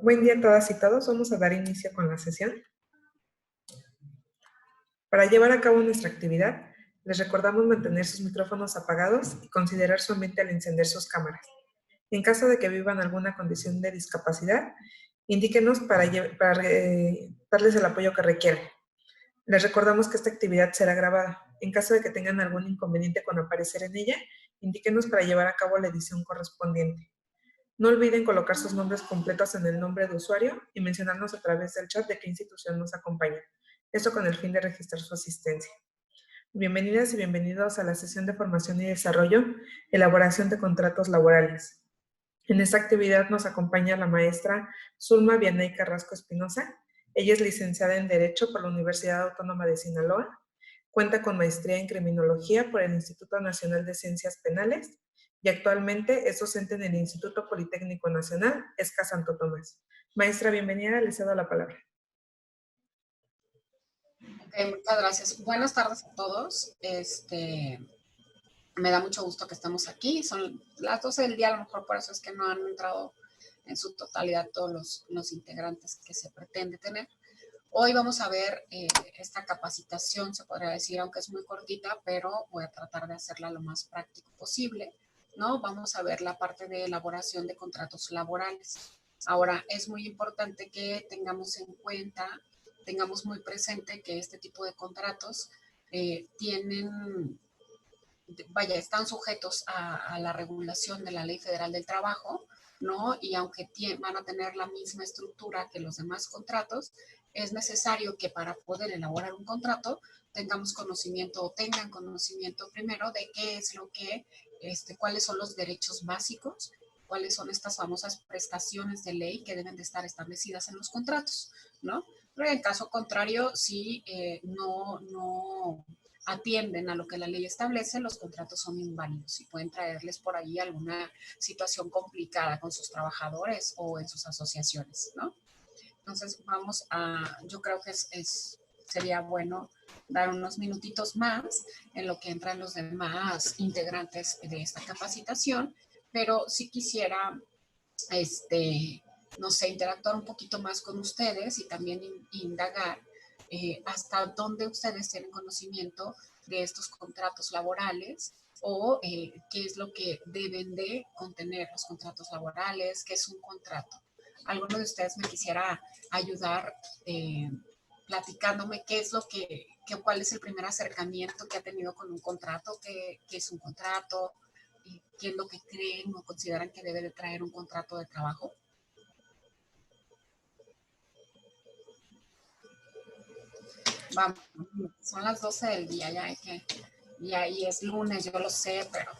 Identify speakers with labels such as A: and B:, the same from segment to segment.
A: Buen día a todas y todos. Vamos a dar inicio con la sesión. Para llevar a cabo nuestra actividad, les recordamos mantener sus micrófonos apagados y considerar su ambiente al encender sus cámaras. En caso de que vivan alguna condición de discapacidad, indíquenos para darles el apoyo que requieran. Les recordamos que esta actividad será grabada. En caso de que tengan algún inconveniente con aparecer en ella, indíquenos para llevar a cabo la edición correspondiente. No olviden colocar sus nombres completos en el nombre de usuario y mencionarnos a través del chat de qué institución nos acompaña. Esto con el fin de registrar su asistencia. Bienvenidas y bienvenidos a la sesión de formación y desarrollo, elaboración de contratos laborales. En esta actividad nos acompaña la maestra Zulma Vianey Carrasco Espinosa. Ella es licenciada en Derecho por la Universidad Autónoma de Sinaloa. Cuenta con maestría en Criminología por el Instituto Nacional de Ciencias Penales y actualmente es docente en el Instituto Politécnico Nacional, ESCA Santo Tomás. Maestra, bienvenida, le cedo la palabra.
B: Okay, muchas gracias. Buenas tardes a todos. Me da mucho gusto que estemos aquí. Son las 12 del día, a lo mejor por eso es que no han entrado en su totalidad todos los integrantes que se pretende tener. Hoy vamos a ver esta capacitación, se podría decir, aunque es muy cortita, pero voy a tratar de hacerla lo más práctico posible, ¿no? Vamos a ver la parte de elaboración de contratos laborales. Ahora, es muy importante que tengamos en cuenta, tengamos muy presente que este tipo de contratos están sujetos a la regulación de la Ley Federal del Trabajo, ¿no? Y aunque van a tener la misma estructura que los demás contratos, es necesario que para poder elaborar un contrato tengamos conocimiento o tengan conocimiento primero de qué es lo que, cuáles son los derechos básicos, cuáles son estas famosas prestaciones de ley que deben de estar establecidas en los contratos, ¿no? Pero en caso contrario, si no atienden a lo que la ley establece, los contratos son inválidos y pueden traerles por ahí alguna situación complicada con sus trabajadores o en sus asociaciones, ¿no? Entonces yo creo que sería bueno dar unos minutitos más en lo que entran los demás integrantes de esta capacitación, pero sí quisiera, no sé, interactuar un poquito más con ustedes y también indagar hasta dónde ustedes tienen conocimiento de estos contratos laborales o qué es lo que deben de contener los contratos laborales, qué es un contrato. ¿Alguno de ustedes me quisiera ayudar platicándome cuál es el primer acercamiento que ha tenido con un contrato, qué es un contrato, qué es lo que creen o consideran que debe de traer un contrato de trabajo? Vamos, son las 12 del día, y ahí es lunes, yo lo sé, pero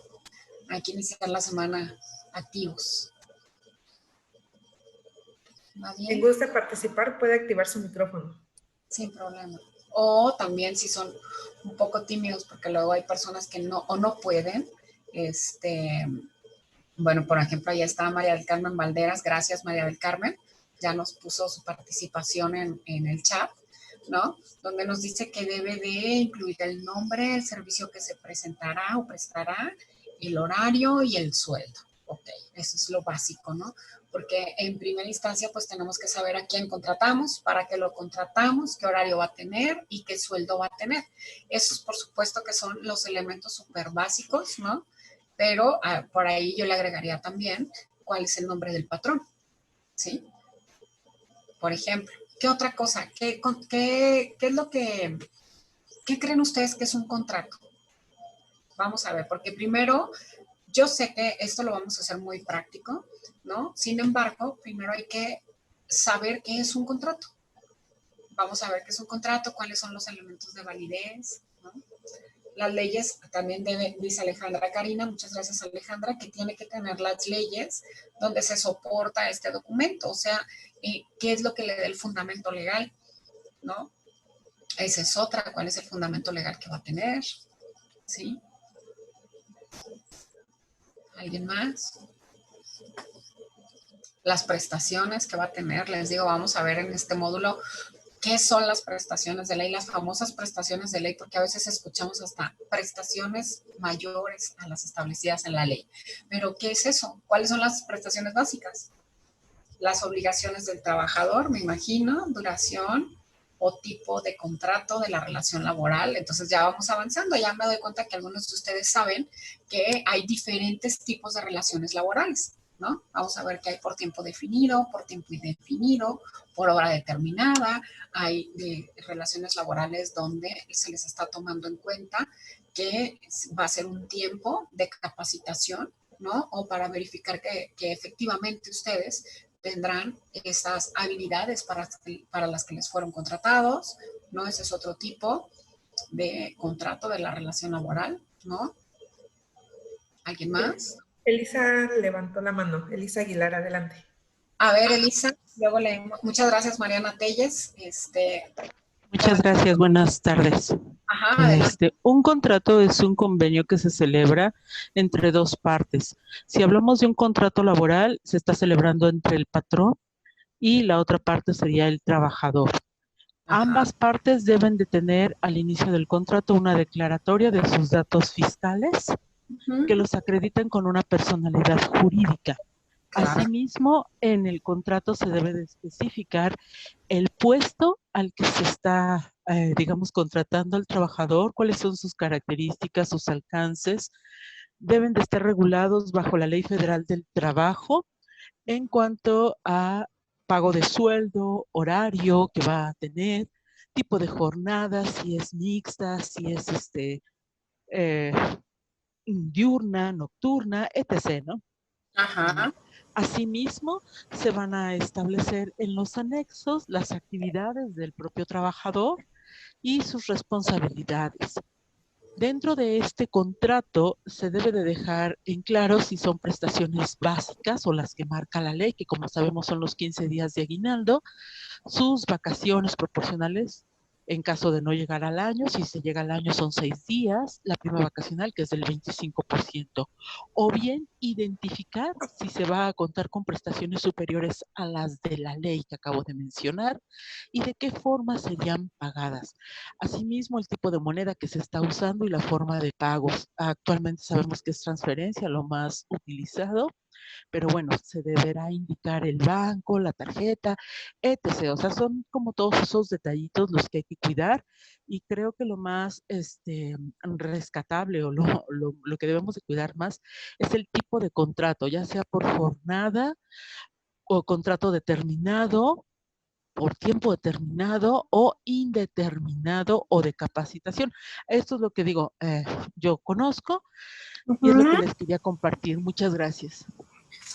B: hay que iniciar la semana activos.
A: Quien guste participar puede activar su micrófono.
B: Sin problema. O también si son un poco tímidos, porque luego hay personas que no pueden, bueno, por ejemplo, ahí está María del Carmen Valderas. Gracias, María del Carmen. Ya nos puso su participación en el chat, ¿no? Donde nos dice que debe de incluir el nombre, el servicio que se presentará o prestará, el horario y el sueldo. Ok, eso es lo básico, ¿no? Porque en primera instancia pues tenemos que saber a quién contratamos, para qué lo contratamos, qué horario va a tener y qué sueldo va a tener. Esos por supuesto que son los elementos súper básicos, ¿no? Pero por ahí yo le agregaría también cuál es el nombre del patrón, ¿sí? Por ejemplo, ¿qué otra cosa? ¿Qué es lo que, qué creen ustedes que es un contrato? Vamos a ver, porque primero, yo sé que esto lo vamos a hacer muy práctico, ¿no? Sin embargo, primero hay que saber qué es un contrato. Vamos a ver qué es un contrato, cuáles son los elementos de validez, ¿no? Las leyes también dice Alejandra Karina, muchas gracias Alejandra, que tiene que tener las leyes donde se soporta este documento, o sea, qué es lo que le da el fundamento legal, ¿no? Esa es otra, cuál es el fundamento legal que va a tener, ¿sí? ¿Alguien más? Las prestaciones que va a tener, les digo, vamos a ver en este módulo qué son las prestaciones de ley, las famosas prestaciones de ley, porque a veces escuchamos hasta prestaciones mayores a las establecidas en la ley. Pero, ¿qué es eso? ¿Cuáles son las prestaciones básicas? las obligaciones del trabajador, me imagino, duración o tipo de contrato de la relación laboral. Entonces ya vamos avanzando, ya me doy cuenta que algunos de ustedes saben que hay diferentes tipos de relaciones laborales, ¿no? Vamos a ver que hay por tiempo definido, por tiempo indefinido, por hora determinada. Hay relaciones laborales donde se les está tomando en cuenta que va a ser un tiempo de capacitación, ¿no? O para verificar que efectivamente ustedes tendrán esas habilidades para las que les fueron contratados, ¿no? Ese es otro tipo de contrato de la relación laboral, ¿no? ¿Alguien más?
A: Elisa levantó la mano. Elisa Aguilar, adelante.
B: A ver, Elisa, luego leemos. Muchas gracias, Mariana Telles.
C: Muchas gracias, buenas tardes.
B: Ajá, adelante.
C: Un contrato es un convenio que se celebra entre dos partes. Si hablamos de un contrato laboral, se está celebrando entre el patrón y la otra parte sería el trabajador.
B: Ajá.
C: Ambas partes deben de tener al inicio del contrato una declaratoria de sus datos fiscales que los acrediten con una personalidad jurídica.
B: Claro.
C: Asimismo, en el contrato se debe de especificar el puesto al que se está, digamos, contratando al trabajador, cuáles son sus características, sus alcances. Deben de estar regulados bajo la Ley Federal del Trabajo en cuanto a pago de sueldo, horario que va a tener, tipo de jornada, si es mixta, si es eh, diurna, nocturna, etc., ¿no?
B: Ajá.
C: Asimismo, se van a establecer en los anexos las actividades del propio trabajador y sus responsabilidades. Dentro de este contrato se debe de dejar en claro si son prestaciones básicas o las que marca la ley, que como sabemos son los 15 días de aguinaldo, sus vacaciones proporcionales en caso de no llegar al año. Si se llega al año son 6 días, la prima vacacional que es del 25%, o bien identificar si se va a contar con prestaciones superiores a las de la ley que acabo de mencionar y de qué forma serían pagadas. Asimismo, el tipo de moneda que se está usando y la forma de pagos. Actualmente sabemos que es transferencia lo más utilizado, pero bueno, se deberá indicar el banco, la tarjeta, etc. O sea, son como todos esos detallitos los que hay que cuidar, y creo que lo más rescatable o lo que debemos de cuidar más es el tipo de contrato, ya sea por jornada o contrato determinado, por tiempo determinado o indeterminado o de capacitación. Esto es lo que digo, yo conozco y es lo que les quería compartir. Muchas gracias.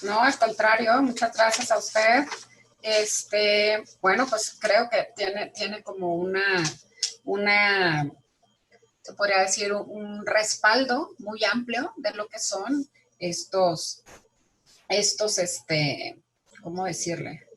B: No, al contrario, muchas gracias a usted. Bueno, pues creo que tiene como se podría decir, un respaldo muy amplio de lo que son estos, ¿cómo decirle?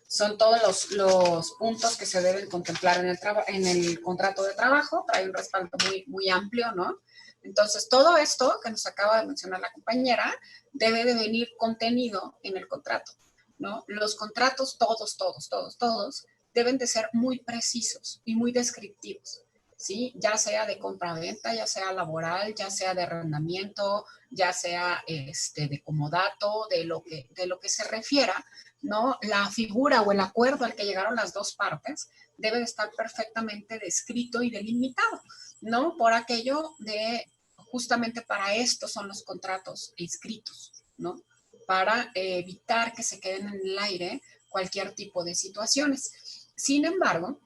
B: Son todos los puntos que se deben contemplar en el contrato de trabajo. Trae un respaldo muy amplio, ¿no? Entonces, todo esto que nos acaba de mencionar la compañera debe de venir contenido en el contrato, ¿no? Los contratos, todos, deben de ser muy precisos y muy descriptivos, ¿sí? Ya sea de compra-venta, ya sea laboral, ya sea de arrendamiento, ya sea de comodato, de lo que se refiera, ¿no? La figura o el acuerdo al que llegaron las dos partes debe de estar perfectamente descrito y delimitado, ¿no? Por aquello de, justamente para esto son los contratos escritos, ¿no? Para evitar que se queden en el aire cualquier tipo de situaciones. Sin embargo,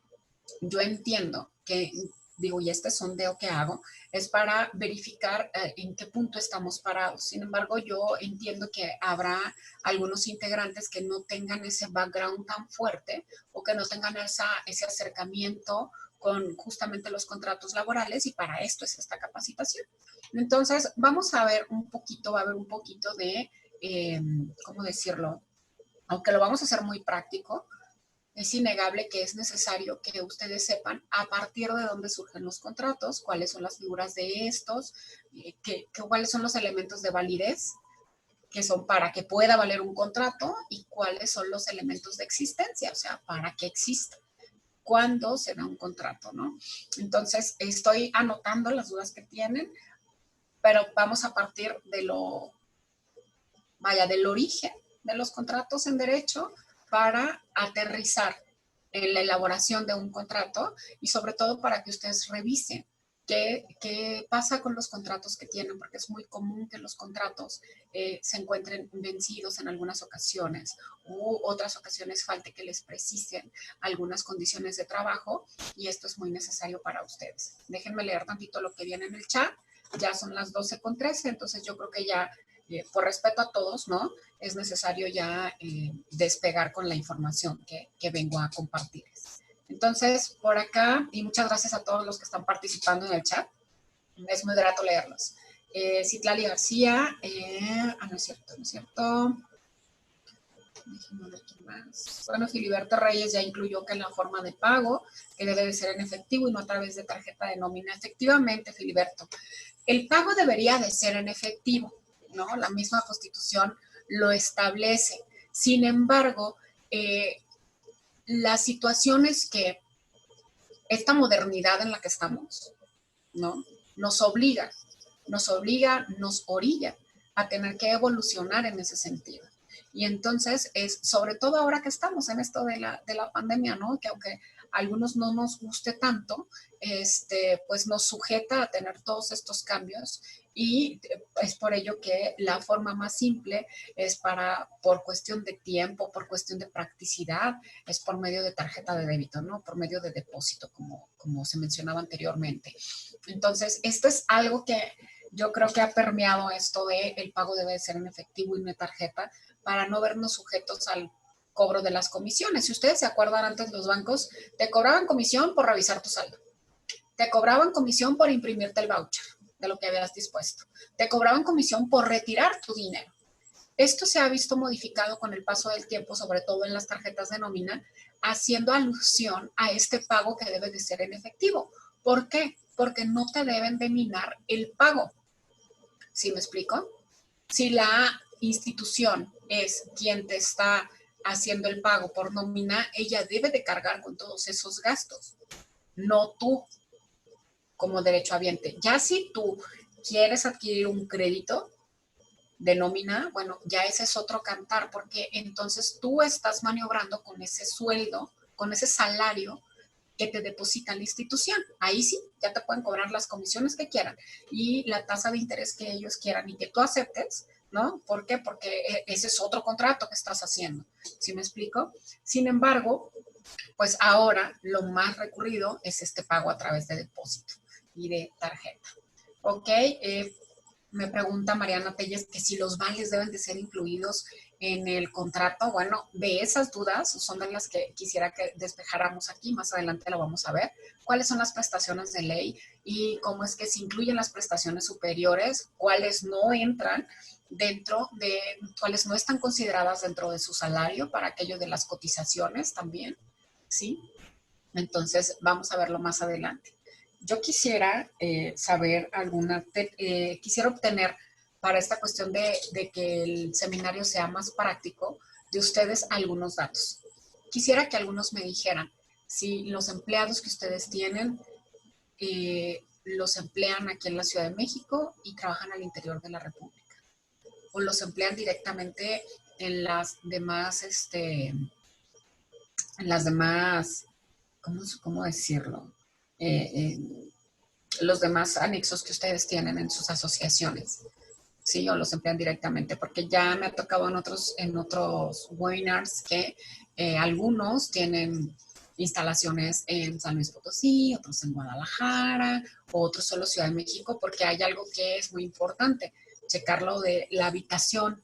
B: yo entiendo que, digo, y este sondeo que hago es para verificar en qué punto estamos parados. Sin embargo, yo entiendo que habrá algunos integrantes que no tengan ese background tan fuerte o que no tengan ese acercamiento con justamente los contratos laborales, y para esto es esta capacitación. Entonces, vamos a ver un poquito, va a haber un poquito de, ¿cómo decirlo? Aunque lo vamos a hacer muy práctico, es innegable que es necesario que ustedes sepan a partir de dónde surgen los contratos, cuáles son las figuras de estos, cuáles son los elementos de validez que son para que pueda valer un contrato, y cuáles son los elementos de existencia, o sea, para que exista, cuándo se da un contrato, ¿no? Entonces, estoy anotando las dudas que tienen, pero vamos a partir del origen de los contratos en derecho para aterrizar en la elaboración de un contrato y sobre todo para que ustedes revisen qué pasa con los contratos que tienen, porque es muy común que los contratos se encuentren vencidos en algunas ocasiones u otras ocasiones falte que les precisen algunas condiciones de trabajo y esto es muy necesario para ustedes. Déjenme leer tantito lo que viene en el chat. Ya son las 12:13, entonces yo creo que ya, por respeto a todos, ¿no? Es necesario ya despegar con la información que vengo a compartirles. Entonces, por acá, y muchas gracias a todos los que están participando en el chat, es muy grato leerlos. Citlali García, no es cierto, no es cierto. Déjenme ver quién más. Bueno, Filiberto Reyes ya incluyó que en la forma de pago, que debe de ser en efectivo y no a través de tarjeta de nómina. Efectivamente, Filiberto, el pago debería de ser en efectivo, ¿no? La misma Constitución lo establece. Sin embargo, la situación es que esta modernidad en la que estamos, ¿no? Nos obliga, nos orilla a tener que evolucionar en ese sentido. Y entonces es, sobre todo ahora que estamos en esto de la pandemia, ¿no? Que aunque a algunos no nos guste tanto, pues nos sujeta a tener todos estos cambios y es por ello que la forma más simple es por cuestión de tiempo, por cuestión de practicidad, es por medio de tarjeta de débito, ¿no? Por medio de depósito, como se mencionaba anteriormente. Entonces, esto es algo que yo creo que ha permeado esto de el pago debe de ser en efectivo y no en tarjeta para no vernos sujetos al cobro de las comisiones. Si ustedes se acuerdan, antes los bancos te cobraban comisión por revisar tu saldo. Te cobraban comisión por imprimirte el voucher de lo que habías dispuesto. Te cobraban comisión por retirar tu dinero. Esto se ha visto modificado con el paso del tiempo, sobre todo en las tarjetas de nómina, haciendo alusión a este pago que debe de ser en efectivo. ¿Por qué? Porque no te deben de minar el pago. ¿Sí me explico? Si la institución es quien te está haciendo el pago por nómina, ella debe de cargar con todos esos gastos, no tú como derechohabiente. Ya si tú quieres adquirir un crédito de nómina, bueno, ya ese es otro cantar, porque entonces tú estás maniobrando con ese sueldo, con ese salario que te deposita la institución. Ahí sí, ya te pueden cobrar las comisiones que quieran y la tasa de interés que ellos quieran y que tú aceptes, ¿no? ¿Por qué? Porque ese es otro contrato que estás haciendo. ¿Sí me explico? Sin embargo, pues ahora lo más recurrido es este pago a través de depósito y de tarjeta. Ok, me pregunta Mariana Telles que si los vales deben de ser incluidos en el contrato. Bueno, de esas dudas son de las que quisiera que despejáramos aquí, más adelante lo vamos a ver. ¿Cuáles son las prestaciones de ley y cómo es que se incluyen las prestaciones superiores? ¿Cuáles no entran dentro de, cuáles no están consideradas dentro de su salario para aquello de las cotizaciones también? ¿Sí? Entonces, vamos a verlo más adelante. Yo quisiera saber quisiera obtener para esta cuestión de que el seminario sea más práctico, de ustedes algunos datos. Quisiera que algunos me dijeran si los empleados que ustedes tienen los emplean aquí en la Ciudad de México y trabajan al interior de la República, o los emplean directamente en las demás, ¿cómo decirlo? Los demás anexos que ustedes tienen en sus asociaciones, ¿sí? O los emplean directamente, porque ya me ha tocado en otros webinars que algunos tienen instalaciones en San Luis Potosí, otros en Guadalajara, otros solo Ciudad de México, porque hay algo que es muy importante, checarlo de la habitación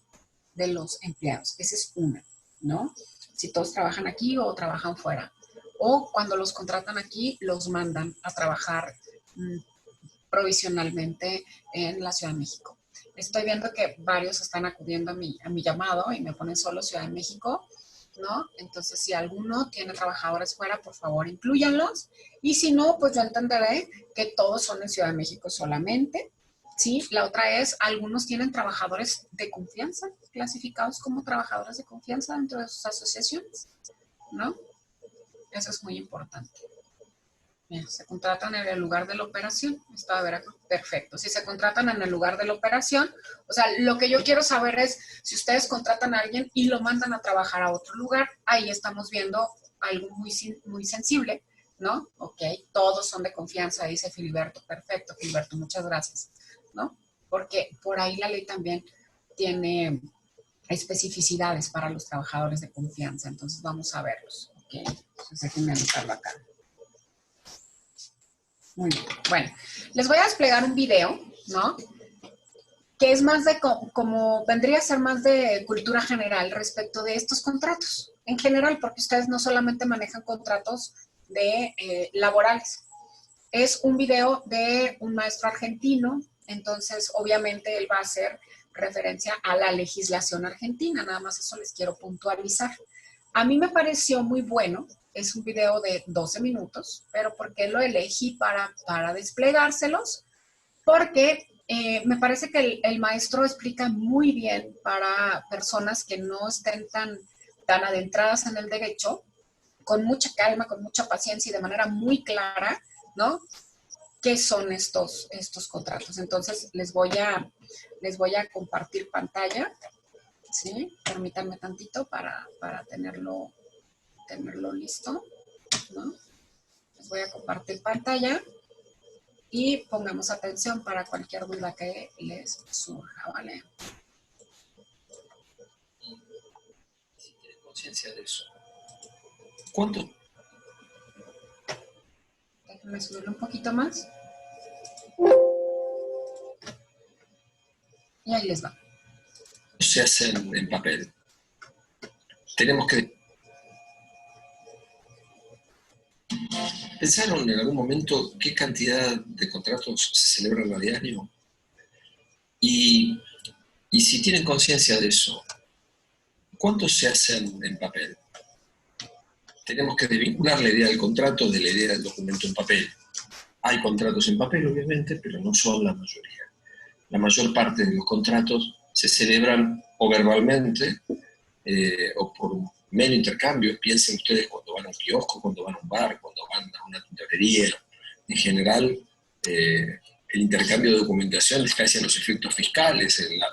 B: de los empleados. Esa es una, ¿no? Si todos trabajan aquí o trabajan fuera. O cuando los contratan aquí, los mandan a trabajar provisionalmente en la Ciudad de México. Estoy viendo que varios están acudiendo a mi llamado y me ponen solo Ciudad de México, ¿no? Entonces, si alguno tiene trabajadores fuera, por favor, inclúyanlos. Y si no, pues yo entenderé que todos son en Ciudad de México solamente, ¿sí? La otra es, algunos tienen trabajadores de confianza, clasificados como trabajadores de confianza dentro de sus asociaciones, ¿no? Eso es muy importante. Bien, se contratan en el lugar de la operación. Está, a ver, perfecto. Si se contratan en el lugar de la operación, o sea, lo que yo quiero saber es si ustedes contratan a alguien y lo mandan a trabajar a otro lugar, ahí estamos viendo algo muy sensible, ¿no? Ok, todos son de confianza, dice Filiberto. Perfecto, Filiberto, muchas gracias, ¿no? Porque por ahí la ley también tiene especificidades para los trabajadores de confianza. Entonces vamos a verlos. Ok, entonces déjenme anotarlo acá. Muy bien. Bueno, les voy a desplegar un video, ¿no? Que es más de como vendría a ser más de cultura general respecto de estos contratos. En general, porque ustedes no solamente manejan contratos de laborales. Es un video de un maestro argentino, entonces obviamente él va a hacer referencia a la legislación argentina, nada más eso les quiero puntualizar. A mí me pareció muy bueno, es un video de 12 minutos, pero ¿por qué lo elegí para desplegárselos? Porque me parece que el maestro explica muy bien para personas que no estén tan adentradas en el derecho, con mucha calma, con mucha paciencia y de manera muy clara, ¿no? ¿Qué son estos contratos? Entonces, les voy a compartir pantalla, ¿sí? Permítanme tantito para tenerlo listo, ¿no? Les voy a compartir pantalla y pongamos atención para cualquier duda que les surja, ¿vale?
D: Si tienes conciencia de eso, ¿cuánto?
B: Déjenme subirlo un poquito más. Y ahí les va.
D: Se hacen en papel? Tenemos que... ¿Pensaron en algún momento qué cantidad de contratos se celebran a diario? Y si tienen conciencia de eso, ¿cuántos se hacen en papel? Tenemos que desvincular la idea del contrato de la idea del documento en papel. Hay contratos en papel, obviamente, pero no son la mayoría. La mayor parte de los contratos se celebran o verbalmente o por un mero intercambio. Piensen ustedes cuando van a un kiosco, cuando van a un bar, cuando van a una tintorería. En general, el intercambio de documentación les casi a los efectos fiscales, la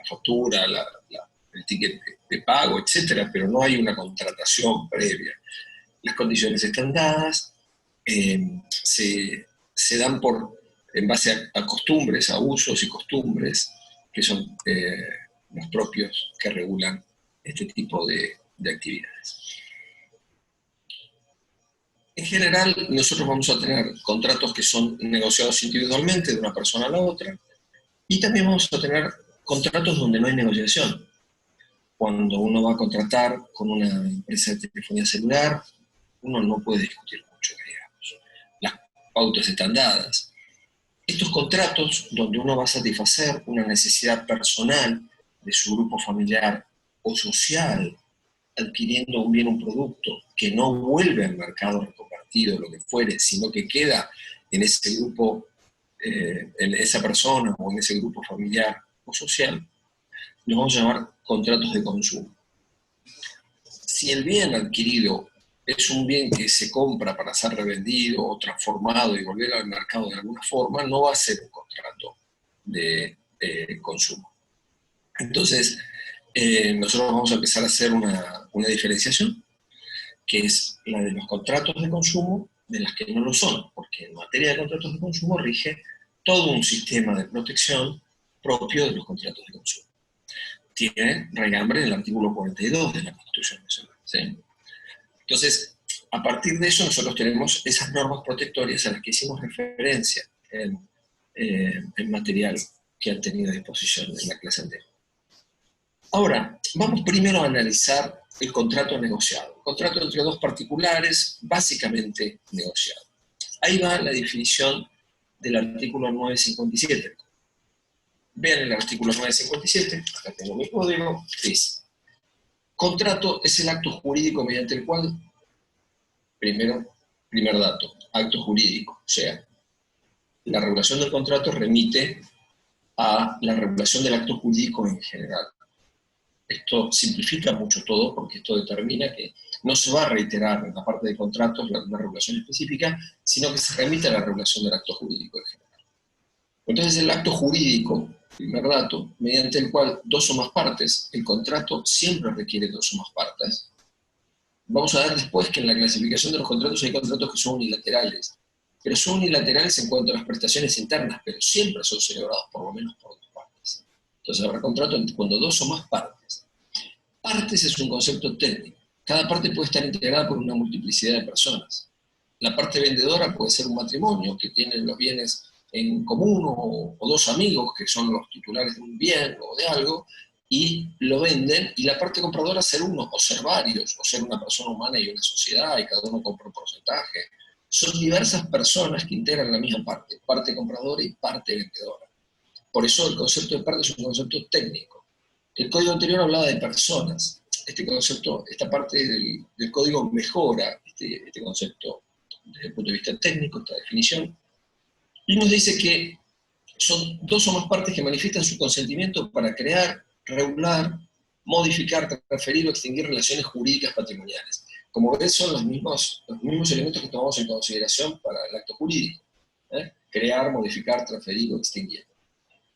D: factura, el ticket de pago, etcétera, pero no hay una contratación previa. Las condiciones están dadas, se dan en base a costumbres, a usos y costumbres, que son los propios que regulan este tipo de actividades. En general, nosotros vamos a tener contratos que son negociados individualmente de una persona a la otra, y también vamos a tener contratos donde no hay negociación. Cuando uno va a contratar con una empresa de telefonía celular, uno no puede discutir mucho, digamos. Las pautas están dadas. Estos contratos donde uno va a satisfacer una necesidad personal de su grupo familiar o social, adquiriendo un bien o un producto que no vuelve al mercado recompartido, lo que fuere, sino que queda en ese grupo, en esa persona o en ese grupo familiar o social, los vamos a llamar contratos de consumo. Si el bien adquirido es un bien que se compra para ser revendido o transformado y volver al mercado de alguna forma, no va a ser un contrato de consumo. Entonces, nosotros vamos a empezar a hacer una diferenciación, que es la de los contratos de consumo de las que no lo son, porque en materia de contratos de consumo rige todo un sistema de protección propio de los contratos de consumo. Tiene raigambre en el artículo 42 de la Constitución Nacional, ¿sí? Entonces, a partir de eso nosotros tenemos esas normas protectorias a las que hicimos referencia en material que han tenido a disposición en la clase anterior. Ahora, vamos primero a analizar el contrato negociado. El contrato entre dos particulares, básicamente negociado. Ahí va la definición del artículo 957. Vean el artículo 957, acá tengo mi código, dice: contrato es el acto jurídico mediante el cual, primer dato, acto jurídico, o sea, la regulación del contrato remite a la regulación del acto jurídico en general. Esto simplifica mucho todo porque esto determina que no se va a reiterar en la parte de contratos una regulación específica, sino que se remite a la regulación del acto jurídico en general. Entonces el acto jurídico, primer dato, mediante el cual dos o más partes, el contrato siempre requiere dos o más partes. Vamos a ver después que en la clasificación de los contratos hay contratos que son unilaterales, pero son unilaterales en cuanto a las prestaciones internas, pero siempre son celebrados por lo menos por dos partes. Entonces habrá contrato cuando dos o más partes. Partes es un concepto técnico. Cada parte puede estar integrada por una multiplicidad de personas. La parte vendedora puede ser un matrimonio que tiene los bienes en común o dos amigos que son los titulares de un bien o de algo y lo venden, y la parte compradora ser uno o ser varios, o ser una persona humana y una sociedad y cada uno compra un porcentaje. Son diversas personas que integran la misma parte compradora y parte vendedora. Por eso el concepto de parte es un concepto técnico. El código anterior hablaba de personas. Este concepto, esta parte del código mejora este concepto desde el punto de vista técnico, esta definición, y nos dice que son dos o más partes que manifiestan su consentimiento para crear, regular, modificar, transferir o extinguir relaciones jurídicas patrimoniales. Como ves, son los mismos elementos que tomamos en consideración para el acto jurídico. Crear, modificar, transferir o extinguir.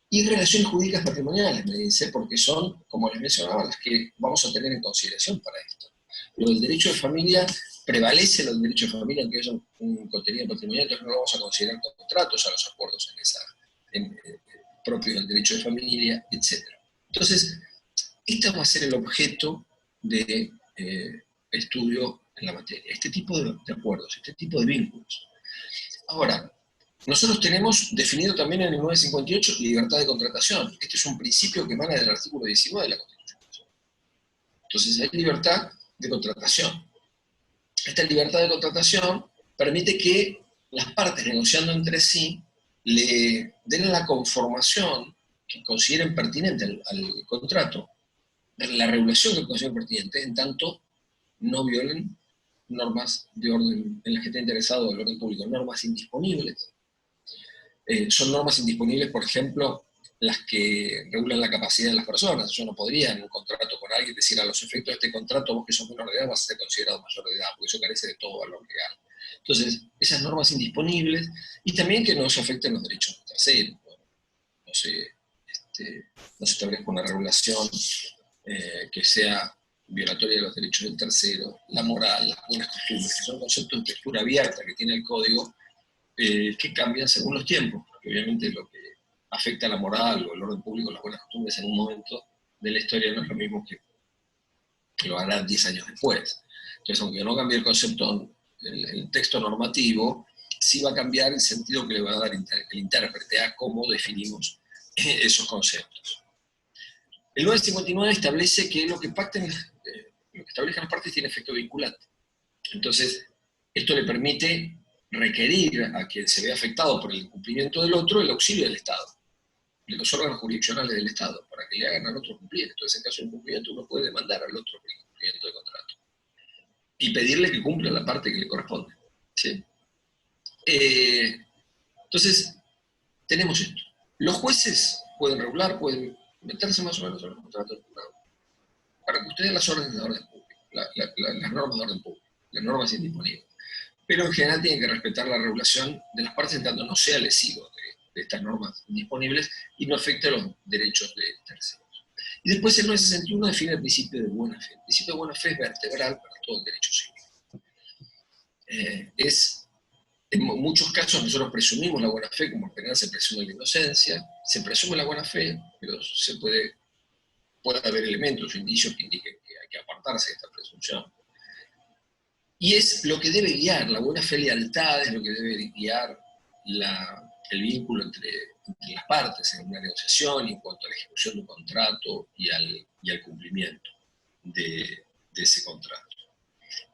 D: Y relaciones jurídicas patrimoniales, me dice, porque son, como les mencionaba, las que vamos a tener en consideración para esto. Pero el derecho de familia prevalece el derecho de familia, aunque haya un contenido patrimonial, entonces no lo vamos a considerar contratos a los acuerdos propio del derecho de familia, etc. Entonces, este va a ser el objeto de estudio en la materia, este tipo de acuerdos, este tipo de vínculos. Ahora, nosotros tenemos definido también en el 958 libertad de contratación. Este es un principio que emana del artículo 19 de la Constitución. Entonces hay libertad de contratación. Esta libertad de contratación permite que las partes negociando entre sí le den la conformación que consideren pertinente al contrato, la regulación que consideren pertinente, en tanto no violen normas de orden en las que esté interesado el orden público, normas indisponibles. Son normas indisponibles, por ejemplo, las que regulan la capacidad de las personas. Yo no podría en un contrato con alguien decir a los efectos de este contrato, vos que sos menor de edad vas a ser considerado mayor de edad, porque eso carece de todo valor legal. Entonces, esas normas indisponibles, y también que no se afecten los derechos de terceros, no se establezca una regulación que sea violatoria de los derechos del tercero, la moral, las buenas costumbres, que son conceptos de lectura abierta que tiene el código, que cambian según los tiempos, porque obviamente lo que afecta a la moral o el orden público, las buenas costumbres en un momento de la historia no es lo mismo que lo hará 10 años después. Entonces, aunque no cambie el concepto, el texto normativo, sí va a cambiar el sentido que le va a dar el intérprete a cómo definimos esos conceptos. El 959 establece que lo que establezcan las partes tiene efecto vinculante. Entonces, esto le permite requerir a quien se ve afectado por el incumplimiento del otro el auxilio del Estado, de los órganos jurisdiccionales del Estado, para que le hagan al otro cumplir. Entonces, en caso de incumplimiento, uno puede demandar al otro por el incumplimiento de contrato y pedirle que cumpla la parte que le corresponde. ¿Sí? Entonces, tenemos esto. Los jueces pueden regular, pueden meterse más o menos en los contratos para que ustedes las órdenes de orden público, las normas de orden público, las normas indisponibles. Pero en general tienen que respetar la regulación de las partes en tanto no sea lesivo de estas normas disponibles y no afecte a los derechos de terceros. Y después el 961 define el principio de buena fe. El principio de buena fe es vertebral para todo el derecho civil. En muchos casos nosotros presumimos la buena fe, como en penal se presume la inocencia, se presume la buena fe, pero puede haber elementos o indicios que indiquen que hay que apartarse de esta presunción. Y es lo que debe guiar, la buena fe, lealtad es lo que debe guiar el vínculo entre las partes en una negociación en cuanto a la ejecución de un contrato y al cumplimiento de ese contrato.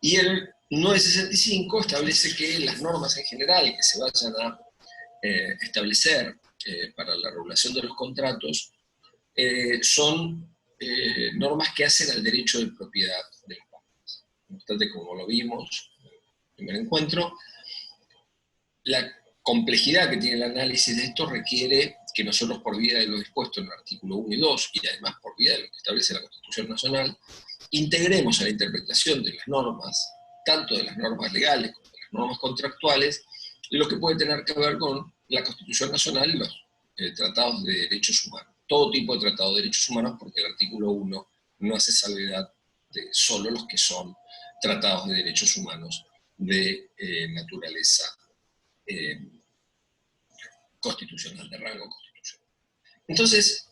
D: Y el 965 establece que las normas en general que se vayan a establecer para la regulación de los contratos son normas que hacen al derecho de propiedad de las partes. No obstante, como lo vimos en el primer encuentro, la complejidad que tiene el análisis de esto requiere que nosotros, por vía de lo dispuesto en el artículo 1 y 2, y además por vía de lo que establece la Constitución Nacional, integremos a la interpretación de las normas, tanto de las normas legales como de las normas contractuales, lo que puede tener que ver con la Constitución Nacional y los tratados de derechos humanos. Todo tipo de tratado de derechos humanos, porque el artículo 1 no hace salvedad de solo los que son tratados de derechos humanos de naturaleza constitucional, de rango constitucional. Entonces,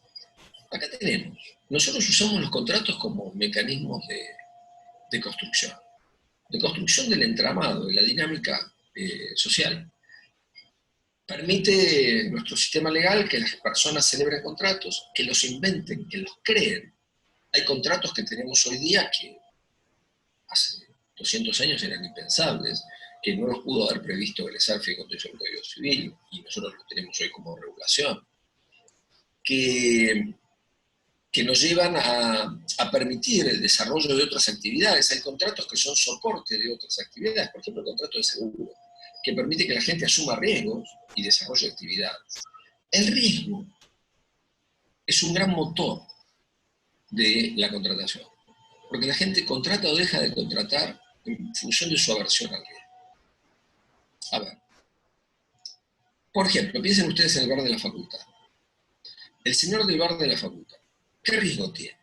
D: acá tenemos, nosotros usamos los contratos como mecanismos de construcción del entramado, de la dinámica social. Permite nuestro sistema legal que las personas celebren contratos, que los inventen, que los creen. Hay contratos que tenemos hoy día que hace 200 años eran impensables, que no los pudo haber previsto el ESARFE con el Código Civil, y nosotros los tenemos hoy como regulación, que nos llevan a permitir el desarrollo de otras actividades. Hay contratos que son soporte de otras actividades, por ejemplo el contrato de seguro, que permite que la gente asuma riesgos y desarrolle actividades. El riesgo es un gran motor de la contratación, porque la gente contrata o deja de contratar en función de su aversión al riesgo. A ver, por ejemplo, piensen ustedes en el bar de la facultad. El señor del bar de la facultad, ¿qué riesgo tiene?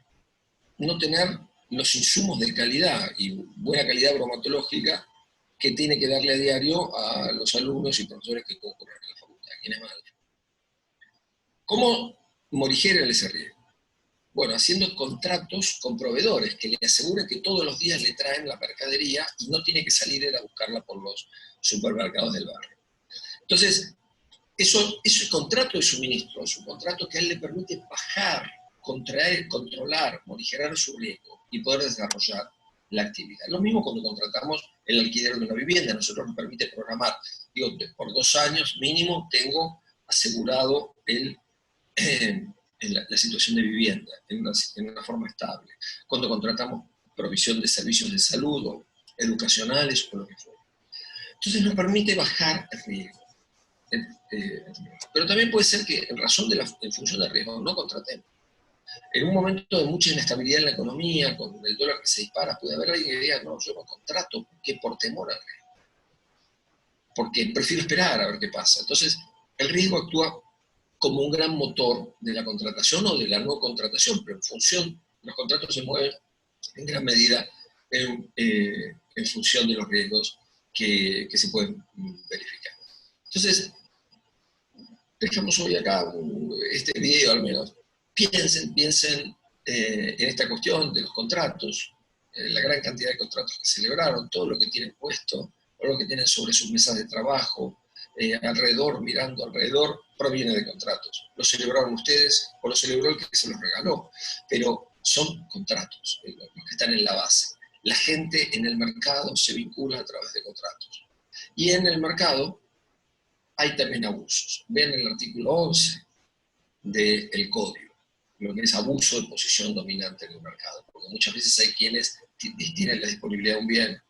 D: No tener los insumos de calidad y buena calidad bromatológica que tiene que darle a diario a los alumnos y profesores que concurren a la facultad. ¿Quién es malo? ¿Cómo morigeran ese riesgo? Bueno, haciendo contratos con proveedores que le aseguren que todos los días le traen la mercadería y no tiene que salir él a buscarla por los supermercados del barrio. Entonces, ese contrato de suministro es un contrato que a él le permite bajar, contraer, controlar, morigerar su riesgo y poder desarrollar la actividad. Lo mismo cuando contratamos el alquiler de una vivienda, nosotros nos permite programar, digo, por 2 años mínimo tengo asegurado la situación de vivienda en una forma estable. Cuando contratamos provisión de servicios de salud o educacionales o lo que fuera. Entonces nos permite bajar el riesgo. Pero también puede ser que en función del riesgo no contratemos. En un momento de mucha inestabilidad en la economía, con el dólar que se dispara, puede haber alguien que diga, no, yo no contrato, porque por temor al riesgo. Porque prefiero esperar a ver qué pasa. Entonces, el riesgo actúa como un gran motor de la contratación o de la no contratación, pero en función, los contratos se mueven en gran medida en función de los riesgos que se pueden verificar. Entonces, dejamos hoy acá este video al menos. Piensen en esta cuestión de los contratos, la gran cantidad de contratos que celebraron, todo lo que tienen puesto, o lo que tienen sobre sus mesas de trabajo, mirando alrededor, proviene de contratos. Lo celebraron ustedes o lo celebró el que se los regaló, pero son contratos los que están en la base. La gente en el mercado se vincula a través de contratos. Y en el mercado hay también abusos. Ven el artículo 11 del Código, lo que es abuso de posición dominante en el mercado, porque muchas veces hay quienes tienen la disponibilidad de un bien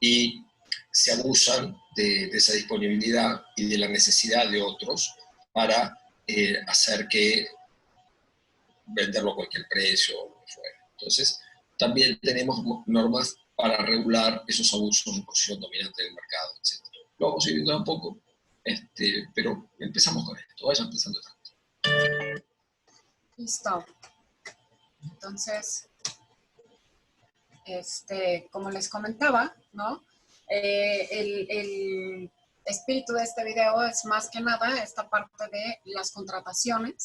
D: y se abusan de esa disponibilidad y de la necesidad de otros para hacer que venderlo a cualquier precio o lo que fuera. Entonces, también tenemos normas para regular esos abusos de posición dominante del mercado, etc. Lo vamos a ir viendo un poco, pero empezamos con esto. Vayan pensando tanto.
B: Listo. Entonces, como les comentaba, ¿no? El espíritu de este video es más que nada esta parte de las contrataciones,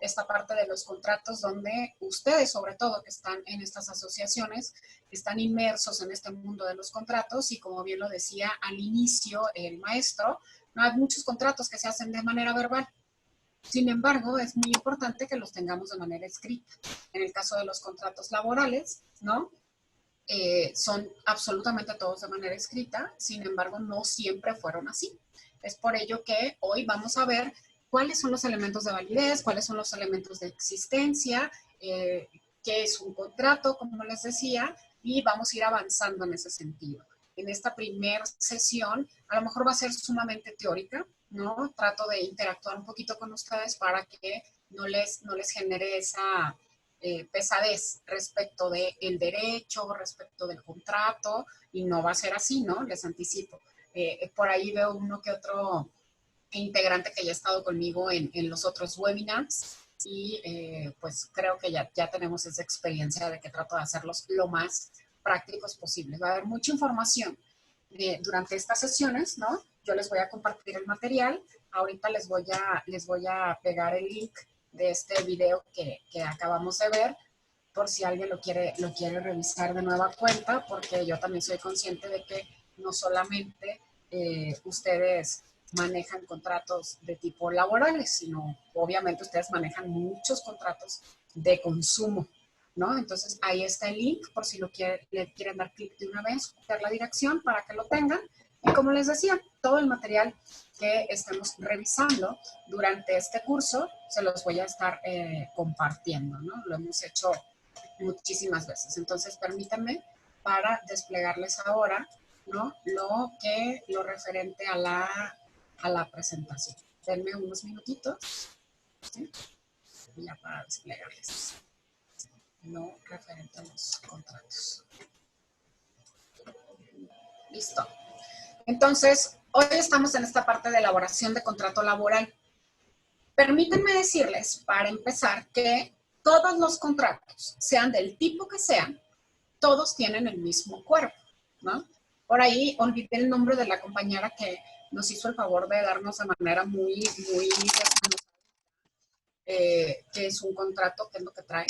B: esta parte de los contratos donde ustedes, sobre todo, que están en estas asociaciones, están inmersos en este mundo de los contratos y como bien lo decía al inicio el maestro, no hay muchos contratos que se hacen de manera verbal. Sin embargo, es muy importante que los tengamos de manera escrita. En el caso de los contratos laborales, ¿no? Son absolutamente todos de manera escrita, sin embargo, no siempre fueron así. Es por ello que hoy vamos a ver cuáles son los elementos de validez, cuáles son los elementos de existencia, qué es un contrato, como les decía, y vamos a ir avanzando en ese sentido. En esta primera sesión, a lo mejor va a ser sumamente teórica, ¿no? Trato de interactuar un poquito con ustedes para que no les genere esa pesadez respecto del derecho, respecto del contrato, y no va a ser así, ¿no? Les anticipo. Por ahí veo uno que otro integrante que ya ha estado conmigo en los otros webinars y pues creo que ya tenemos esa experiencia de que trato de hacerlos lo más prácticos posibles. Va a haber mucha información durante estas sesiones, ¿no? Yo les voy a compartir el material. Ahorita les voy a pegar el link de este video que acabamos de ver, por si alguien lo quiere revisar de nueva cuenta, porque yo también soy consciente de que no solamente ustedes manejan contratos de tipo laborales, sino obviamente ustedes manejan muchos contratos de consumo, ¿no? Entonces ahí está el link por si le quieren dar clic de una vez, copiar la dirección para que lo tengan. Y como les decía, todo el material que estemos revisando durante este curso se los voy a estar compartiendo, ¿no? Lo hemos hecho muchísimas veces. Entonces permítanme para desplegarles ahora, ¿no? Lo referente a la presentación. Denme unos minutitos, ¿sí? Ya para desplegarles lo referente a los contratos. Listo. Entonces, hoy estamos en esta parte de elaboración de contrato laboral. Permítanme decirles, para empezar, que todos los contratos, sean del tipo que sean, todos tienen el mismo cuerpo, ¿no? Por ahí olvidé el nombre de la compañera que nos hizo el favor de darnos de manera muy que es un contrato, que es lo que trae,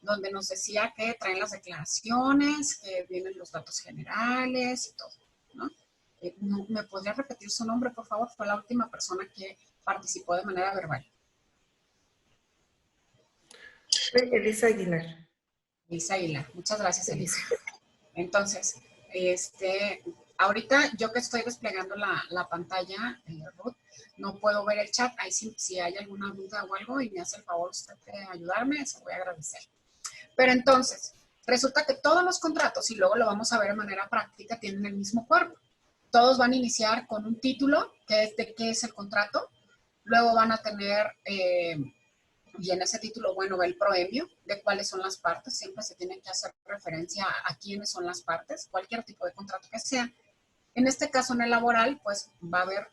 B: donde nos decía que traen las declaraciones, que vienen los datos generales y todo, ¿no? ¿Me podría repetir su nombre, por favor? Fue la última persona que participó de manera verbal.
A: Elisa Aguilar.
B: Elisa Aguilar. Muchas gracias, Elisa. Entonces, ahorita yo que estoy desplegando la pantalla, Ruth, no puedo ver el chat. Ahí si hay alguna duda o algo y me hace el favor usted de ayudarme, se lo voy a agradecer. Pero entonces, resulta que todos los contratos, y luego lo vamos a ver de manera práctica, tienen el mismo cuerpo. Todos van a iniciar con un título, que es de qué es el contrato. Luego van a tener, y en ese título, bueno, va el proemio de cuáles son las partes. Siempre se tiene que hacer referencia a quiénes son las partes, cualquier tipo de contrato que sea. En este caso, en el laboral, pues va a haber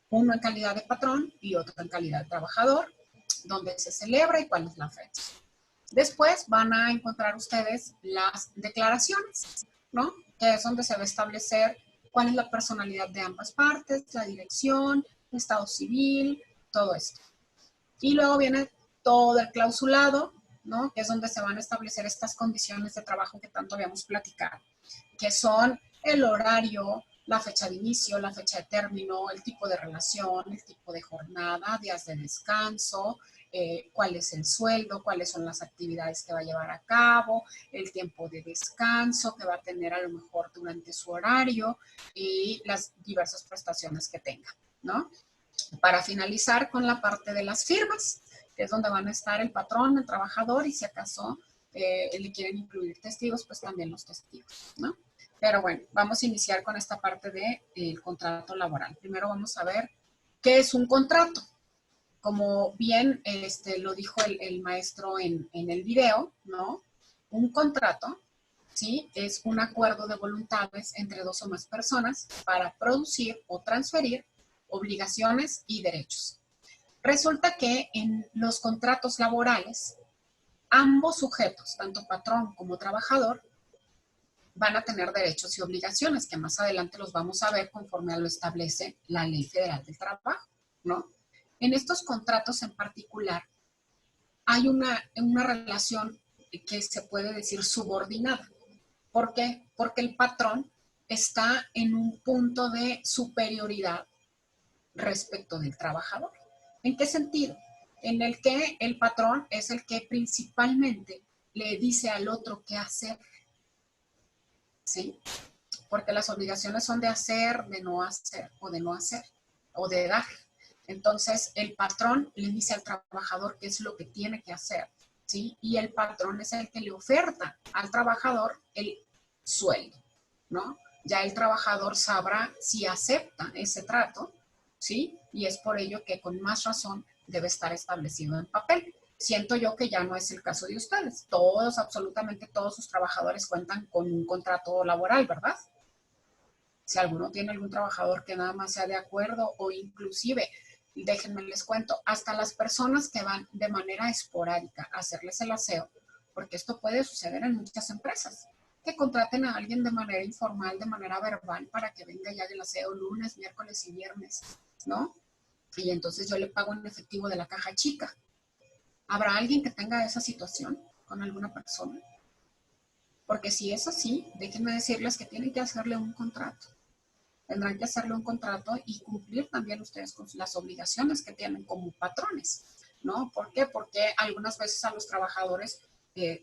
B: uno en calidad de patrón y otro en calidad de trabajador, donde se celebra y cuál es la fecha. Después van a encontrar ustedes las declaraciones, ¿no? Que es donde se va a establecer cuál es la personalidad de ambas partes, la dirección, el estado civil, todo esto. Y luego viene todo el clausulado, ¿no? Que es donde se van a establecer estas condiciones de trabajo que tanto habíamos platicado, que son el horario, la fecha de inicio, la fecha de término, el tipo de relación, el tipo de jornada, días de descanso, cuál es el sueldo, cuáles son las actividades que va a llevar a cabo, el tiempo de descanso que va a tener a lo mejor durante su horario y las diversas prestaciones que tenga, ¿no? Para finalizar con la parte de las firmas, que es donde van a estar el patrón, el trabajador y si acaso le quieren incluir testigos, pues también los testigos, ¿no? Pero bueno, vamos a iniciar con esta parte del contrato laboral. Primero vamos a ver qué es un contrato. Como bien lo dijo el maestro en el video, ¿no? Un contrato, ¿sí? Es un acuerdo de voluntades entre dos o más personas para producir o transferir obligaciones y derechos. Resulta que en los contratos laborales, ambos sujetos, tanto patrón como trabajador, van a tener derechos y obligaciones, que más adelante los vamos a ver conforme a lo establece la Ley Federal del Trabajo, ¿no? En estos contratos en particular, hay una relación que se puede decir subordinada. ¿Por qué? Porque el patrón está en un punto de superioridad respecto del trabajador. ¿En qué sentido? En el que el patrón es el que principalmente le dice al otro qué hacer, ¿sí? Porque las obligaciones son de hacer, de no hacer, o de no hacer, o de dar. Entonces, el patrón le dice al trabajador qué es lo que tiene que hacer, ¿sí? Y el patrón es el que le oferta al trabajador el sueldo, ¿no? Ya el trabajador sabrá si acepta ese trato, ¿sí? Y es por ello que con más razón debe estar establecido en papel. Siento yo que ya no es el caso de ustedes. Todos, absolutamente todos sus trabajadores cuentan con un contrato laboral, ¿verdad? Si alguno tiene algún trabajador que nada más sea de acuerdo o inclusive, déjenme les cuento, hasta las personas que van de manera esporádica a hacerles el aseo, porque esto puede suceder en muchas empresas, que contraten a alguien de manera informal, de manera verbal, para que venga y haga el aseo lunes, miércoles y viernes, ¿no? Y entonces yo le pago en efectivo de la caja chica. ¿Habrá alguien que tenga esa situación con alguna persona? Porque si es así, déjenme decirles que tienen que hacerle un contrato. Tendrán que hacerle un contrato y cumplir también ustedes con las obligaciones que tienen como patrones, ¿no? ¿Por qué? Porque algunas veces a los trabajadores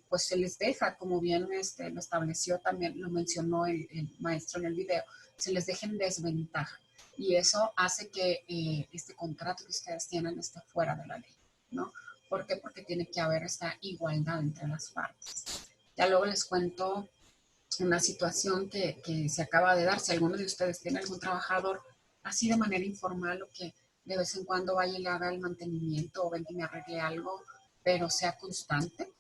B: pues se les deja, como bien lo estableció también, lo mencionó el maestro en el video, se les deja en desventaja. Y eso hace que este contrato que ustedes tienen esté fuera de la ley, ¿no? ¿Por qué? Porque tiene que haber esta igualdad entre las partes. Ya luego les cuento una situación que se acaba de dar. Si alguno de ustedes tiene algún trabajador así de manera informal o que de vez en cuando vaya y le haga el mantenimiento o venga y me arregle algo, pero sea constante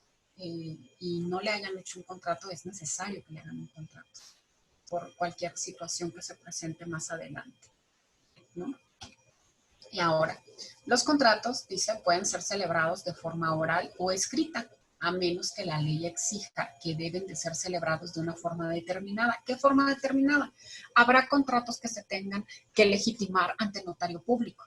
B: y no le hayan hecho un contrato, es necesario que le hagan un contrato por cualquier situación que se presente más adelante, ¿no? Y ahora, los contratos, dice, pueden ser celebrados de forma oral o escrita, a menos que la ley exija que deben de ser celebrados de una forma determinada. ¿Qué forma determinada? Habrá contratos que se tengan que legitimar ante notario público,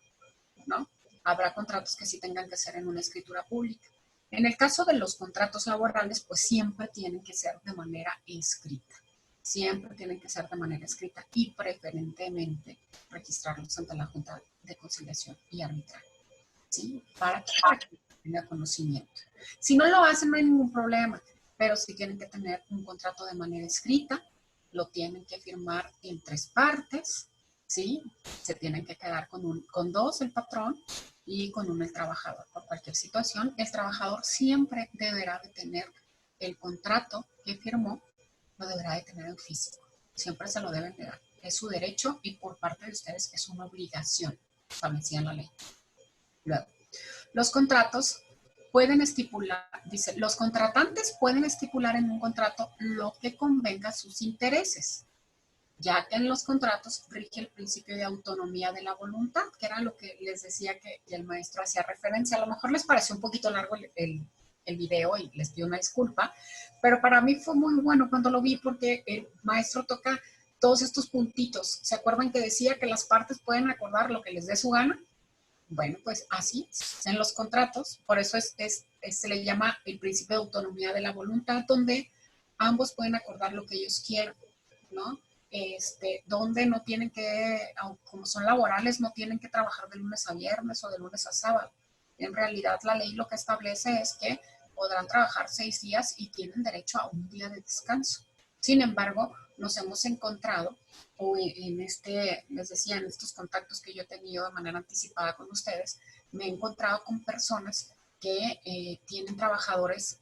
B: ¿no? Habrá contratos que sí tengan que ser en una escritura pública. En el caso de los contratos laborales, pues siempre tienen que ser de manera escrita. Siempre tienen que ser de manera escrita y preferentemente registrarlos ante la Junta de Conciliación y Arbitraje, ¿sí? Para que tenga conocimiento. Si no lo hacen, no hay ningún problema, pero si tienen que tener un contrato de manera escrita, lo tienen que firmar en 3 partes, ¿sí? Se tienen que quedar con 2 el patrón y con 1 el trabajador. Por cualquier situación, el trabajador siempre deberá de tener el contrato que firmó, lo deberá de tener en físico. Siempre se lo deben de dar. Es su derecho y por parte de ustedes es una obligación establecida en la ley. Luego, los contratos pueden estipular, dice, los contratantes pueden estipular en un contrato lo que convenga a sus intereses, ya que en los contratos rige el principio de autonomía de la voluntad, que era lo que les decía que el maestro hacía referencia. A lo mejor les pareció un poquito largo el video y les pido una disculpa, pero para mí fue muy bueno cuando lo vi porque el maestro toca todos estos puntitos. ¿Se acuerdan que decía que las partes pueden acordar lo que les dé su gana? Bueno, pues así en los contratos, por eso se le llama el principio de autonomía de la voluntad, donde ambos pueden acordar lo que ellos quieran, ¿no? Donde no tienen que, como son laborales, no tienen que trabajar de lunes a viernes o de lunes a sábado. En realidad la ley lo que establece es que podrán trabajar 6 días y tienen derecho a un día de descanso. Sin embargo, nos hemos encontrado, o les decía, en estos contactos que yo he tenido de manera anticipada con ustedes, me he encontrado con personas que tienen trabajadores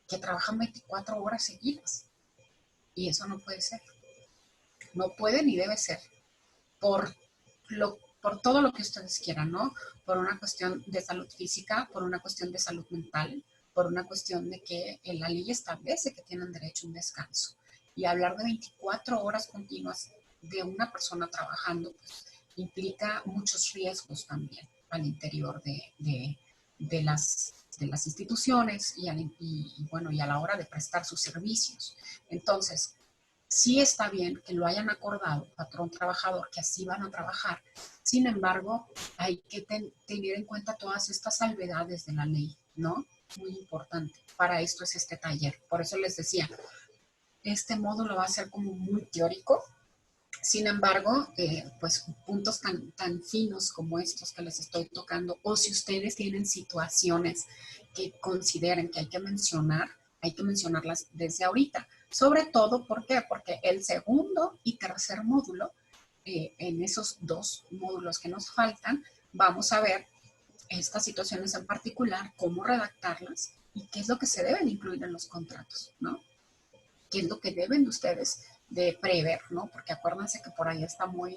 B: que trabajan 24 horas seguidas. Y eso no puede ser. No puede ni debe ser. Por todo lo que ustedes quieran, ¿no? Por una cuestión de salud física, por una cuestión de salud mental, por una cuestión de que la ley establece que tienen derecho a un descanso. Y hablar de 24 horas continuas de una persona trabajando pues, implica muchos riesgos también al interior de las instituciones y a la hora de prestar sus servicios. Entonces, sí está bien que lo hayan acordado, patrón trabajador, que así van a trabajar. Sin embargo, hay que tener en cuenta todas estas salvedades de la ley, ¿no? Muy importante. Para esto es este taller. Por eso les decía, este módulo va a ser como muy teórico. Sin embargo, pues puntos tan finos como estos que les estoy tocando, o si ustedes tienen situaciones que consideren que hay que mencionarlas desde ahorita. Sobre todo, ¿por qué? Porque el segundo y tercer módulo, en esos 2 módulos que nos faltan, vamos a ver estas situaciones en particular, cómo redactarlas y qué es lo que se deben incluir en los contratos, ¿no? ¿Qué es lo que deben ustedes de prever, ¿no? Porque acuérdense que por ahí está muy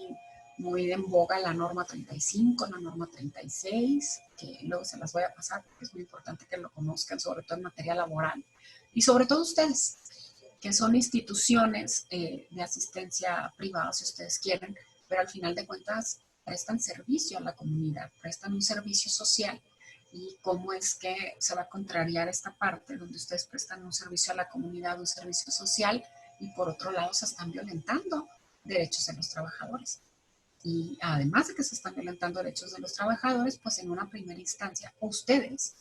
B: muy en boga la norma 35, la norma 36, que luego se las voy a pasar porque es muy importante que lo conozcan, sobre todo en materia laboral. Y sobre todo ustedes, que son instituciones de asistencia privada, si ustedes quieren, pero al final de cuentas prestan servicio a la comunidad, prestan un servicio social. Y cómo es que se va a contrariar esta parte donde ustedes prestan un servicio a la comunidad, un servicio social, y por otro lado se están violentando derechos de los trabajadores. Y además de que se están violentando derechos de los trabajadores, pues en una primera instancia ustedes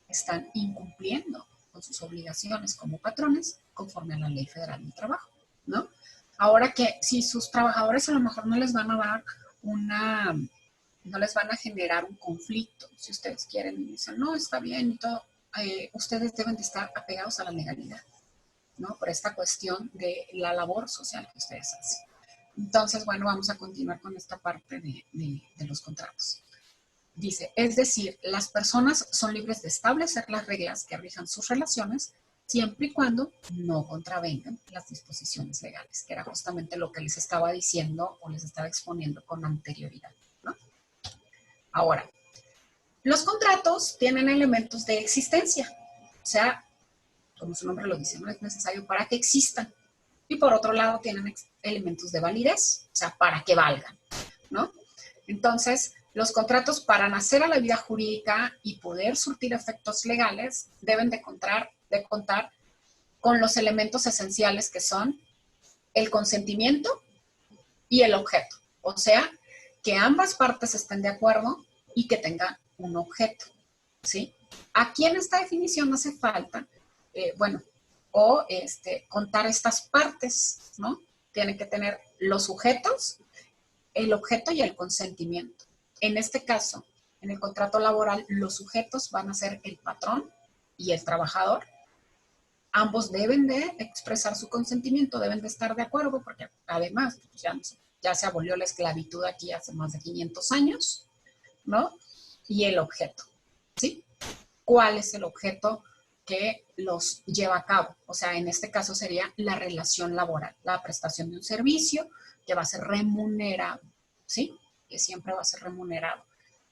B: están incumpliendo con sus obligaciones como patrones conforme a la Ley Federal del Trabajo, ¿no? Ahora que si sus trabajadores a lo mejor no les van a dar no les van a generar un conflicto, si ustedes quieren y dicen, no, está bien y todo, ustedes deben de estar apegados a la legalidad, ¿no? Por esta cuestión de la labor social que ustedes hacen. Entonces, bueno, vamos a continuar con esta parte de los contratos. Dice, es decir, las personas son libres de establecer las reglas que rijan sus relaciones siempre y cuando no contravengan las disposiciones legales, que era justamente lo que les estaba diciendo o les estaba exponiendo con anterioridad, ¿no? Ahora, los contratos tienen elementos de existencia, o sea, como su nombre lo dice, no es necesario para que existan. Y por otro lado tienen elementos de validez, o sea, para que valgan, ¿no? Entonces, los contratos para nacer a la vida jurídica y poder surtir efectos legales deben de contar con los elementos esenciales que son el consentimiento y el objeto. O sea, que ambas partes estén de acuerdo y que tengan un objeto, ¿sí? Aquí en esta definición hace falta, contar estas partes, ¿no? Tienen que tener los sujetos, el objeto y el consentimiento. En este caso, en el contrato laboral, los sujetos van a ser el patrón y el trabajador. Ambos deben de expresar su consentimiento, deben de estar de acuerdo, porque además pues ya se abolió la esclavitud aquí hace más de 500 años, ¿no? Y el objeto, ¿sí? ¿Cuál es el objeto que los lleva a cabo? O sea, en este caso sería la relación laboral, la prestación de un servicio que va a ser remunerado, ¿sí? Que siempre va a ser remunerado.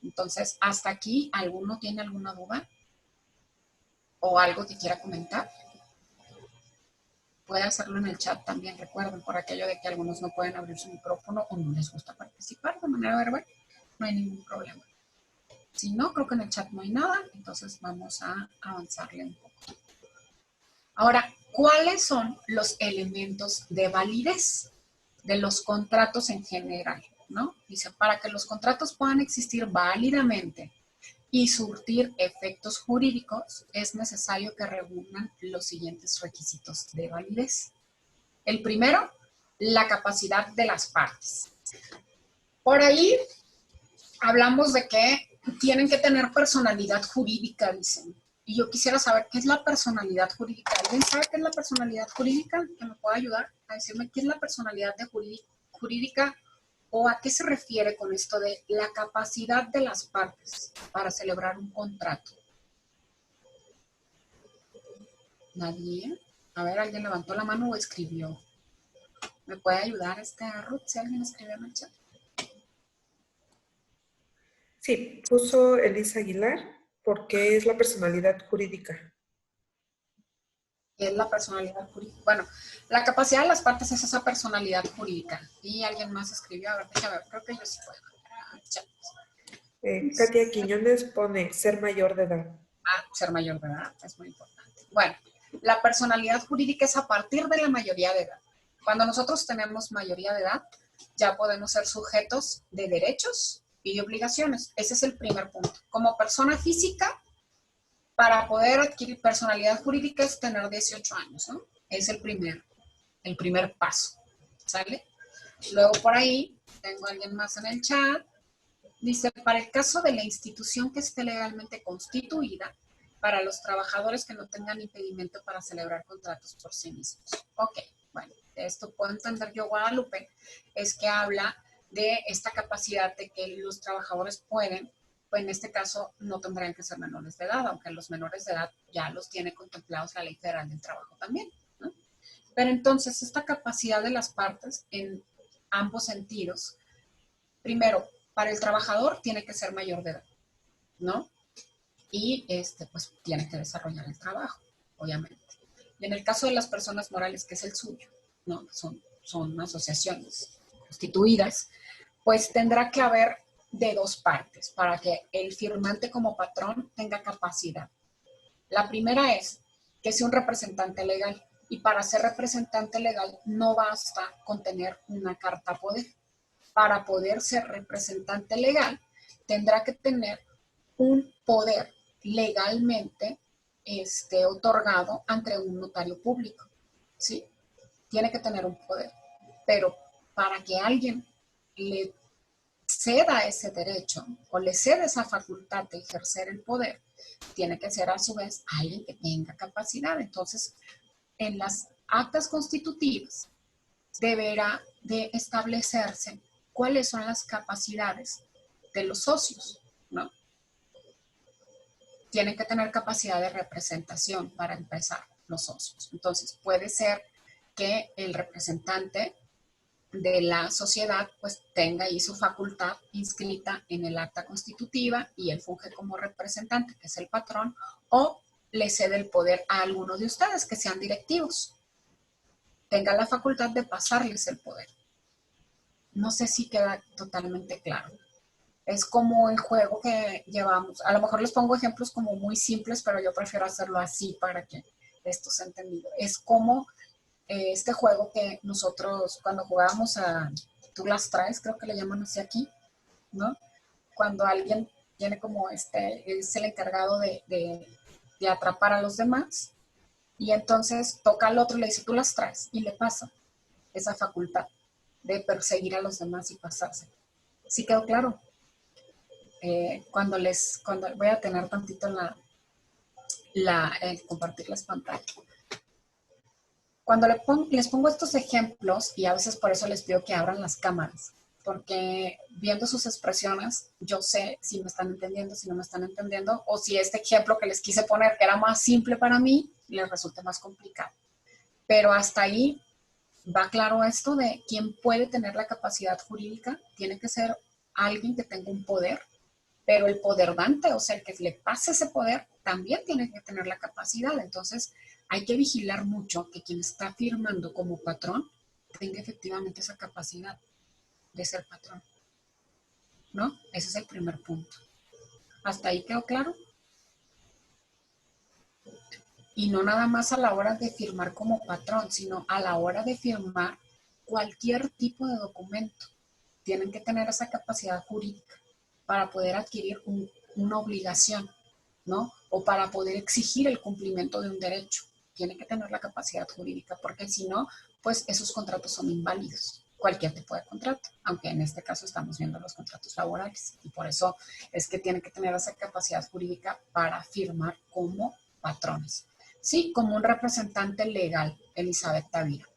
B: Entonces, hasta aquí, ¿alguno tiene alguna duda? ¿O algo que quiera comentar? Puede hacerlo en el chat también, recuerden, por aquello de que algunos no pueden abrir su micrófono o no les gusta participar de manera verbal, no hay ningún problema. Si no, creo que en el chat no hay nada, entonces vamos a avanzarle un poco. Ahora, ¿cuáles son los elementos de validez de los contratos en general? ¿No? Dice, para que los contratos puedan existir válidamente y surtir efectos jurídicos, es necesario que reúnan los siguientes requisitos de validez. El primero, la capacidad de las partes. Por ahí hablamos de que tienen que tener personalidad jurídica, dicen. Y yo quisiera saber qué es la personalidad jurídica. ¿Alguien sabe qué es la personalidad jurídica? ¿Que me pueda ayudar a decirme qué es la personalidad jurídica o a qué se refiere con esto de la capacidad de las partes para celebrar un contrato? ¿Nadie? A ver, ¿alguien levantó la mano o escribió? ¿Me puede ayudar Ruth si alguien escribió en el chat?
A: Sí, puso Elisa Aguilar porque es la personalidad jurídica.
B: ¿Qué es la personalidad jurídica? Bueno, la capacidad de las partes es esa personalidad jurídica. Y alguien más escribió, a ver, déjame ver, creo que yo sí puedo.
A: Katia Quiñones pone ser mayor de edad.
B: Ser mayor de edad, es muy importante. Bueno, la personalidad jurídica es a partir de la mayoría de edad. Cuando nosotros tenemos mayoría de edad, ya podemos ser sujetos de derechos y de obligaciones. Ese es el primer punto. Como persona física, para poder adquirir personalidad jurídica es tener 18 años, ¿no? Es el primer paso, ¿sale? Luego por ahí, tengo a alguien más en el chat. Dice, para el caso de la institución que esté legalmente constituida, para los trabajadores que no tengan impedimento para celebrar contratos por sí mismos. Ok, bueno, esto puedo entender yo, Guadalupe, es que habla de esta capacidad de que los trabajadores pueden, pues en este caso no tendrían que ser menores de edad, aunque los menores de edad ya los tiene contemplados la Ley Federal del Trabajo también, ¿no? Pero entonces esta capacidad de las partes en ambos sentidos primero, para el trabajador tiene que ser mayor de edad, ¿no? Y pues tiene que desarrollar el trabajo, obviamente. Y en el caso de las personas morales, que es el suyo, ¿no? Son asociaciones constituidas, pues tendrá que haber de dos partes para que el firmante como patrón tenga capacidad. La primera es que sea un representante legal, y para ser representante legal no basta con tener una carta poder. Para poder ser representante legal tendrá que tener un poder legalmente otorgado ante un notario público, ¿sí? Tiene que tener un poder, pero para que alguien le ceda ese derecho o le ceda esa facultad de ejercer el poder, tiene que ser a su vez alguien que tenga capacidad. Entonces, en las actas constitutivas deberá de establecerse cuáles son las capacidades de los socios, ¿no? Tienen que tener capacidad de representación para empezar los socios. Entonces, puede ser que el representante de la sociedad pues tenga ahí su facultad inscrita en el acta constitutiva y él funge como representante, que es el patrón, o le cede el poder a alguno de ustedes que sean directivos. Tenga la facultad de pasarles el poder. No sé si queda totalmente claro. Es como el juego que llevamos. A lo mejor les pongo ejemplos como muy simples, pero yo prefiero hacerlo así para que esto sea entendido. Es como este juego que nosotros cuando jugábamos a Tú las traes, creo que le llaman así aquí, ¿no? Cuando alguien tiene como es el encargado de atrapar a los demás y entonces toca al otro y le dice Tú las traes y le pasa esa facultad de perseguir a los demás y pasarse. ¿Sí quedó claro? Cuando voy a tener tantito compartir las pantallas. Cuando les pongo estos ejemplos, y a veces por eso les pido que abran las cámaras, porque viendo sus expresiones, yo sé si me están entendiendo, si no me están entendiendo, o si este ejemplo que les quise poner, que era más simple para mí, les resulta más complicado. Pero hasta ahí va claro esto de quién puede tener la capacidad jurídica. Tiene que ser alguien que tenga un poder, pero el poder dante, o sea, el que le pase ese poder, también tiene que tener la capacidad. Entonces, hay que vigilar mucho que quien está firmando como patrón tenga efectivamente esa capacidad de ser patrón, ¿no? Ese es el primer punto. ¿Hasta ahí quedó claro? Y no nada más a la hora de firmar como patrón, sino a la hora de firmar cualquier tipo de documento. Tienen que tener esa capacidad jurídica para poder adquirir una obligación, ¿no? O para poder exigir el cumplimiento de un derecho. Tiene que tener la capacidad jurídica, porque si no, pues esos contratos son inválidos. Cualquier tipo de contrato, aunque en este caso estamos viendo los contratos laborales. Y por eso es que tiene que tener esa capacidad jurídica para firmar como patrones. Sí, como un representante legal, Elizabeth Tavira.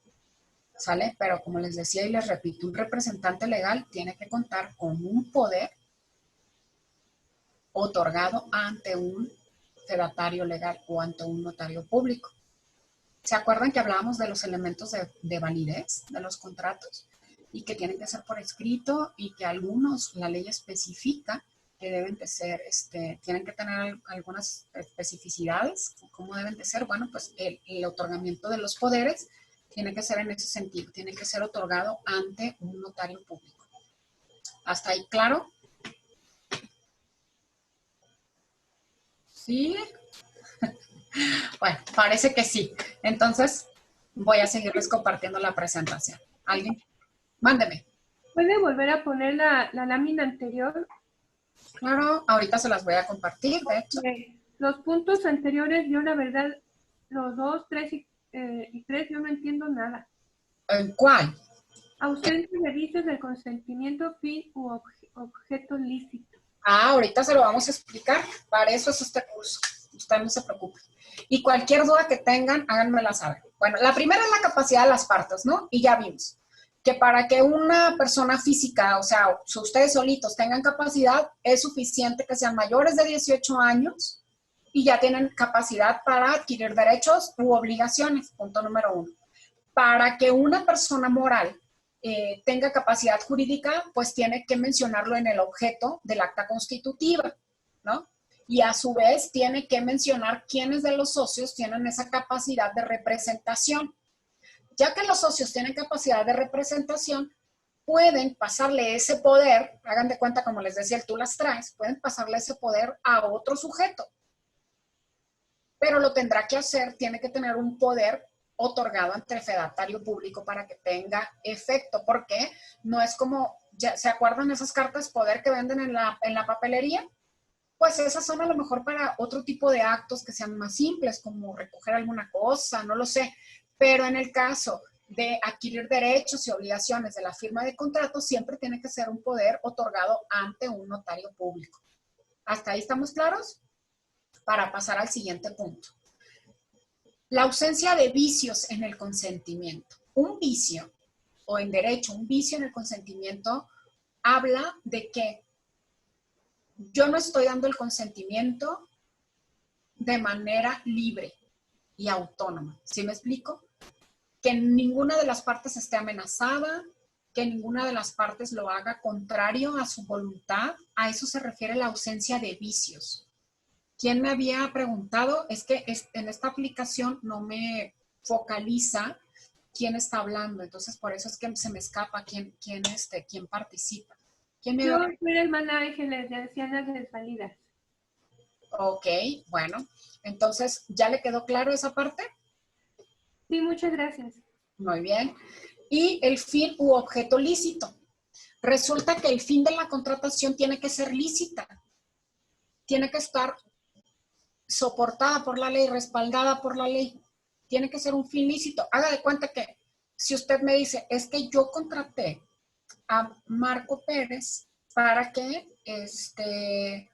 B: ¿Sale? Pero como les decía y les repito, un representante legal tiene que contar con un poder otorgado ante un fedatario legal o ante un notario público. ¿Se acuerdan que hablábamos de los elementos de validez de los contratos? Y que tienen que ser por escrito y que algunos, la ley especifica que deben de ser, tienen que tener algunas especificidades. ¿Cómo deben de ser? Bueno, pues el otorgamiento de los poderes tiene que ser en ese sentido, tiene que ser otorgado ante un notario público. ¿Hasta ahí claro? ¿Sí? Bueno, parece que sí. Entonces, voy a seguirles compartiendo la presentación. ¿Alguien? Mándeme.
E: ¿Puede volver a poner la lámina anterior?
B: Claro, ahorita se las voy a compartir, de hecho.
E: Los puntos anteriores, yo la verdad, los 2, 3 y 3, yo no entiendo nada.
B: ¿En cuál?
E: Ausencia de vicios del consentimiento, fin u objeto lícito.
B: Ahorita se lo vamos a explicar. Para eso es este curso. Usted no se preocupe. Y cualquier duda que tengan, háganmela saber. Bueno, la primera es la capacidad de las partes, ¿no? Y ya vimos que para que una persona física, o sea, ustedes solitos tengan capacidad, es suficiente que sean mayores de 18 años y ya tienen capacidad para adquirir derechos u obligaciones, punto número 1. Para que una persona moral tenga capacidad jurídica, pues tiene que mencionarlo en el objeto del acta constitutiva, ¿no? Y a su vez tiene que mencionar quiénes de los socios tienen esa capacidad de representación. Ya que los socios tienen capacidad de representación, pueden pasarle ese poder, hagan de cuenta, como les decía, el tú las traes, pueden pasarle ese poder a otro sujeto. Pero lo tendrá que hacer, tiene que tener un poder otorgado ante el fedatario público para que tenga efecto, porque no es como, ya, ¿se acuerdan esas cartas poder que venden en la papelería? Pues esas son a lo mejor para otro tipo de actos que sean más simples, como recoger alguna cosa, no lo sé, pero en el caso de adquirir derechos y obligaciones de la firma de contrato, siempre tiene que ser un poder otorgado ante un notario público. ¿Hasta ahí estamos claros? Para pasar al siguiente punto. La ausencia de vicios en el consentimiento. Un vicio, o en derecho, un vicio en el consentimiento, habla de que yo no estoy dando el consentimiento de manera libre y autónoma. ¿Sí me explico? Que ninguna de las partes esté amenazada, que ninguna de las partes lo haga contrario a su voluntad. A eso se refiere la ausencia de vicios. ¿Quién me había preguntado? Es que en esta aplicación no me focaliza quién está hablando, entonces por eso es que se me escapa quién participa. ¿Quién me
E: Yo
B: va?
E: soy la hermana Ángeles de Ancianas Desvalidas.
B: Ok, bueno. Entonces, ¿ya le quedó claro esa parte?
E: Sí, muchas gracias.
B: Muy bien. Y el fin u objeto lícito. Resulta que el fin de la contratación tiene que ser lícita. Tiene que estar soportada por la ley, respaldada por la ley. Tiene que ser un fin lícito. Haga de cuenta que si usted me dice, es que yo contraté a Marco Pérez para que, le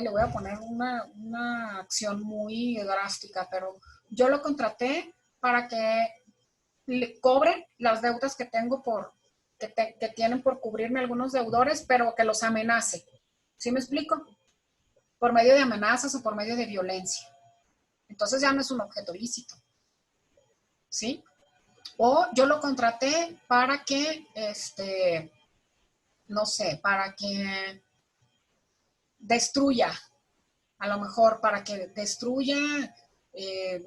B: voy a poner una acción muy drástica, pero yo lo contraté para que le cobre las deudas que tengo que tienen por cubrirme algunos deudores, pero que los amenace. ¿Sí me explico? Por medio de amenazas o por medio de violencia. Entonces ya no es un objeto lícito. ¿Sí? O yo lo contraté para que, no sé, para que destruya, a lo mejor para que destruya,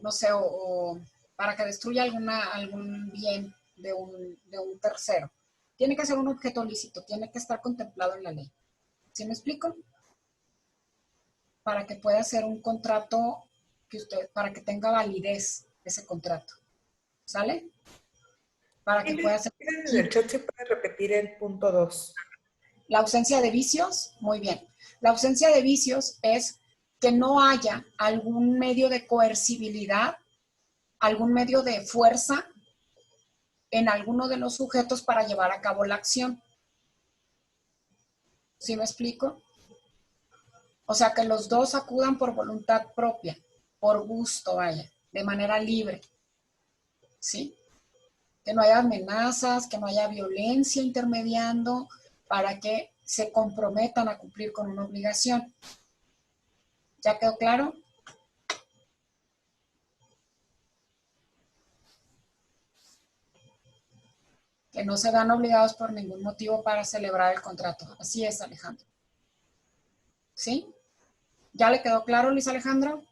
B: no sé, o para que destruya algún bien de un tercero. Tiene que ser un objeto lícito, tiene que estar contemplado en la ley. ¿Sí me explico? Para que pueda ser un contrato para que tenga validez ese contrato. ¿Sale? Para que pueda ser.
A: En el chat se puede repetir el punto 2.
B: La ausencia de vicios, muy bien. La ausencia de vicios es que no haya algún medio de coercibilidad, algún medio de fuerza en alguno de los sujetos para llevar a cabo la acción. ¿Sí me explico? O sea, que los dos acudan por voluntad propia, por gusto, vaya, de manera libre. ¿Sí? Que no haya amenazas, que no haya violencia intermediando para que se comprometan a cumplir con una obligación. ¿Ya quedó claro? Que no se dan obligados por ningún motivo para celebrar el contrato. Así es, Alejandro. ¿Sí? ¿Ya le quedó claro, Luis Alejandro?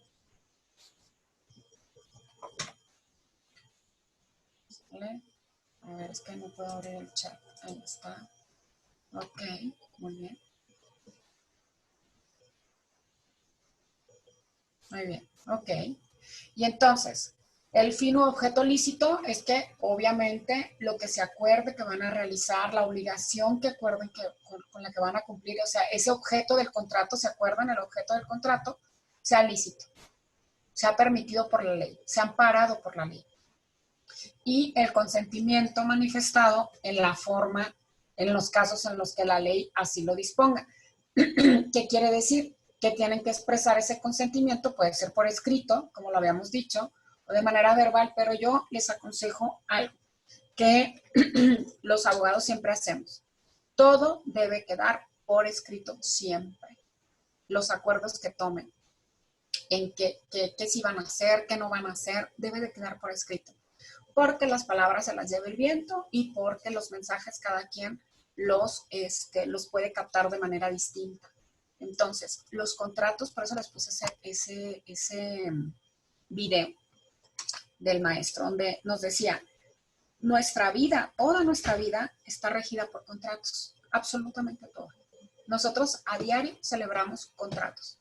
B: ¿Vale? A ver, es que no puedo abrir el chat. Ahí está. Ok, muy bien. Muy bien, ok. Y entonces, el fin u objeto lícito es que obviamente lo que se acuerde que van a realizar, la obligación que acuerden con la que van a cumplir, o sea, ese objeto del contrato, ¿se acuerdan? El objeto del contrato sea lícito, sea permitido por la ley, sea amparado por la ley. Y el consentimiento manifestado en la forma, en los casos en los que la ley así lo disponga. ¿Qué quiere decir? Que tienen que expresar ese consentimiento, puede ser por escrito, como lo habíamos dicho, o de manera verbal, pero yo les aconsejo algo que los abogados siempre hacemos. Todo debe quedar por escrito siempre. Los acuerdos que tomen, en qué sí van a hacer, qué no van a hacer, debe de quedar por escrito. porque las palabras se las lleva el viento y porque los mensajes cada quien los puede captar de manera distinta. Entonces, los contratos, por eso les puse ese video del maestro, donde nos decía, nuestra vida, toda nuestra vida está regida por contratos, absolutamente toda. Nosotros a diario celebramos contratos.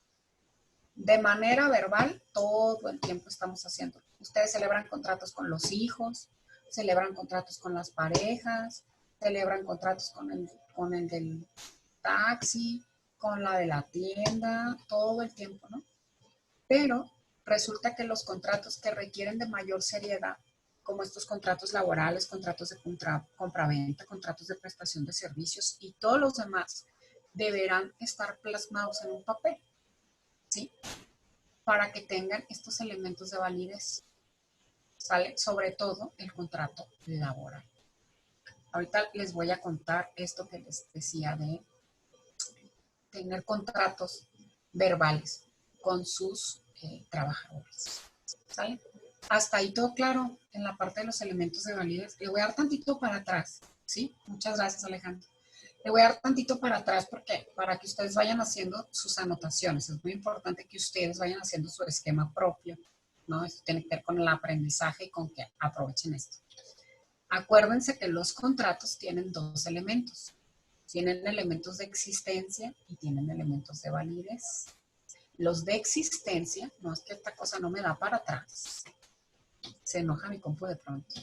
B: De manera verbal, todo el tiempo estamos haciendo. Ustedes celebran contratos con los hijos, celebran contratos con las parejas, celebran contratos con el del taxi, con la de la tienda, todo el tiempo, ¿no? Pero resulta que los contratos que requieren de mayor seriedad, como estos contratos laborales, contratos de compraventa, contratos de prestación de servicios y todos los demás, deberán estar plasmados en un papel, ¿sí? Para que tengan estos elementos de validez, ¿sale? Sobre todo el contrato laboral. Ahorita les voy a contar esto que les decía de tener contratos verbales con sus trabajadores, ¿sale? Hasta ahí todo claro en la parte de los elementos de validez. Le voy a dar tantito para atrás, ¿sí? Muchas gracias, Alejandro. Le voy a dar tantito para atrás porque para que ustedes vayan haciendo sus anotaciones. Es muy importante que ustedes vayan haciendo su esquema propio, ¿no? Esto tiene que ver con el aprendizaje y con que aprovechen esto. Acuérdense que los contratos tienen dos elementos. Tienen elementos de existencia y tienen elementos de validez. Los de existencia, no es que esta cosa no me da para atrás. Se enoja mi compu de pronto.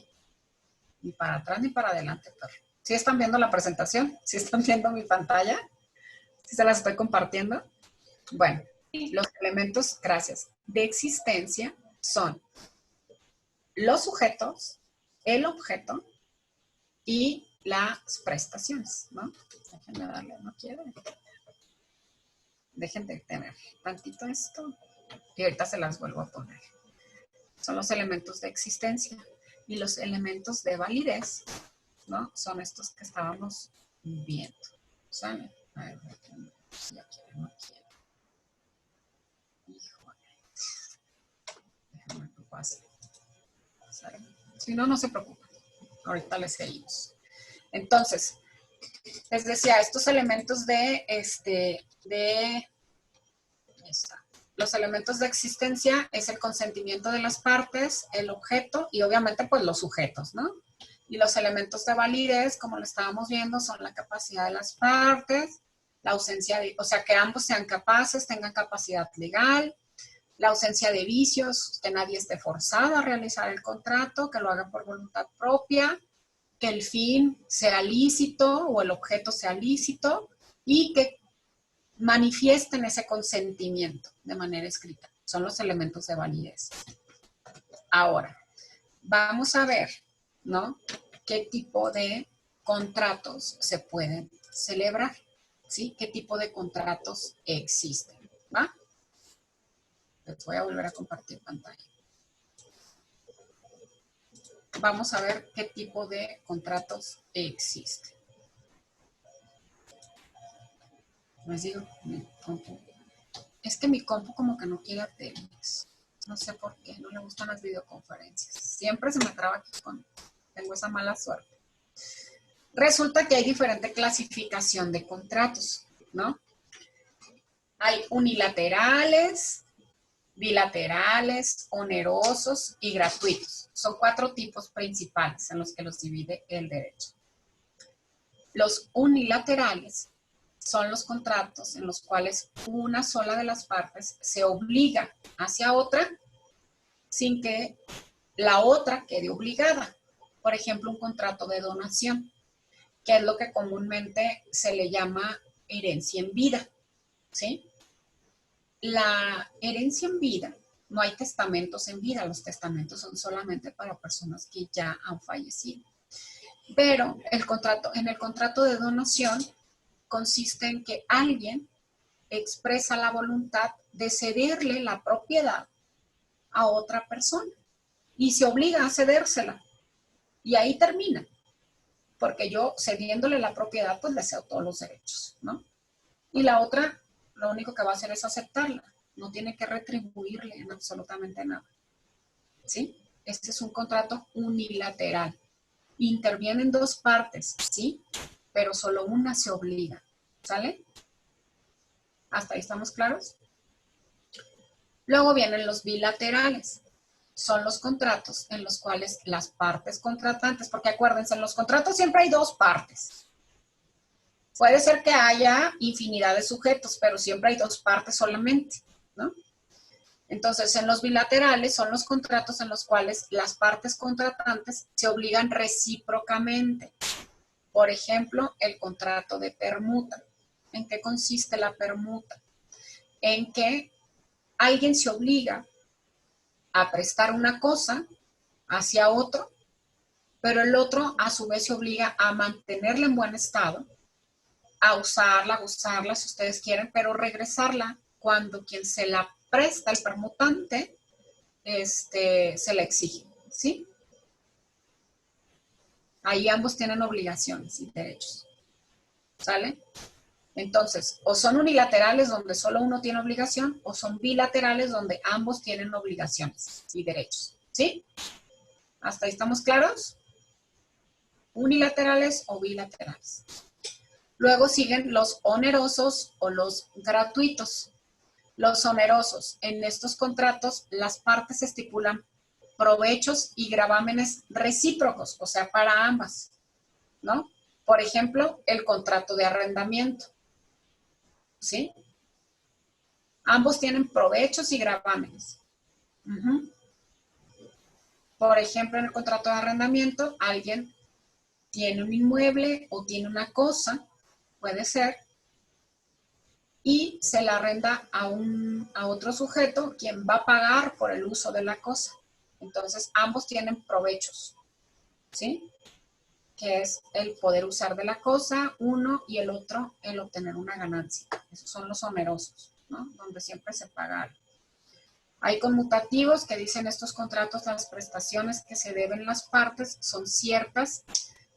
B: Ni para atrás ni para adelante, perro. ¿Sí están viendo la presentación? ¿Sí están viendo mi pantalla? ¿Sí se las estoy compartiendo? Bueno, los elementos, gracias, de existencia son los sujetos, el objeto y las prestaciones, ¿no? Déjenme darle, no quiero. Dejen de tener tantito esto y ahorita se las vuelvo a poner. Son los elementos de existencia y los elementos de validez, ¿no? Son estos que estábamos viendo, ¿sale? A ver, si ya quiere, no quiere. Híjole. Déjame que pase. ¿Sale? Si no, no se preocupen. Ahorita les seguimos. Entonces, les decía, estos elementos los elementos de existencia es el consentimiento de las partes, el objeto y obviamente pues los sujetos, ¿no? Y los elementos de validez, como lo estábamos viendo, son la capacidad de las partes, la ausencia de, o sea, que ambos sean capaces, tengan capacidad legal, la ausencia de vicios, que nadie esté forzado a realizar el contrato, que lo haga por voluntad propia, que el fin sea lícito o el objeto sea lícito y que manifiesten ese consentimiento de manera escrita. Son los elementos de validez. Ahora, vamos a ver, ¿no? ¿Qué tipo de contratos se pueden celebrar? ¿Sí? ¿Qué tipo de contratos existen? ¿Va? Les voy a volver a compartir pantalla. Vamos a ver qué tipo de contratos existen. Les digo, mi compu. Es que mi compu como que no quiere Telmex. No sé por qué, no le gustan las videoconferencias. Siempre se me traba aquí tengo esa mala suerte. Resulta que hay diferente clasificación de contratos, ¿no? Hay unilaterales, bilaterales, onerosos y gratuitos. Son 4 tipos principales en los que los divide el derecho. Los unilaterales son los contratos en los cuales una sola de las partes se obliga hacia otra sin que la otra quede obligada. Por ejemplo, un contrato de donación, que es lo que comúnmente se le llama herencia en vida, ¿sí? La herencia en vida, no hay testamentos en vida, los testamentos son solamente para personas que ya han fallecido. Pero en el contrato de donación consiste en que alguien expresa la voluntad de cederle la propiedad a otra persona y se obliga a cedérsela. Y ahí termina, porque yo cediéndole la propiedad, pues le cedo todos los derechos, ¿no? Y la otra, lo único que va a hacer es aceptarla, no tiene que retribuirle en absolutamente nada, ¿sí? Este es un contrato unilateral. Intervienen dos partes, ¿sí? Pero solo una se obliga, ¿sale? ¿Hasta ahí estamos claros? Luego vienen los bilaterales. Son los contratos en los cuales las partes contratantes, porque acuérdense, en los contratos siempre hay dos partes. Puede ser que haya infinidad de sujetos, pero siempre hay dos partes solamente, ¿no? Entonces, en los bilaterales son los contratos en los cuales las partes contratantes se obligan recíprocamente. Por ejemplo, el contrato de permuta. ¿En qué consiste la permuta? En que alguien se obliga a prestar una cosa hacia otro, pero el otro a su vez se obliga a mantenerla en buen estado, a usarla, gozarla si ustedes quieren, pero regresarla cuando quien se la presta, el permutante, se la exige, ¿sí? Ahí ambos tienen obligaciones y derechos, ¿sale? Entonces, o son unilaterales donde solo uno tiene obligación, o son bilaterales donde ambos tienen obligaciones y derechos, ¿sí? ¿Hasta ahí estamos claros? Unilaterales o bilaterales. Luego siguen los onerosos o los gratuitos. Los onerosos. En estos contratos, las partes estipulan provechos y gravámenes recíprocos, o sea, para ambas, ¿no? Por ejemplo, el contrato de arrendamiento, ¿sí? Ambos tienen provechos y gravámenes. Por ejemplo, en el contrato de arrendamiento, alguien tiene un inmueble o tiene una cosa, puede ser, y se la arrenda a otro sujeto, quien va a pagar por el uso de la cosa. Entonces, ambos tienen provechos, ¿sí? Que es el poder usar de la cosa, uno, y el otro, el obtener una ganancia. Esos son los onerosos, ¿no? Donde siempre se paga algo. Hay conmutativos que dicen estos contratos, las prestaciones que se deben las partes son ciertas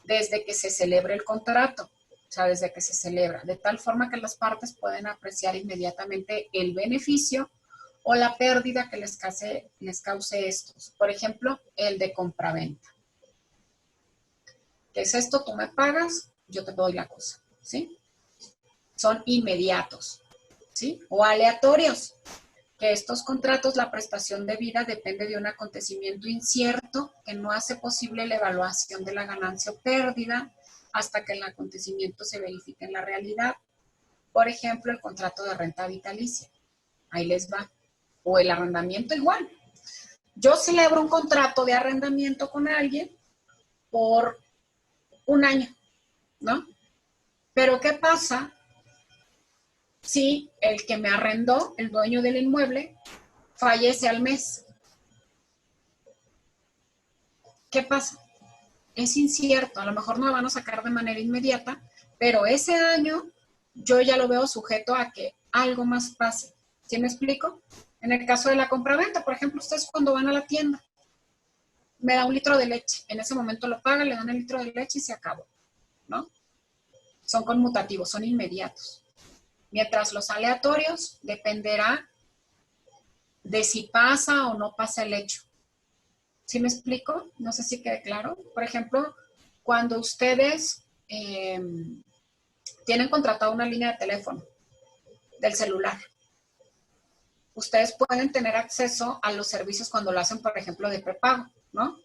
B: desde que se celebre el contrato. O sea, desde que se celebra, de tal forma que las partes pueden apreciar inmediatamente el beneficio o la pérdida que les cause estos. Por ejemplo, el de compraventa. ¿Qué es esto? Tú me pagas, yo te doy la cosa, ¿sí? Son inmediatos, ¿sí? O aleatorios, que estos contratos, la prestación debida depende de un acontecimiento incierto que no hace posible la evaluación de la ganancia o pérdida hasta que el acontecimiento se verifique en la realidad. Por ejemplo, el contrato de renta vitalicia. Ahí les va. O el arrendamiento igual. Yo celebro un contrato de arrendamiento con alguien por un año, ¿no? Pero ¿qué pasa si el que me arrendó, el dueño del inmueble, fallece al mes? ¿Qué pasa? Es incierto, a lo mejor no me van a sacar de manera inmediata, pero ese año yo ya lo veo sujeto a que algo más pase. ¿Sí me explico? En el caso de la compraventa, por ejemplo, ustedes cuando van a la tienda, me da un litro de leche, en ese momento lo pagan, le dan el litro de leche y se acabó, ¿no? Son conmutativos, son inmediatos. Mientras los aleatorios dependerá de si pasa o no pasa el hecho. ¿Sí me explico? No sé si quede claro. Por ejemplo, cuando ustedes tienen contratado una línea de teléfono del celular, ustedes pueden tener acceso a los servicios cuando lo hacen, por ejemplo, de prepago, ¿no?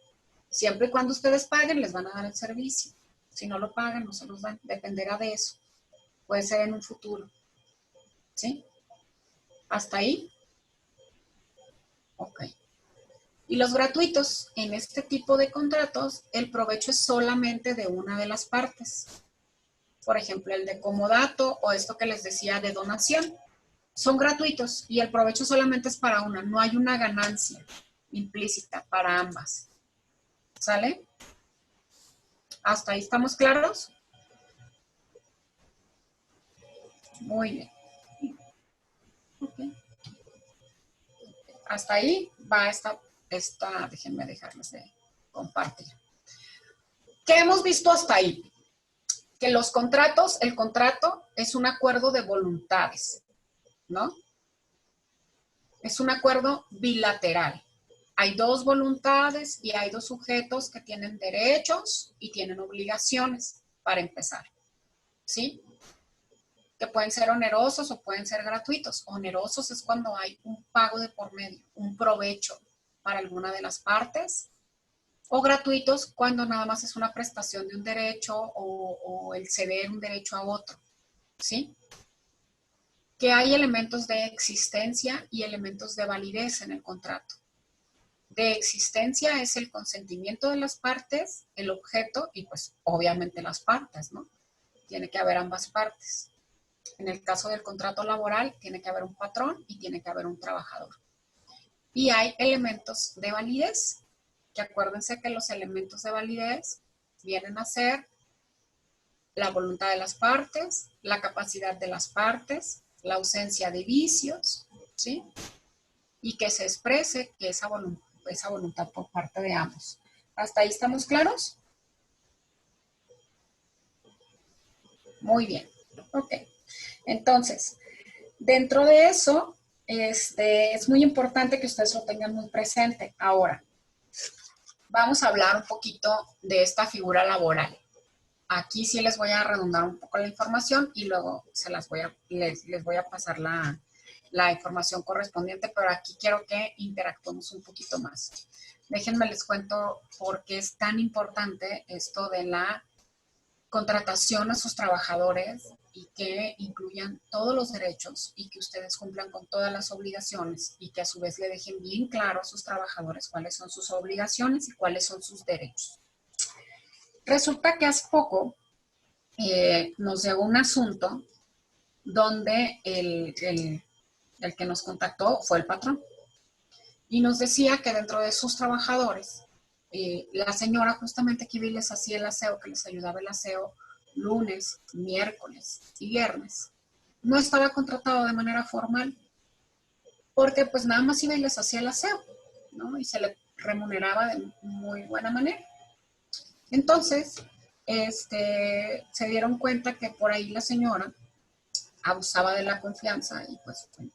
B: Siempre y cuando ustedes paguen, les van a dar el servicio. Si no lo pagan, no se los dan. Dependerá de eso. Puede ser en un futuro. ¿Sí? ¿Hasta ahí? Ok. Y los gratuitos, en este tipo de contratos, el provecho es solamente de una de las partes. Por ejemplo, el de comodato o esto que les decía de donación. Son gratuitos y el provecho solamente es para una. No hay una ganancia implícita para ambas. ¿Sale? ¿Hasta ahí estamos claros? Muy bien. Okay. Hasta ahí va esta, déjenme dejarles de compartir. ¿Qué hemos visto hasta ahí? Que los contratos, el contrato es un acuerdo de voluntades, ¿no? Es un acuerdo bilateral. hay dos voluntades y hay dos sujetos que tienen derechos y tienen obligaciones para empezar, ¿sí? Que pueden ser onerosos o pueden ser gratuitos. Onerosos es cuando hay un pago de por medio, un provecho para alguna de las partes, o gratuitos cuando nada más es una prestación de un derecho o el ceder un derecho a otro, ¿sí? Que hay elementos de existencia y elementos de validez en el contrato. De existencia es el consentimiento de las partes, el objeto y pues obviamente las partes, ¿no? Tiene que haber ambas partes. En el caso del contrato laboral tiene que haber un patrón y tiene que haber un trabajador. Y hay elementos de validez, que acuérdense que los elementos de validez vienen a ser la voluntad de las partes, la capacidad de las partes, la ausencia de vicios, ¿sí? Y que se exprese que esa voluntad por parte de ambos. ¿Hasta ahí estamos claros? Muy bien. Ok. Entonces, dentro de eso, es muy importante que ustedes lo tengan muy presente. Ahora, vamos a hablar un poquito de esta figura laboral. Aquí sí les voy a redundar un poco la información y luego les voy a pasar la información correspondiente, pero aquí quiero que interactuemos un poquito más. Déjenme les cuento por qué es tan importante esto de la contratación a sus trabajadores y que incluyan todos los derechos y que ustedes cumplan con todas las obligaciones y que a su vez le dejen bien claro a sus trabajadores cuáles son sus obligaciones y cuáles son sus derechos. Resulta que hace poco nos llegó un asunto donde el que nos contactó fue el patrón y nos decía que dentro de sus trabajadores, la señora justamente que les hacía el aseo, que les ayudaba el aseo lunes, miércoles y viernes, no estaba contratado de manera formal porque pues nada más iba y les hacía el aseo, ¿no? Y se le remuneraba de muy buena manera. Entonces, se dieron cuenta que por ahí la señora abusaba de la confianza y pues en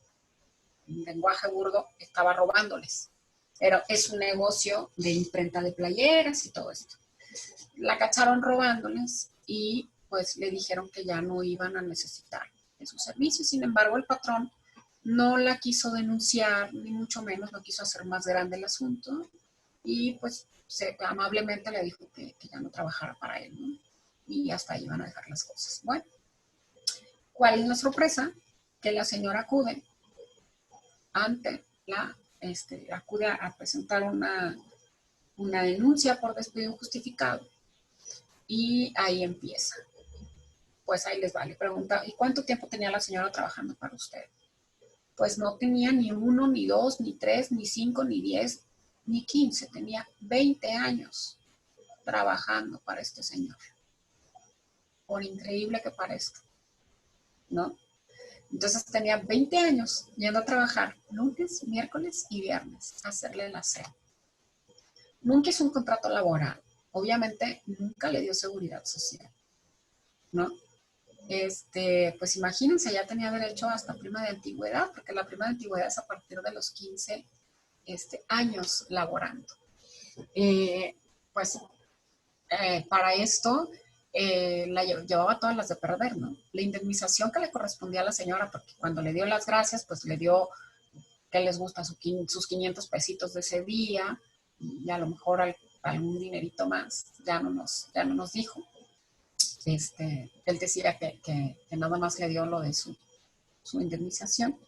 B: lenguaje burdo estaba robándoles. Pero es un negocio de imprenta de playeras y todo esto. La cacharon robándoles y pues le dijeron que ya no iban a necesitar de sus servicios. Sin embargo, el patrón no la quiso denunciar, ni mucho menos no quiso hacer más grande el asunto y pues amablemente le dijo que ya no trabajara para él, ¿no? Y hasta ahí iban a dejar las cosas. Bueno, ¿cuál es la sorpresa? Que la señora acude a presentar una denuncia por despido injustificado y ahí empieza. Pues ahí les va, le pregunta, ¿y cuánto tiempo tenía la señora trabajando para usted? Pues no tenía ni 1, ni 2, ni 3, ni 5, ni 10, ni 15, tenía 20 años trabajando para este señor. Por increíble que parezca, ¿no? Entonces tenía 20 años yendo a trabajar lunes, miércoles y viernes a hacerle el aseo. Nunca hizo un contrato laboral. Obviamente nunca le dio seguridad social, ¿no? Pues imagínense, ya tenía derecho hasta prima de antigüedad, porque la prima de antigüedad es a partir de los 15 años laborando. Para esto la llevaba todas las de perder, ¿no? La indemnización que le correspondía a la señora, porque cuando le dio las gracias, pues le dio, que les gusta, sus 500 pesitos de ese día, y a lo mejor algún dinerito más, ya no nos dijo. Él decía que nada más le dio lo de su indemnización.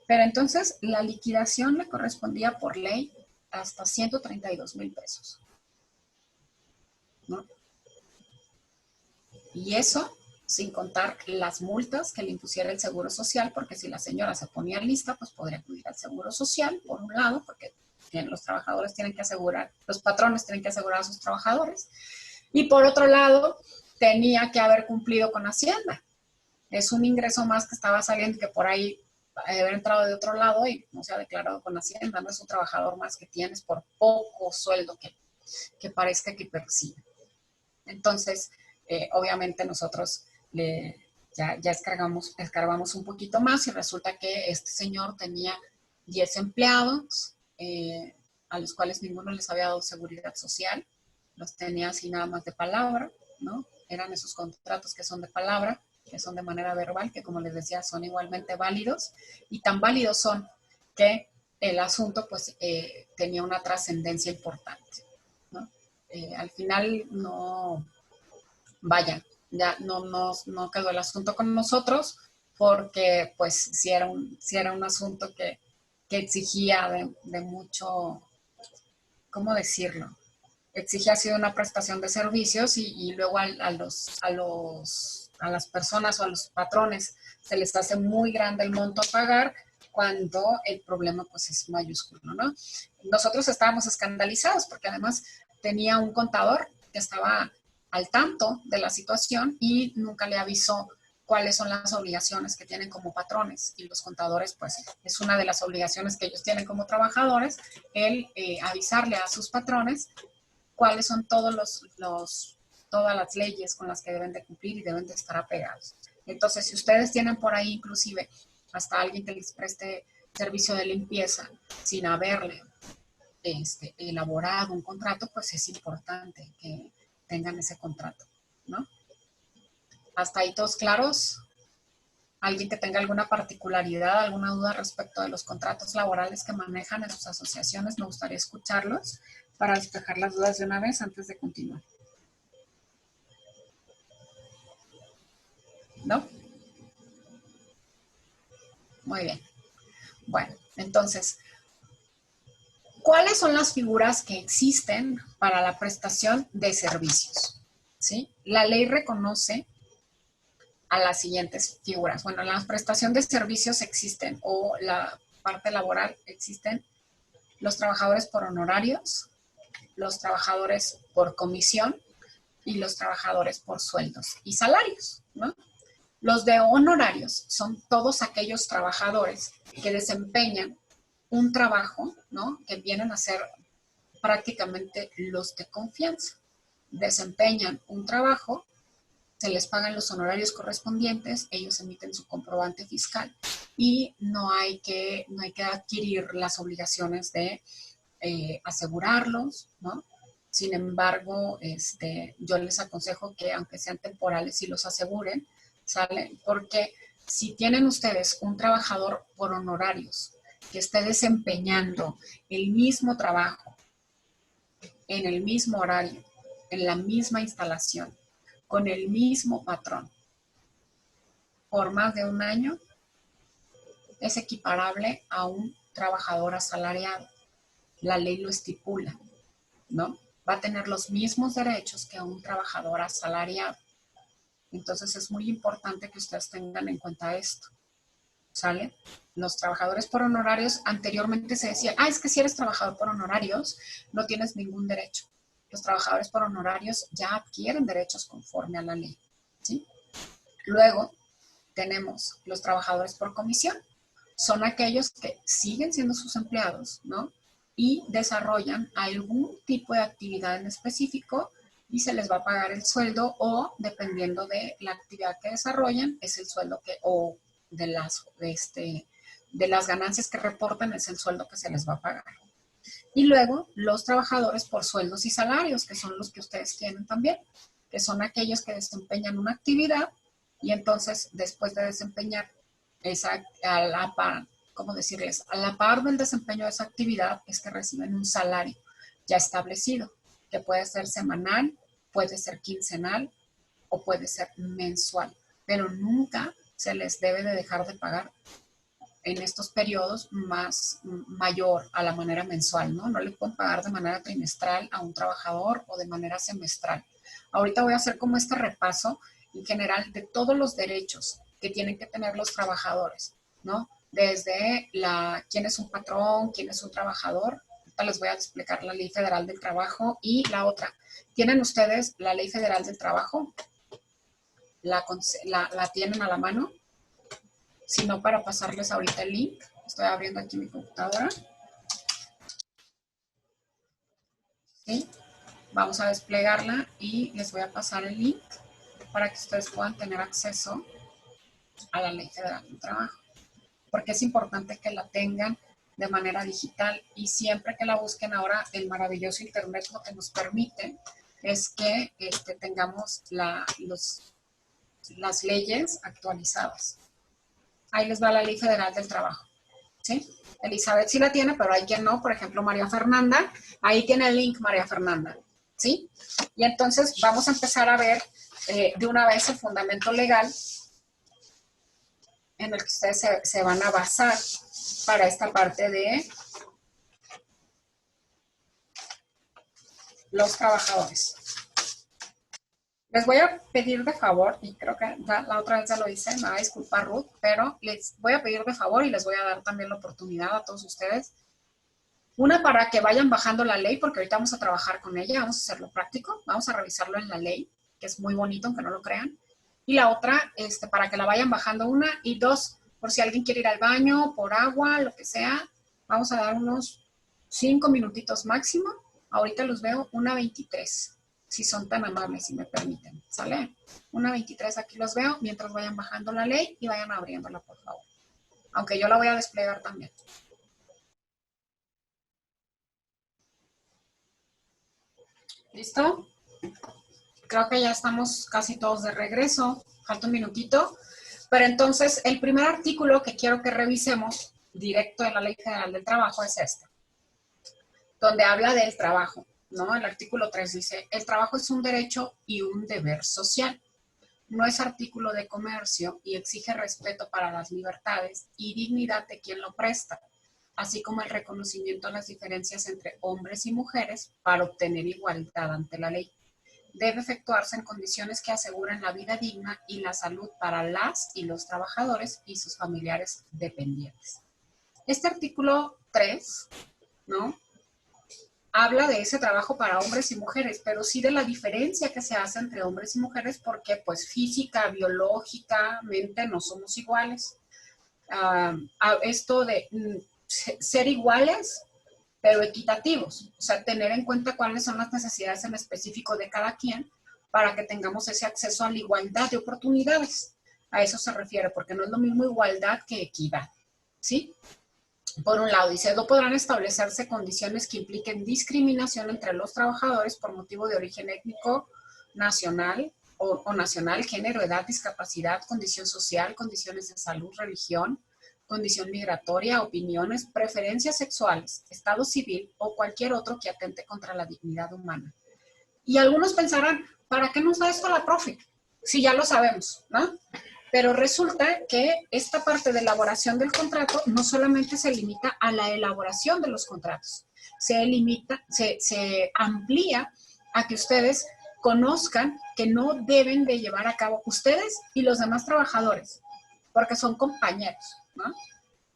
B: Pero entonces la liquidación le correspondía por ley hasta 132,000 pesos, ¿no? Y eso sin contar las multas que le impusiera el Seguro Social, porque si la señora se ponía lista, pues podría acudir al Seguro Social, por un lado, porque los trabajadores tienen que asegurar, los patrones tienen que asegurar a sus trabajadores, y por otro lado, tenía que haber cumplido con Hacienda. Es un ingreso más que estaba saliendo, que por ahí haber entrado de otro lado y no se ha declarado con Hacienda, no es un trabajador más que tienes por poco sueldo que parezca que percibe. Entonces, obviamente nosotros ya escarbamos un poquito más y resulta que este señor tenía 10 empleados, a los cuales ninguno les había dado seguridad social, los tenía así nada más de palabra, ¿no? Eran esos contratos que son de palabra, que son de manera verbal, que como les decía son igualmente válidos, y tan válidos son que el asunto pues tenía una trascendencia importante, ¿no? Al final no, vaya, ya no quedó el asunto con nosotros, porque pues sí era un asunto que exigía de mucho, ¿cómo decirlo? Exigía así una prestación de servicios y luego a las personas o a los patrones se les hace muy grande el monto a pagar cuando el problema pues es mayúsculo, ¿no? Nosotros estábamos escandalizados porque además tenía un contador que estaba al tanto de la situación y nunca le avisó cuáles son las obligaciones que tienen como patrones, y los contadores pues es una de las obligaciones que ellos tienen como trabajadores, el avisarle a sus patrones cuáles son todas las leyes con las que deben de cumplir y deben de estar apegados. Entonces, si ustedes tienen por ahí inclusive hasta alguien que les preste servicio de limpieza sin haberle elaborado un contrato, pues es importante que tengan ese contrato, ¿no? ¿Hasta ahí todos claros? ¿Alguien que tenga alguna particularidad, alguna duda respecto de los contratos laborales que manejan en sus asociaciones? Me gustaría escucharlos para despejar las dudas de una vez antes de continuar. ¿No? Muy bien. Bueno, entonces, ¿cuáles son las figuras que existen para la prestación de servicios? ¿Sí? La ley reconoce a las siguientes figuras. Bueno, la prestación de servicios existen, o la parte laboral existen los trabajadores por honorarios, los trabajadores por comisión y los trabajadores por sueldos y salarios, ¿no? Los de honorarios son todos aquellos trabajadores que desempeñan un trabajo, ¿no? Que vienen a ser prácticamente los de confianza. Desempeñan un trabajo, se les pagan los honorarios correspondientes, ellos emiten su comprobante fiscal y no hay que adquirir las obligaciones de asegurarlos, ¿no? Sin embargo, yo les aconsejo que aunque sean temporales, sí los aseguren, ¿sale? Porque si tienen ustedes un trabajador por honorarios que esté desempeñando el mismo trabajo, en el mismo horario, en la misma instalación, con el mismo patrón, por más de un año, es equiparable a un trabajador asalariado. La ley lo estipula, ¿no? Va a tener los mismos derechos que un trabajador asalariado. Entonces es muy importante que ustedes tengan en cuenta esto, ¿sale? Los trabajadores por honorarios, anteriormente se decía, es que si eres trabajador por honorarios, no tienes ningún derecho. Los trabajadores por honorarios ya adquieren derechos conforme a la ley, ¿sí? Luego tenemos los trabajadores por comisión. Son aquellos que siguen siendo sus empleados, ¿no? Y desarrollan algún tipo de actividad en específico y se les va a pagar el sueldo, o dependiendo de la actividad que desarrollan, es el sueldo o de las ganancias que reportan, es el sueldo que se les va a pagar. Y luego los trabajadores por sueldos y salarios, que son los que ustedes tienen también, que son aquellos que desempeñan una actividad y entonces después de desempeñar a la par del desempeño de esa actividad es que reciben un salario ya establecido, que puede ser semanal, puede ser quincenal o puede ser mensual, pero nunca se les debe de dejar de pagar en estos periodos mayor a la manera mensual, ¿no? No le pueden pagar de manera trimestral a un trabajador o de manera semestral. Ahorita voy a hacer como este repaso en general de todos los derechos que tienen que tener los trabajadores, ¿no? Desde quién es un patrón, quién es un trabajador. Ahorita les voy a explicar la Ley Federal del Trabajo y la otra. ¿Tienen ustedes la Ley Federal del Trabajo? ¿La tienen a la mano? Si no, para pasarles ahorita el link. Estoy abriendo aquí mi computadora. ¿Sí? Vamos a desplegarla y les voy a pasar el link para que ustedes puedan tener acceso a la Ley Federal del Trabajo. Porque es importante que la tengan de manera digital, y siempre que la busquen ahora, el maravilloso internet lo que nos permite es que tengamos las leyes actualizadas. Ahí les va la Ley Federal del Trabajo, ¿sí? Elizabeth sí la tiene, pero hay quien no, por ejemplo María Fernanda, ahí tiene el link María Fernanda, ¿sí? Y entonces vamos a empezar a ver de una vez el fundamento legal en el que ustedes se van a basar para esta parte de los trabajadores. Les voy a pedir de favor, y creo que la otra vez ya lo hice, me va a disculpar Ruth, pero les voy a pedir de favor y les voy a dar también la oportunidad a todos ustedes. Una, para que vayan bajando la ley, porque ahorita vamos a trabajar con ella, vamos a hacerlo práctico, vamos a revisarlo en la ley, que es muy bonito, aunque no lo crean. Y la otra, para que la vayan bajando, una. Y dos, por si alguien quiere ir al baño, por agua, lo que sea, vamos a dar unos 5 minutitos máximo. Ahorita los veo 1:23. Si son tan amables, si me permiten, ¿sale? 1:23 aquí los veo, mientras vayan bajando la ley y vayan abriéndola, por favor. Aunque yo la voy a desplegar también. ¿Listo? Creo que ya estamos casi todos de regreso. Falta un minutito. Pero entonces, el primer artículo que quiero que revisemos, directo de la Ley Federal del Trabajo, es este, donde habla del trabajo, ¿no? El artículo 3 dice, el trabajo es un derecho y un deber social. No es artículo de comercio y exige respeto para las libertades y dignidad de quien lo presta, así como el reconocimiento a las diferencias entre hombres y mujeres para obtener igualdad ante la ley. Debe efectuarse en condiciones que aseguren la vida digna y la salud para las y los trabajadores y sus familiares dependientes. Este artículo 3, ¿no?, habla de ese trabajo para hombres y mujeres, pero sí de la diferencia que se hace entre hombres y mujeres, porque pues física, biológicamente no somos iguales. Esto de ser iguales, pero equitativos, o sea, tener en cuenta cuáles son las necesidades en específico de cada quien para que tengamos ese acceso a la igualdad de oportunidades. A eso se refiere, porque no es lo mismo igualdad que equidad, ¿sí? Por un lado, dice, no podrán establecerse condiciones que impliquen discriminación entre los trabajadores por motivo de origen étnico, nacional o nacional, género, edad, discapacidad, condición social, condiciones de salud, religión, condición migratoria, opiniones, preferencias sexuales, estado civil o cualquier otro que atente contra la dignidad humana. Y algunos pensarán, ¿para qué nos da esto la profe? Si ya lo sabemos, ¿no? Pero resulta que esta parte de elaboración del contrato no solamente se limita a la elaboración de los contratos, se amplía a que ustedes conozcan que no deben de llevar a cabo ustedes y los demás trabajadores, porque son compañeros, ¿no?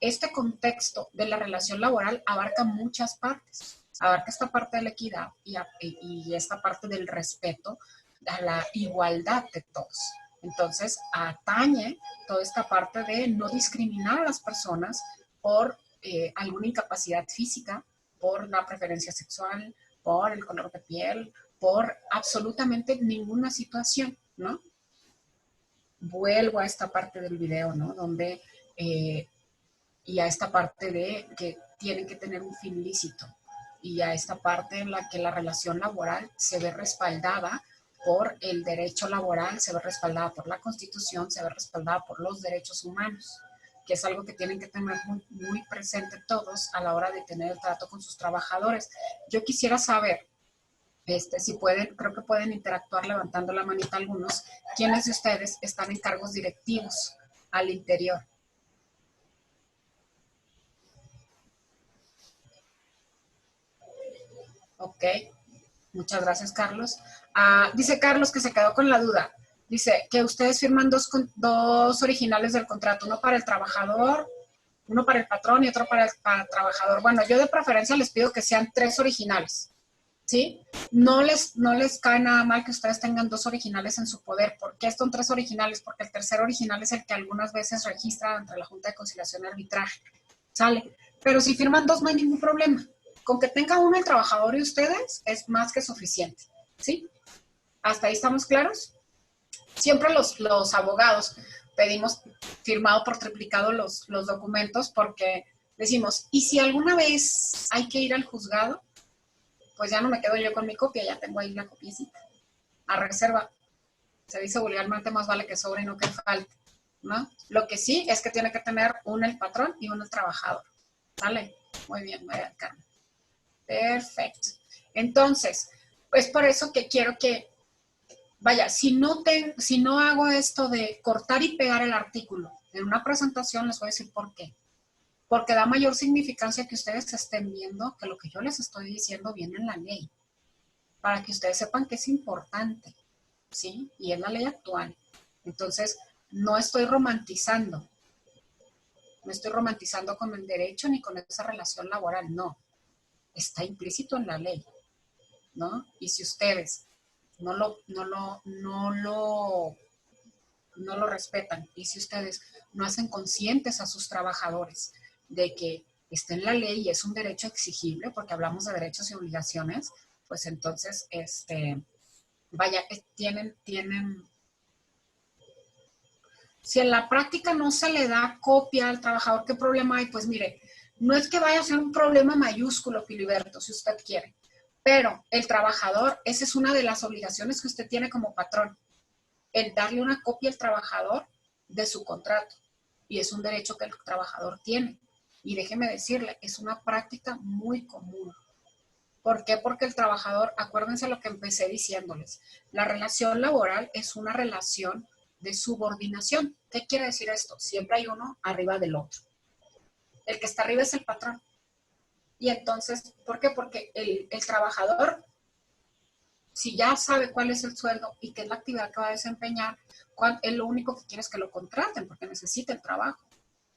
B: Este contexto de la relación laboral abarca muchas partes. Abarca esta parte de la equidad y esta parte del respeto a la igualdad de todos. Entonces, atañe toda esta parte de no discriminar a las personas por alguna incapacidad física, por la preferencia sexual, por el color de piel, por absolutamente ninguna situación, ¿no? Vuelvo a esta parte del video, ¿no? Donde, y a esta parte de que tienen que tener un fin lícito, y a esta parte en la que la relación laboral se ve respaldada por el derecho laboral, se ve respaldada por la Constitución, se ve respaldada por los derechos humanos, que es algo que tienen que tener muy, muy presente todos a la hora de tener el trato con sus trabajadores. Yo quisiera saber, si pueden, creo que pueden interactuar levantando la manita algunos, ¿quiénes de ustedes están en cargos directivos al interior? Ok. Muchas gracias, Carlos. Dice Carlos que se quedó con la duda. Dice que ustedes firman dos originales del contrato, uno para el trabajador, uno para el patrón y otro para el trabajador. Bueno, yo de preferencia les pido que sean 3 originales, ¿sí? No les cae nada mal que ustedes tengan 2 originales en su poder. ¿Por qué son 3 originales? Porque el tercer original es el que algunas veces registra ante la Junta de Conciliación y Arbitraje. ¿Sale? Pero si firman 2 no hay ningún problema. Con que tenga uno el trabajador y ustedes es más que suficiente, ¿sí? ¿Hasta ahí estamos claros? Siempre los abogados pedimos firmado por triplicado los documentos porque decimos, y si alguna vez hay que ir al juzgado, pues ya no me quedo yo con mi copia, ya tengo ahí la copiecita. A reserva. Se dice vulgarmente, más vale que sobre y no que falte, ¿no? Lo que sí es que tiene que tener uno el patrón y uno el trabajador. ¿Vale? Muy bien, María Carmen. Perfecto. Entonces, pues por eso que quiero que, vaya, si no hago esto de cortar y pegar el artículo en una presentación, les voy a decir por qué. Porque da mayor significancia que ustedes estén viendo que lo que yo les estoy diciendo viene en la ley. Para que ustedes sepan que es importante, ¿sí? Y es la ley actual. Entonces, no estoy romantizando. No estoy romantizando con el derecho ni con esa relación laboral, no. Está implícito en la ley, ¿no? Y si ustedes no lo respetan y si ustedes no hacen conscientes a sus trabajadores de que está en la ley y es un derecho exigible, porque hablamos de derechos y obligaciones, pues entonces, vaya, tienen, si en la práctica no se le da copia al trabajador, ¿qué problema hay? Pues mire, no es que vaya a ser un problema mayúsculo, Filiberto, si usted quiere, pero el trabajador, esa es una de las obligaciones que usted tiene como patrón, el darle una copia al trabajador de su contrato, y es un derecho que el trabajador tiene. Y déjeme decirle, es una práctica muy común. ¿Por qué? Porque el trabajador, acuérdense lo que empecé diciéndoles, la relación laboral es una relación de subordinación. ¿Qué quiere decir esto? Siempre hay uno arriba del otro. El que está arriba es el patrón. Y entonces, ¿por qué? Porque el trabajador, si ya sabe cuál es el sueldo y qué es la actividad que va a desempeñar, él lo único que quiere es que lo contraten porque necesita el trabajo.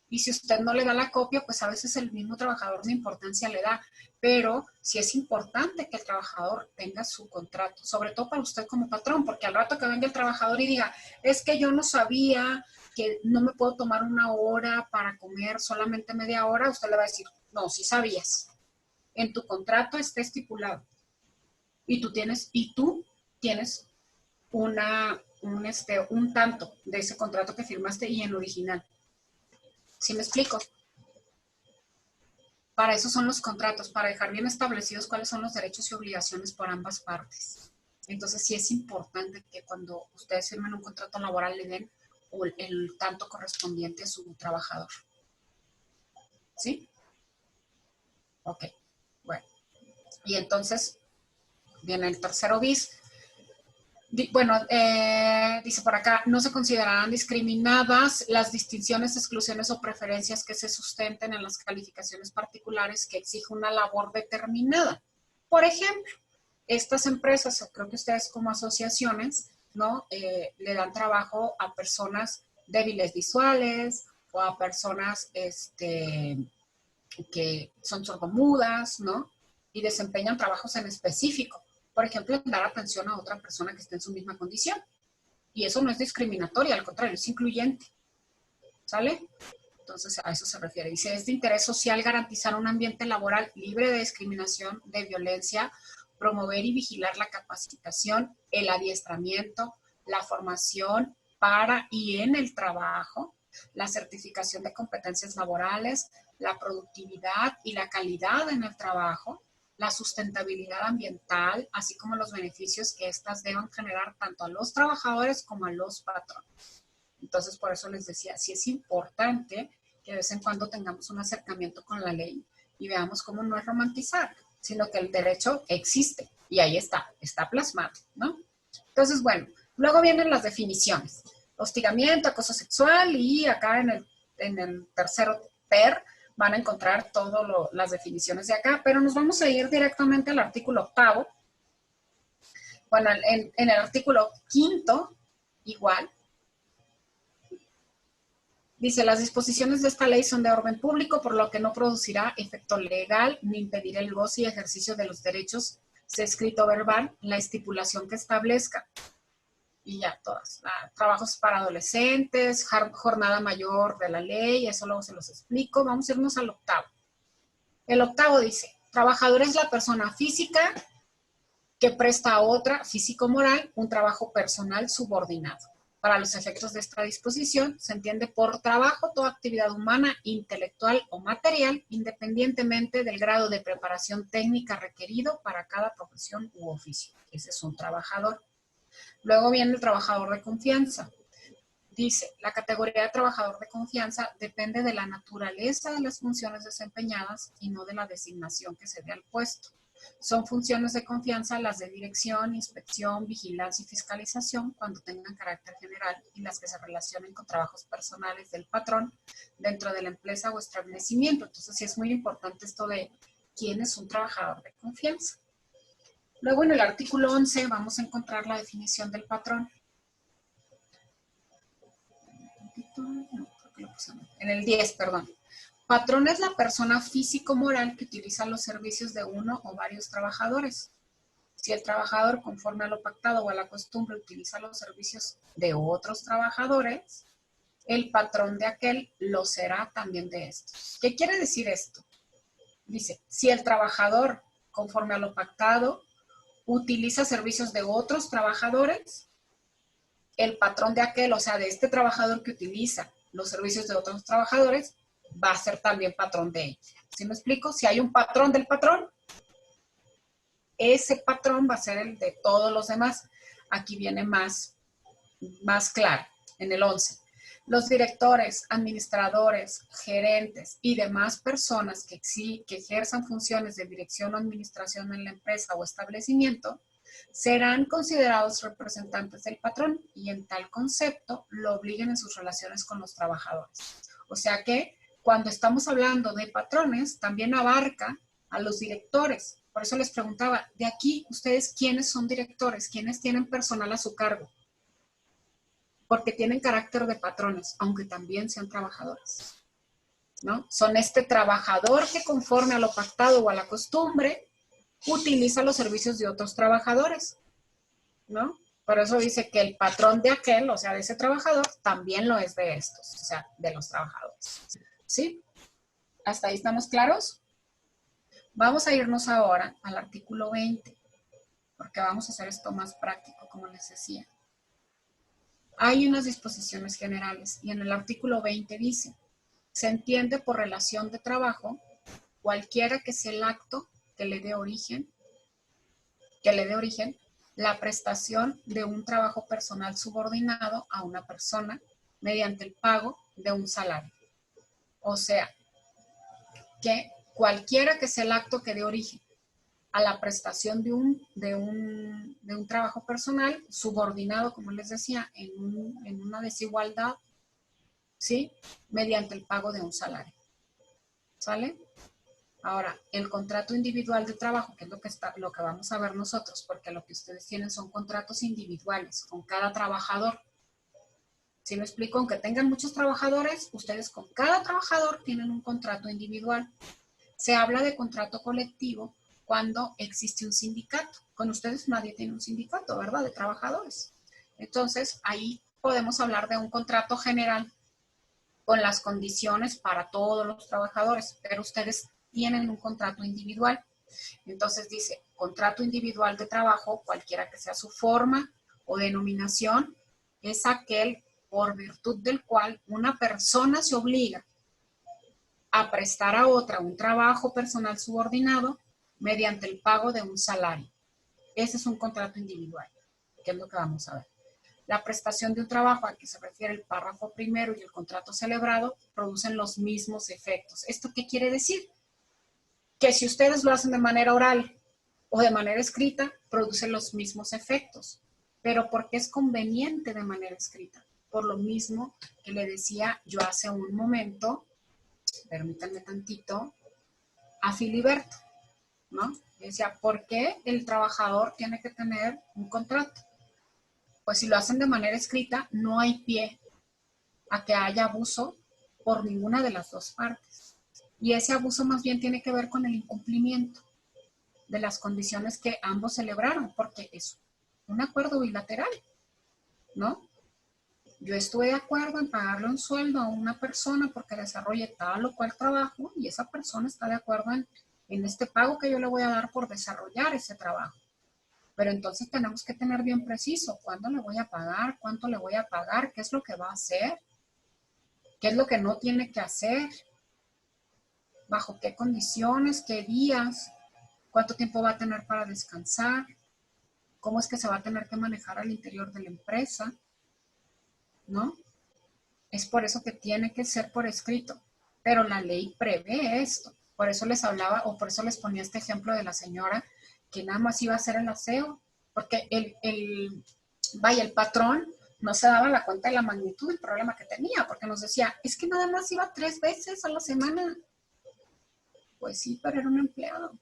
B: Y si usted no le da la copia, pues a veces el mismo trabajador de importancia le da. Pero sí es importante que el trabajador tenga su contrato, sobre todo para usted como patrón, porque al rato que venga el trabajador y diga, es que yo no sabía que no me puedo tomar una hora para comer, solamente media hora, usted le va a decir, no, sí sabías. En tu contrato está estipulado. Y tú tienes un tanto de ese contrato que firmaste y en original. ¿Sí me explico? Para eso son los contratos, para dejar bien establecidos cuáles son los derechos y obligaciones por ambas partes. Entonces sí es importante que cuando ustedes firmen un contrato laboral le den el tanto correspondiente a su trabajador. ¿Sí? Ok, bueno. Y entonces viene el tercero bis. Bueno, dice por acá, no se considerarán discriminadas las distinciones, exclusiones o preferencias que se sustenten en las calificaciones particulares que exige una labor determinada. Por ejemplo, estas empresas, creo que ustedes como asociaciones, ¿no? Le dan trabajo a personas débiles visuales o a personas que son sordomudas, ¿no? Y desempeñan trabajos en específico. Por ejemplo, dar atención a otra persona que esté en su misma condición. Y eso no es discriminatorio, al contrario, es incluyente. ¿Sale? Entonces, a eso se refiere. Dice, es de interés social garantizar un ambiente laboral libre de discriminación, de violencia, promover y vigilar la capacitación, el adiestramiento, la formación para y en el trabajo, la certificación de competencias laborales, la productividad y la calidad en el trabajo, la sustentabilidad ambiental, así como los beneficios que éstas deban generar tanto a los trabajadores como a los patrones. Entonces, por eso les decía, sí es importante que de vez en cuando tengamos un acercamiento con la ley y veamos cómo no es romantizar, sino que el derecho existe y ahí está plasmado, ¿no? Entonces, bueno, luego vienen las definiciones. Hostigamiento, acoso sexual y acá en el tercero ter van a encontrar todas las definiciones de acá, pero nos vamos a ir directamente al artículo 8. Bueno, en el artículo 5, igual, dice, las disposiciones de esta ley son de orden público, por lo que no producirá efecto legal ni impedirá el goce y ejercicio de los derechos, sea escrito o verbal, la estipulación que establezca. Y ya todas. Trabajos para adolescentes, jornada mayor de la ley, eso luego se los explico. Vamos a irnos al 8. El 8 dice, trabajador es la persona física que presta a otra, físico-moral, un trabajo personal subordinado. Para los efectos de esta disposición, se entiende por trabajo toda actividad humana, intelectual o material, independientemente del grado de preparación técnica requerido para cada profesión u oficio. Ese es un trabajador. Luego viene el trabajador de confianza. Dice, la categoría de trabajador de confianza depende de la naturaleza de las funciones desempeñadas y no de la designación que se dé al puesto. Son funciones de confianza las de dirección, inspección, vigilancia y fiscalización cuando tengan carácter general y las que se relacionen con trabajos personales del patrón dentro de la empresa o establecimiento. Entonces sí es muy importante esto de quién es un trabajador de confianza. Luego en el artículo 11 vamos a encontrar la definición del patrón. En el 10, perdón. Patrón es la persona físico-moral que utiliza los servicios de uno o varios trabajadores. Si el trabajador, conforme a lo pactado o a la costumbre, utiliza los servicios de otros trabajadores, el patrón de aquel lo será también de estos. ¿Qué quiere decir esto? Dice, si el trabajador, conforme a lo pactado, utiliza servicios de otros trabajadores, el patrón de aquel, o sea, de este trabajador que utiliza los servicios de otros trabajadores, va a ser también patrón de ellos. ¿Sí me explico? Si hay un patrón del patrón, ese patrón va a ser el de todos los demás. Aquí viene más claro, en el 11. Los directores, administradores, gerentes y demás personas que ejerzan funciones de dirección o administración en la empresa o establecimiento serán considerados representantes del patrón y en tal concepto lo obliguen en sus relaciones con los trabajadores. O sea que cuando estamos hablando de patrones, también abarca a los directores. Por eso les preguntaba, de aquí, ¿ustedes quiénes son directores? ¿Quiénes tienen personal a su cargo? Porque tienen carácter de patrones, aunque también sean trabajadores, ¿no? Son este trabajador que conforme a lo pactado o a la costumbre, utiliza los servicios de otros trabajadores, ¿no? Por eso dice que el patrón de aquel, o sea, de ese trabajador, también lo es de estos, o sea, de los trabajadores. ¿Sí? ¿Hasta ahí estamos claros? Vamos a irnos ahora al artículo 20, porque vamos a hacer esto más práctico, como les decía. Hay unas disposiciones generales y en el artículo 20 dice, se entiende por relación de trabajo cualquiera que sea el acto que le dé origen, la prestación de un trabajo personal subordinado a una persona mediante el pago de un salario. O sea, que cualquiera que sea el acto que dé origen a la prestación de un trabajo personal subordinado, como les decía, en una desigualdad, ¿sí? Mediante el pago de un salario. ¿Sale? Ahora, el contrato individual de trabajo, que es lo que vamos a ver nosotros, porque lo que ustedes tienen son contratos individuales con cada trabajador. ¿Sí me explico? Aunque tengan muchos trabajadores, ustedes con cada trabajador tienen un contrato individual. Se habla de contrato colectivo cuando existe un sindicato. Con ustedes nadie tiene un sindicato, ¿verdad? De trabajadores. Entonces, ahí podemos hablar de un contrato general con las condiciones para todos los trabajadores, pero ustedes tienen un contrato individual. Entonces dice, contrato individual de trabajo, cualquiera que sea su forma o denominación, es aquel por virtud del cual una persona se obliga a prestar a otra un trabajo personal subordinado mediante el pago de un salario. Ese es un contrato individual, que es lo que vamos a ver. La prestación de un trabajo a que se refiere el párrafo primero y el contrato celebrado producen los mismos efectos. ¿Esto qué quiere decir? Que si ustedes lo hacen de manera oral o de manera escrita, producen los mismos efectos. Pero ¿por qué es conveniente de manera escrita? Por lo mismo que le decía yo hace un momento, permítanme tantito, a Filiberto, ¿no? Decía, ¿por qué el trabajador tiene que tener un contrato? Pues si lo hacen de manera escrita, no hay pie a que haya abuso por ninguna de las dos partes. Y ese abuso más bien tiene que ver con el incumplimiento de las condiciones que ambos celebraron, porque es un acuerdo bilateral, ¿no? Yo estuve de acuerdo en pagarle un sueldo a una persona porque desarrolle tal o cual trabajo y esa persona está de acuerdo en este pago que yo le voy a dar por desarrollar ese trabajo. Pero entonces tenemos que tener bien preciso cuándo le voy a pagar, cuánto le voy a pagar, qué es lo que va a hacer, qué es lo que no tiene que hacer, bajo qué condiciones, qué días, cuánto tiempo va a tener para descansar, cómo es que se va a tener que manejar al interior de la empresa, ¿no? Es por eso que tiene que ser por escrito, pero la ley prevé esto. Por eso les hablaba, o por eso les ponía este ejemplo de la señora que nada más iba a hacer el aseo, porque el patrón no se daba la cuenta de la magnitud del problema que tenía, porque nos decía, es que nada más iba 3 veces a la semana. Pues sí, pero era un empleado.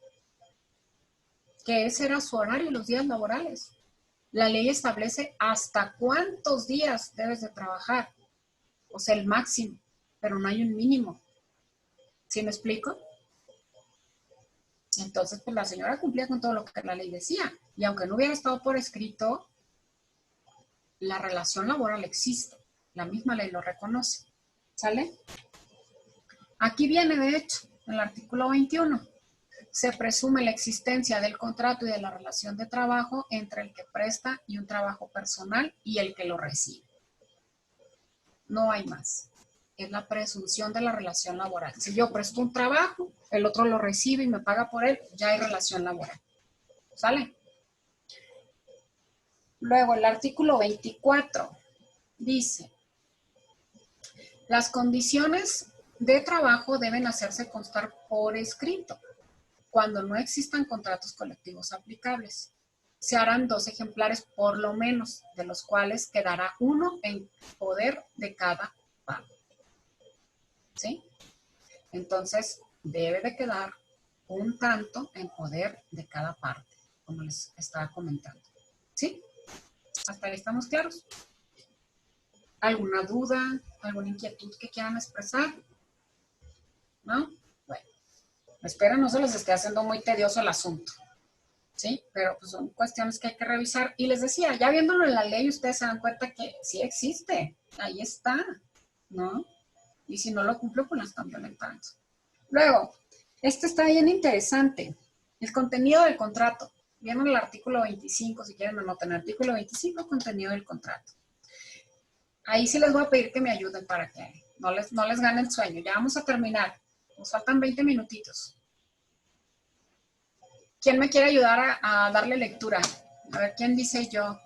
B: Que ese era su horario, los días laborales. La ley establece hasta cuántos días debes de trabajar. O sea, el máximo, pero no hay un mínimo. ¿Sí me explico? Entonces, pues la señora cumplía con todo lo que la ley decía. Y aunque no hubiera estado por escrito, la relación laboral existe. La misma ley lo reconoce. ¿Sale? Aquí viene, de hecho, en el artículo 21. Se presume la existencia del contrato y de la relación de trabajo entre el que presta y un trabajo personal y el que lo recibe. No hay más. Es la presunción de la relación laboral. Si yo presto un trabajo, el otro lo recibe y me paga por él, ya hay relación laboral. ¿Sale? Luego, el artículo 24 dice, las condiciones de trabajo deben hacerse constar por escrito cuando no existan contratos colectivos aplicables. Se harán 2 ejemplares por lo menos, de los cuales quedará uno en poder de cada parte. ¿Sí? Entonces, debe de quedar un tanto en poder de cada parte, como les estaba comentando. ¿Sí? ¿Hasta ahí estamos claros? ¿Alguna duda? ¿Alguna inquietud que quieran expresar? ¿No? Bueno, espero no se les esté haciendo muy tedioso el asunto. ¿Sí? Pero pues son cuestiones que hay que revisar. Y les decía, ya viéndolo en la ley, ustedes se dan cuenta que sí existe. Ahí está, ¿no? Y si no lo cumple, pues la están violentando. Luego, este está bien interesante. El contenido del contrato. Vieron el artículo 25, si quieren anotar el artículo 25, contenido del contrato. Ahí sí les voy a pedir que me ayuden para que no les gane el sueño. Ya vamos a terminar. Nos faltan 20 minutitos. ¿Quién me quiere ayudar a darle lectura? A ver, ¿quién dice yo?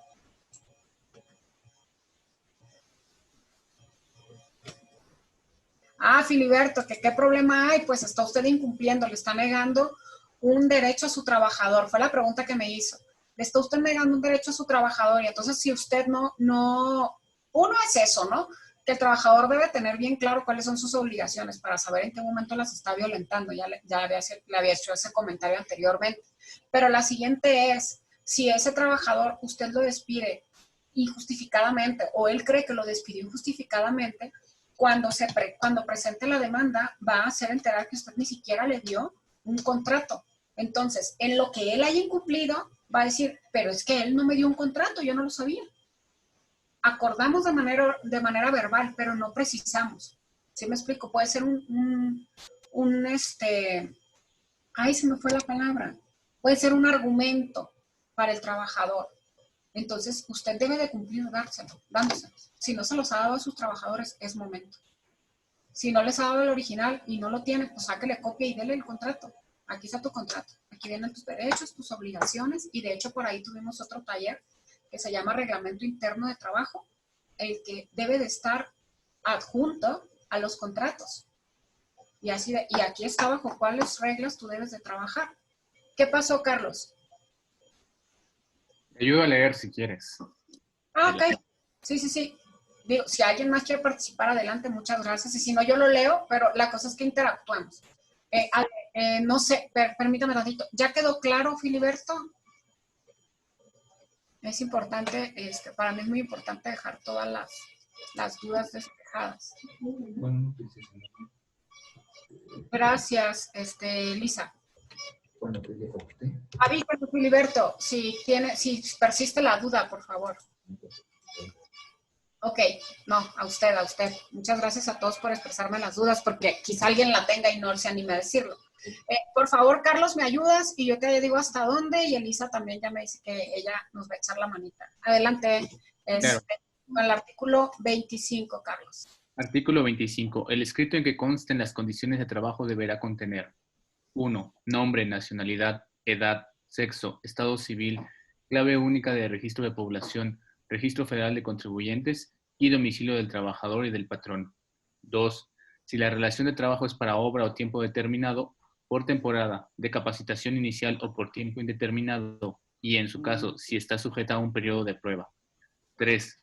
B: Ah, Filiberto, ¿qué problema hay? Pues está usted incumpliendo, le está negando un derecho a su trabajador. Fue la pregunta que me hizo. Le está usted negando un derecho a su trabajador y entonces si usted uno es eso, ¿no? Que el trabajador debe tener bien claro cuáles son sus obligaciones para saber en qué momento las está violentando. Ya le había hecho ese comentario anteriormente. Pero la siguiente es, si ese trabajador usted lo despide injustificadamente o él cree que lo despidió injustificadamente, cuando presente la demanda va a hacer enterar que usted ni siquiera le dio un contrato. Entonces, en lo que él haya incumplido, va a decir, pero es que él no me dio un contrato, yo no lo sabía. Acordamos de manera verbal, pero no precisamos. ¿Sí me explico? Puede ser ay, se me fue la palabra. Puede ser un argumento para el trabajador. Entonces, usted debe de cumplir dándoselo. Si no se los ha dado a sus trabajadores, es momento. Si no les ha dado el original y no lo tiene, pues sáquele copia y dele el contrato. Aquí está tu contrato. Aquí vienen tus derechos, tus obligaciones. Y de hecho, por ahí tuvimos otro taller que se llama Reglamento Interno de Trabajo, el que debe de estar adjunto a los contratos. Y aquí está bajo cuáles reglas tú debes de trabajar. ¿Qué pasó, Carlos?
F: Te ayudo a leer si quieres.
B: Ah, ok. Sí. Digo, si alguien más quiere participar, adelante, muchas gracias. Y si no, yo lo leo, pero la cosa es que interactuemos. No sé, permítame tantito. ¿Ya quedó claro, Filiberto? Es importante, para mí es muy importante dejar todas las dudas despejadas. Gracias, Lisa. Avísame, Filiberto, si persiste la duda, por favor. Ok, no, a usted. Muchas gracias a todos por expresarme las dudas, porque quizá alguien la tenga y no se anime a decirlo. Por favor, Carlos, ¿me ayudas? Y yo te digo hasta dónde, y Elisa también ya me dice que ella nos va a echar la manita. Adelante,
F: Claro.
B: con el artículo 25, Carlos.
F: Artículo 25. El escrito en que consten las condiciones de trabajo deberá contener 1. Nombre, nacionalidad, edad, sexo, estado civil, clave única de registro de población, registro federal de contribuyentes y domicilio del trabajador y del patrón. 2. Si la relación de trabajo es para obra o tiempo determinado, por temporada, de capacitación inicial o por tiempo indeterminado, y en su caso, si está sujeta a un periodo de prueba. 3.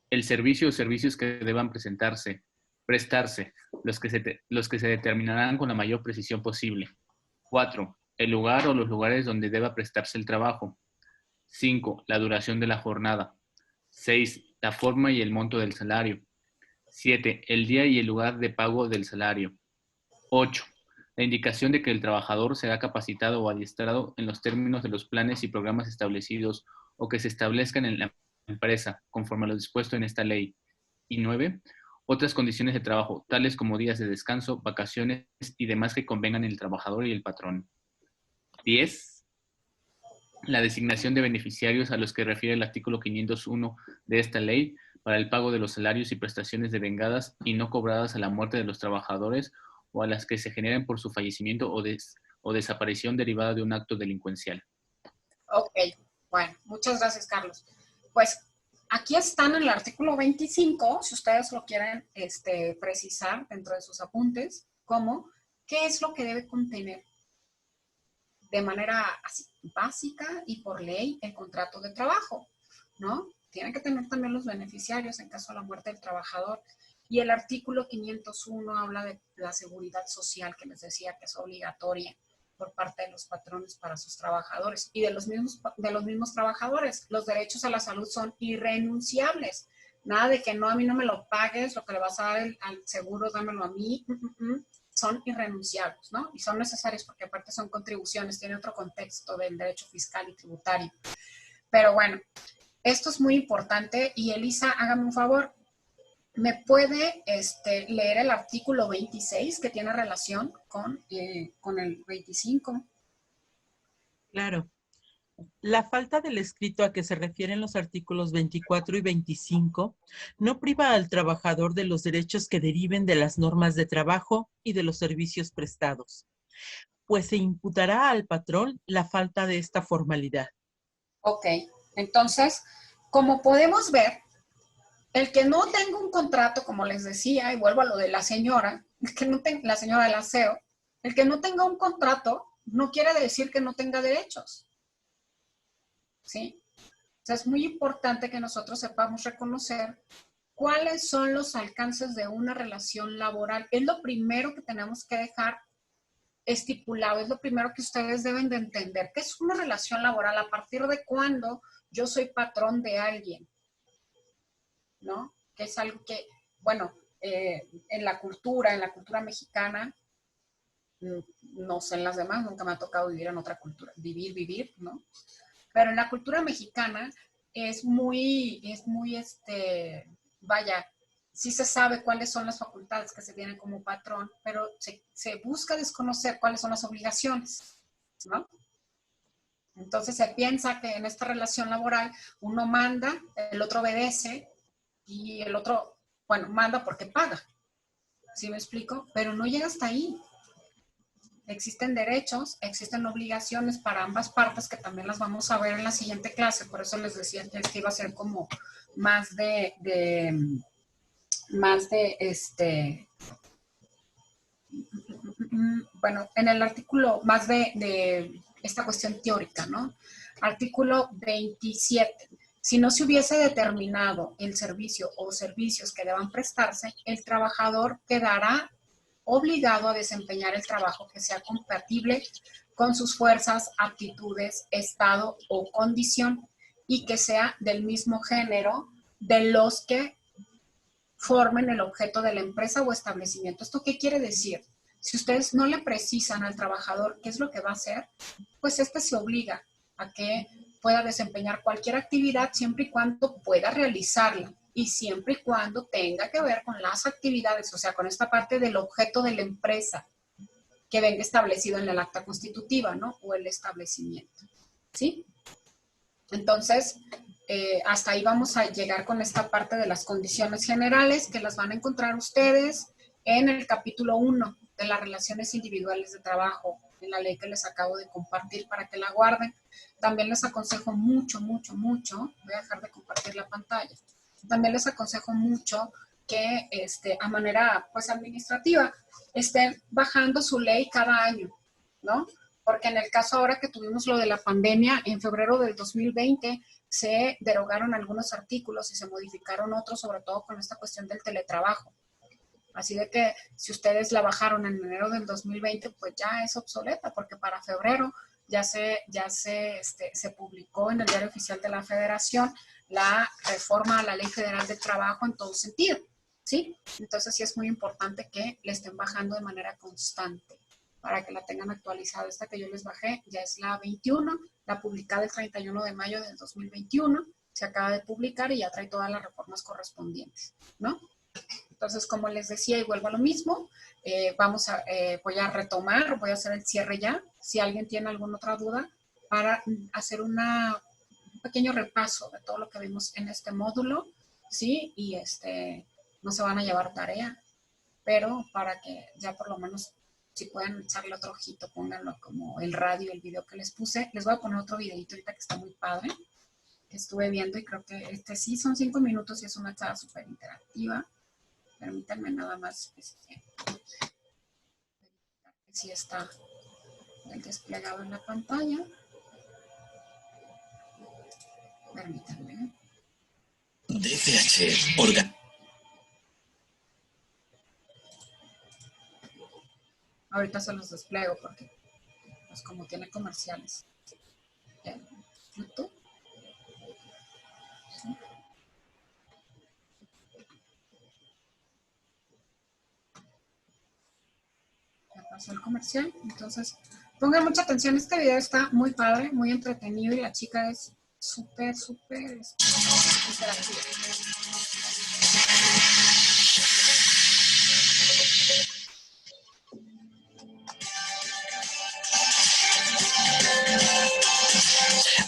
F: El servicio o servicios que deban prestarse, los que se determinarán con la mayor precisión posible. 4. El lugar o los lugares donde deba prestarse el trabajo. 5. La duración de la jornada. 6. La forma y el monto del salario. 7. El día y el lugar de pago del salario. 8. La indicación de que el trabajador será capacitado o adiestrado en los términos de los planes y programas establecidos o que se establezcan en la empresa, conforme a lo dispuesto en esta ley. Y 9. Otras condiciones de trabajo, tales como días de descanso, vacaciones y demás que convengan el trabajador y el patrón. 10. La designación de beneficiarios a los que refiere el artículo 501 de esta ley para el pago de los salarios y prestaciones devengadas y no cobradas a la muerte de los trabajadores o a las que se generen por su fallecimiento o desaparición derivada de un acto delincuencial.
B: Ok, bueno, muchas gracias, Carlos. Pues aquí están en el artículo 25, si ustedes lo quieren precisar dentro de sus apuntes, como qué es lo que debe contener de manera así, básica y por ley el contrato de trabajo, ¿no? Tiene que tener también los beneficiarios en caso de la muerte del trabajador. Y el artículo 501 habla de la seguridad social, que les decía que es obligatoria por parte de los patrones para sus trabajadores y de los mismos trabajadores. Los derechos a la salud son irrenunciables. Nada de que no, a mí no me lo pagues, lo que le vas a dar al seguro, dámelo a mí. Son irrenunciables, ¿no? Y son necesarios porque aparte son contribuciones, tiene otro contexto del derecho fiscal y tributario. Pero bueno, esto es muy importante y Elisa, hágame un favor. ¿Me puede leer el artículo 26 que tiene relación con el 25?
C: Claro. La falta del escrito a que se refieren los artículos 24 y 25 no priva al trabajador de los derechos que deriven de las normas de trabajo y de los servicios prestados, pues se imputará al patrón la falta de esta formalidad.
B: Ok, entonces, como podemos ver, el que no tenga un contrato, como les decía, y vuelvo a lo de la señora, la señora del aseo, el que no tenga un contrato no quiere decir que no tenga derechos. ¿Sí? O sea, es muy importante que nosotros sepamos reconocer cuáles son los alcances de una relación laboral. Es lo primero que tenemos que dejar estipulado, es lo primero que ustedes deben de entender. ¿Qué es una relación laboral? ¿A partir de cuándo yo soy patrón de alguien? ¿No? Que es algo que, bueno, en la cultura mexicana, no sé en las demás, nunca me ha tocado vivir en otra cultura, vivir, ¿no? Pero en la cultura mexicana es muy, vaya, sí se sabe cuáles son las facultades que se tienen como patrón, pero se busca desconocer cuáles son las obligaciones, ¿no? Entonces se piensa que en esta relación laboral uno manda, el otro obedece y el otro, bueno, manda porque paga. ¿Sí me explico? Pero no llega hasta ahí. Existen derechos, existen obligaciones para ambas partes que también las vamos a ver en la siguiente clase. Por eso les decía que iba a ser como bueno, en el artículo más de esta cuestión teórica, ¿no? Artículo 27. Si no se hubiese determinado el servicio o servicios que deban prestarse, el trabajador quedará obligado a desempeñar el trabajo que sea compatible con sus fuerzas, aptitudes, estado o condición y que sea del mismo género de los que formen el objeto de la empresa o establecimiento. ¿Esto qué quiere decir? Si ustedes no le precisan al trabajador qué es lo que va a hacer, pues se obliga a que pueda desempeñar cualquier actividad siempre y cuando pueda realizarla y siempre y cuando tenga que ver con las actividades, o sea, con esta parte del objeto de la empresa. que venga establecido en el acta constitutiva, ¿no? O el establecimiento, ¿sí? Entonces, hasta ahí vamos a llegar con esta parte de las condiciones generales, que las van a encontrar ustedes en el capítulo 1 de las relaciones individuales de trabajo, en la ley que les acabo de compartir para que la guarden. También les aconsejo mucho, voy a dejar de compartir la pantalla, también les aconsejo mucho que a manera pues administrativa estén bajando su ley cada año, ¿no? Porque en el caso ahora que tuvimos lo de la pandemia, en febrero del 2020 se derogaron algunos artículos y se modificaron otros, sobre todo con esta cuestión del teletrabajo. Así de que si ustedes la bajaron en enero del 2020, pues ya es obsoleta, porque para febrero ya se publicó en el Diario Oficial de la Federación la reforma a la Ley Federal del Trabajo en todo sentido, ¿sí? Entonces sí es muy importante que le estén bajando de manera constante para que la tengan actualizada. Esta que yo les bajé ya es la 21, la publicada el 31 de mayo del 2021, se acaba de publicar y ya trae todas las reformas correspondientes, ¿no? Entonces, como les decía, y vuelvo a lo mismo, voy a retomar, voy a hacer el cierre ya. Si alguien tiene alguna otra duda, para hacer un pequeño repaso de todo lo que vimos en este módulo, ¿sí? Y no se van a llevar tarea, pero para que ya por lo menos, si pueden echarle otro ojito, pónganlo como el radio, el video que les puse. Les voy a poner otro videito ahorita que está muy padre, que estuve viendo y creo que sí son 5 minutos y es una charla súper interactiva. Permítanme nada más, si está el desplegado en la pantalla. Permítanme.
G: DFH,
B: Ahorita se los despliego porque, pues como tiene comerciales. YouTube. ¿Sí? Ya pasó el comercial, entonces pongan mucha atención. Este video está muy padre, muy entretenido y la chica es súper interactiva.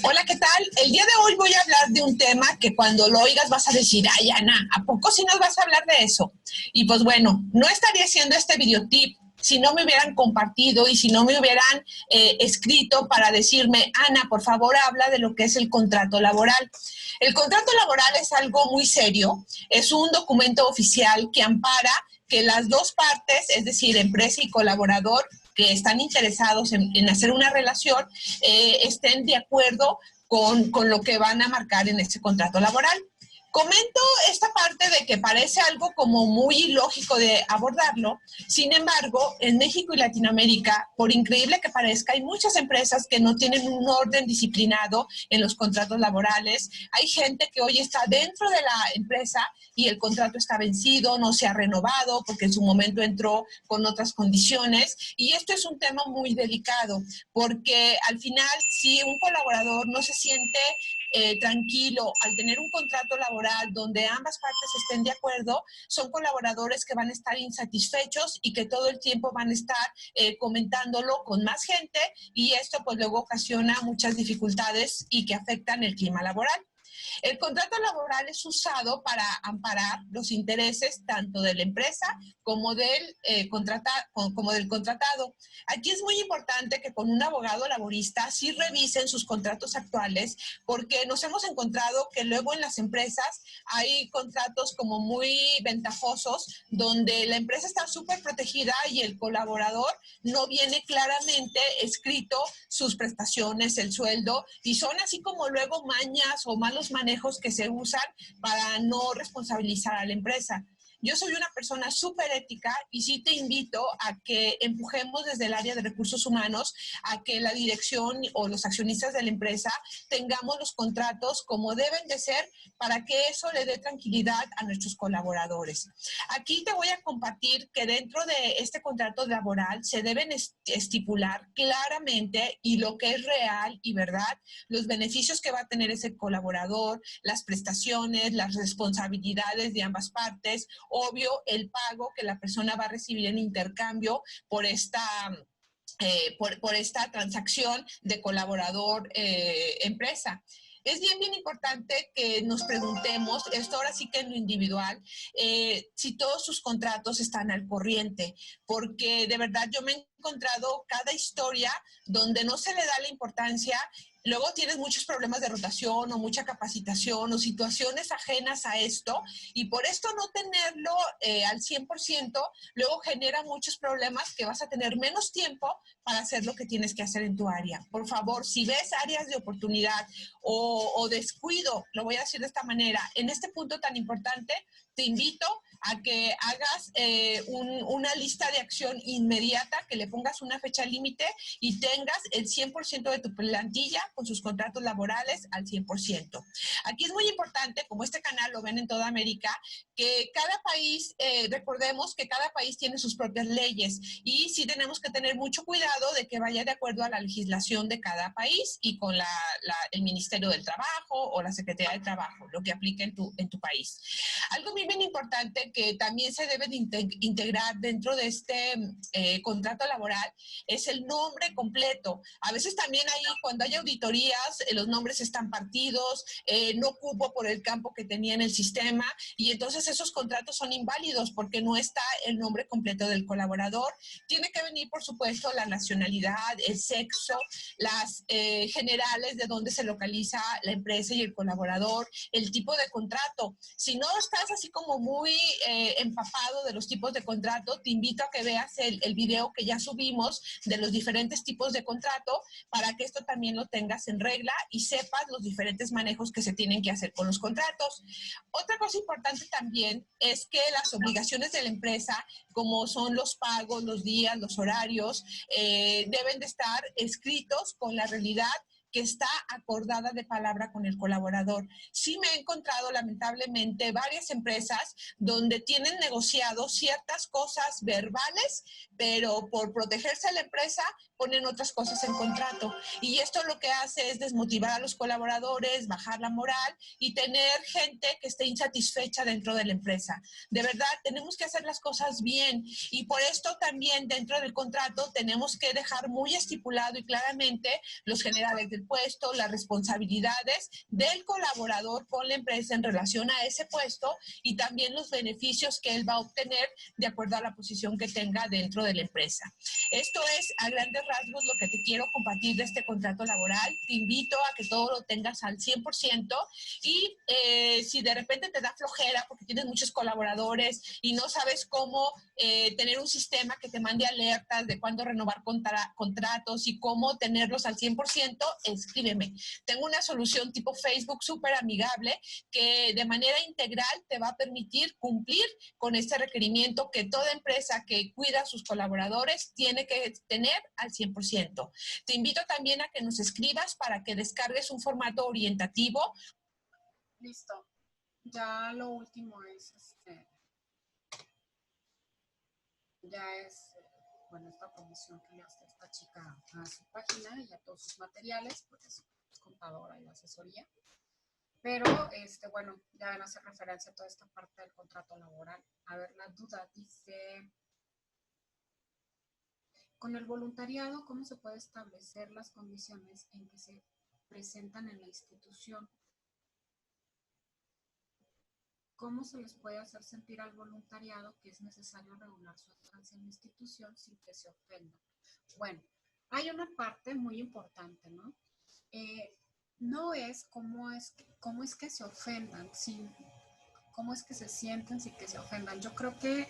G: Hola, ¿qué tal? El día de hoy voy a hablar de un tema que cuando lo oigas vas a decir, ay, Ana, ¿a poco sí nos vas a hablar de eso? Y pues bueno, no estaría haciendo este videotip si no me hubieran compartido y si no me hubieran escrito para decirme, Ana, por favor, habla de lo que es el contrato laboral. El contrato laboral es algo muy serio, es un documento oficial que ampara que las dos partes, es decir, empresa y colaborador, que están interesados en hacer una relación, estén de acuerdo con lo que van a marcar en ese contrato laboral. Comento esta parte de que parece algo como muy ilógico de abordarlo. Sin embargo, en México y Latinoamérica, por increíble que parezca, hay muchas empresas que no tienen un orden disciplinado en los contratos laborales. Hay gente que hoy está dentro de la empresa y el contrato está vencido, no se ha renovado porque en su momento entró con otras condiciones. Y esto es un tema muy delicado porque al final, si un colaborador no se siente tranquilo al tener un contrato laboral donde ambas partes estén de acuerdo, son colaboradores que van a estar insatisfechos y que todo el tiempo van a estar comentándolo con más gente y esto pues luego ocasiona muchas dificultades y que afectan el clima laboral. El contrato laboral es usado para amparar los intereses tanto de la empresa como del contratado. Aquí es muy importante que con un abogado laborista sí revisen sus contratos actuales, porque nos hemos encontrado que luego en las empresas hay contratos como muy ventajosos, donde la empresa está súper protegida y el colaborador no viene claramente escrito sus prestaciones, el sueldo, y son así como luego mañas o malos manejos que se usan para no responsabilizar a la empresa. Yo soy una persona súper ética y sí te invito a que empujemos desde el área de recursos humanos a que la dirección o los accionistas de la empresa tengamos los contratos como deben de ser para que eso le dé tranquilidad a nuestros colaboradores. Aquí te voy a compartir que dentro de este contrato laboral se deben estipular claramente y lo que es real y verdad, los beneficios que va a tener ese colaborador, las prestaciones, las responsabilidades de ambas partes, obvio, el pago que la persona va a recibir en intercambio por esta por esta transacción de colaborador-empresa. Es bien importante que nos preguntemos, esto ahora sí que en lo individual, si todos sus contratos están al corriente, porque de verdad yo me he encontrado cada historia donde no se le da la importancia. Luego tienes muchos problemas de rotación o mucha capacitación o situaciones ajenas a esto, y por esto no tenerlo al 100%, luego genera muchos problemas que vas a tener menos tiempo para hacer lo que tienes que hacer en tu área. Por favor, si ves áreas de oportunidad o descuido, lo voy a decir de esta manera, en este punto tan importante, te invito a que hagas una lista de acción inmediata, que le pongas una fecha límite y tengas el 100% de tu plantilla con sus contratos laborales al 100%. Aquí es muy importante, como este canal lo ven en toda América, que cada país, recordemos que cada país tiene sus propias leyes y sí tenemos que tener mucho cuidado de que vaya de acuerdo a la legislación de cada país y con el Ministerio del Trabajo o la Secretaría de Trabajo, lo que aplica en tu país. Algo muy bien importante que también se debe de integrar dentro de este contrato laboral es el nombre completo. A veces también ahí, cuando hay auditorías, los nombres están partidos, no cupo por el campo que tenía en el sistema, y entonces esos contratos son inválidos porque no está el nombre completo del colaborador. Tiene que venir, por supuesto, la nacionalidad, el sexo, las generales de dónde se localiza la empresa y el colaborador, el tipo de contrato. Si no estás así como muy empapado de los tipos de contrato, te invito a que veas el video que ya subimos de los diferentes tipos de contrato para que esto también lo tengas en regla y sepas los diferentes manejos que se tienen que hacer con los contratos. Otra cosa importante también es que las obligaciones de la empresa, como son los pagos, los días, los horarios, deben de estar escritos con la realidad que está acordada de palabra con el colaborador. Sí me he encontrado lamentablemente varias empresas donde tienen negociado ciertas cosas verbales, pero por protegerse a la empresa ponen otras cosas en contrato. Y esto lo que hace es desmotivar a los colaboradores, bajar la moral y tener gente que esté insatisfecha dentro de la empresa. De verdad, tenemos que hacer las cosas bien, y por esto también dentro del contrato tenemos que dejar muy estipulado y claramente los generales del puesto, las responsabilidades del colaborador con la empresa en relación a ese puesto y también los beneficios que él va a obtener de acuerdo a la posición que tenga dentro de la empresa. Esto es a grandes rasgos lo que te quiero compartir de este contrato laboral. Te invito a que todo lo tengas al 100% y si de repente te da flojera porque tienes muchos colaboradores y no sabes cómo tener un sistema que te mande alertas de cuándo renovar contratos y cómo tenerlos al 100%, escríbeme. Tengo una solución tipo Facebook súper amigable que de manera integral te va a permitir cumplir con este requerimiento que toda empresa que cuida a sus colaboradores tiene que tener al 100%. Te invito también a que nos escribas para que descargues un formato orientativo.
B: Listo. Ya lo último es bueno, esta promoción que le hace esta chica a su página y a todos sus materiales, porque es contadora y asesoría. Pero, bueno, ya van a hacer referencia a toda esta parte del contrato laboral. A ver, la duda dice, con el voluntariado, ¿cómo se puede establecer las condiciones en que se presentan en la institución? ¿Cómo se les puede hacer sentir al voluntariado que es necesario regular su estancia en la institución sin que se ofendan? Bueno, hay una parte muy importante, ¿no? No es cómo es que se ofendan, cómo es que se sienten sin que se ofendan. Yo creo que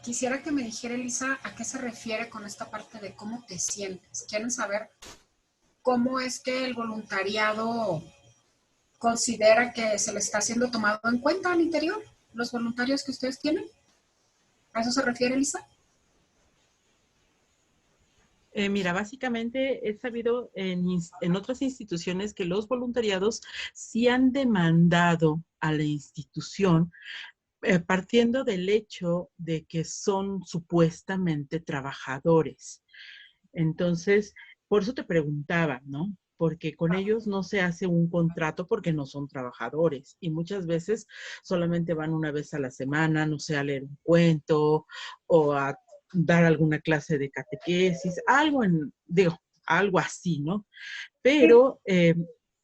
B: quisiera que me dijera, Elisa, a qué se refiere con esta parte de cómo te sientes. ¿Quieren saber cómo es que el voluntariado considera que se le está siendo tomado en cuenta al interior, los voluntarios que ustedes tienen? ¿A eso se refiere, Elisa?
C: Mira, básicamente he sabido en otras instituciones que los voluntariados sí han demandado a la institución partiendo del hecho de que son supuestamente trabajadores. Entonces, por eso te preguntaba, ¿no? Porque con ellos no se hace un contrato porque no son trabajadores y muchas veces solamente van una vez a la semana, no sé, a leer un cuento o a dar alguna clase de catequesis, algo así, ¿no? Pero,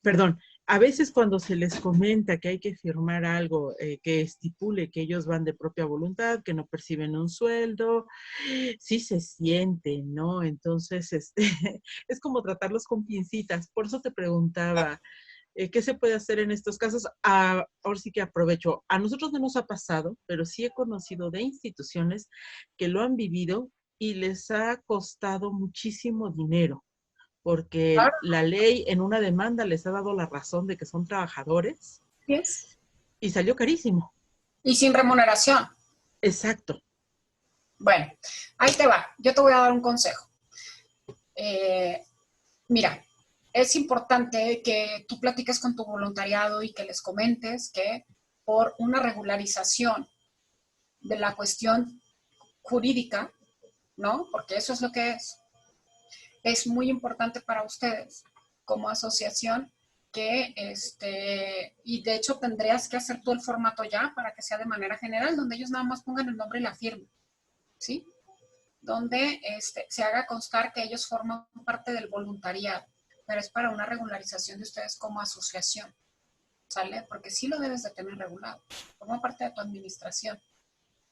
C: perdón, a veces cuando se les comenta que hay que firmar algo que estipule que ellos van de propia voluntad, que no perciben un sueldo, sí se siente, ¿no? Entonces, es como tratarlos con pincitas. Por eso te preguntaba, ¿qué se puede hacer en estos casos? Ahora sí que aprovecho. A nosotros no nos ha pasado, pero sí he conocido de instituciones que lo han vivido y les ha costado muchísimo dinero, porque
B: Claro,
C: la ley en una demanda les ha dado la razón de que son trabajadores
B: yes.
C: y salió carísimo.
B: Y sin remuneración.
C: Exacto.
B: Bueno, ahí te va. Yo te voy a dar un consejo. Mira, es importante que tú platiques con tu voluntariado y que les comentes que por una regularización de la cuestión jurídica, ¿no? Porque eso es lo que es muy importante para ustedes como asociación que, y de hecho tendrías que hacer todo el formato ya para que sea de manera general, donde ellos nada más pongan el nombre y la firma, ¿sí? Donde se haga constar que ellos forman parte del voluntariado, pero es para una regularización de ustedes como asociación, ¿sale? Porque sí lo debes de tener regulado, forma parte de tu administración.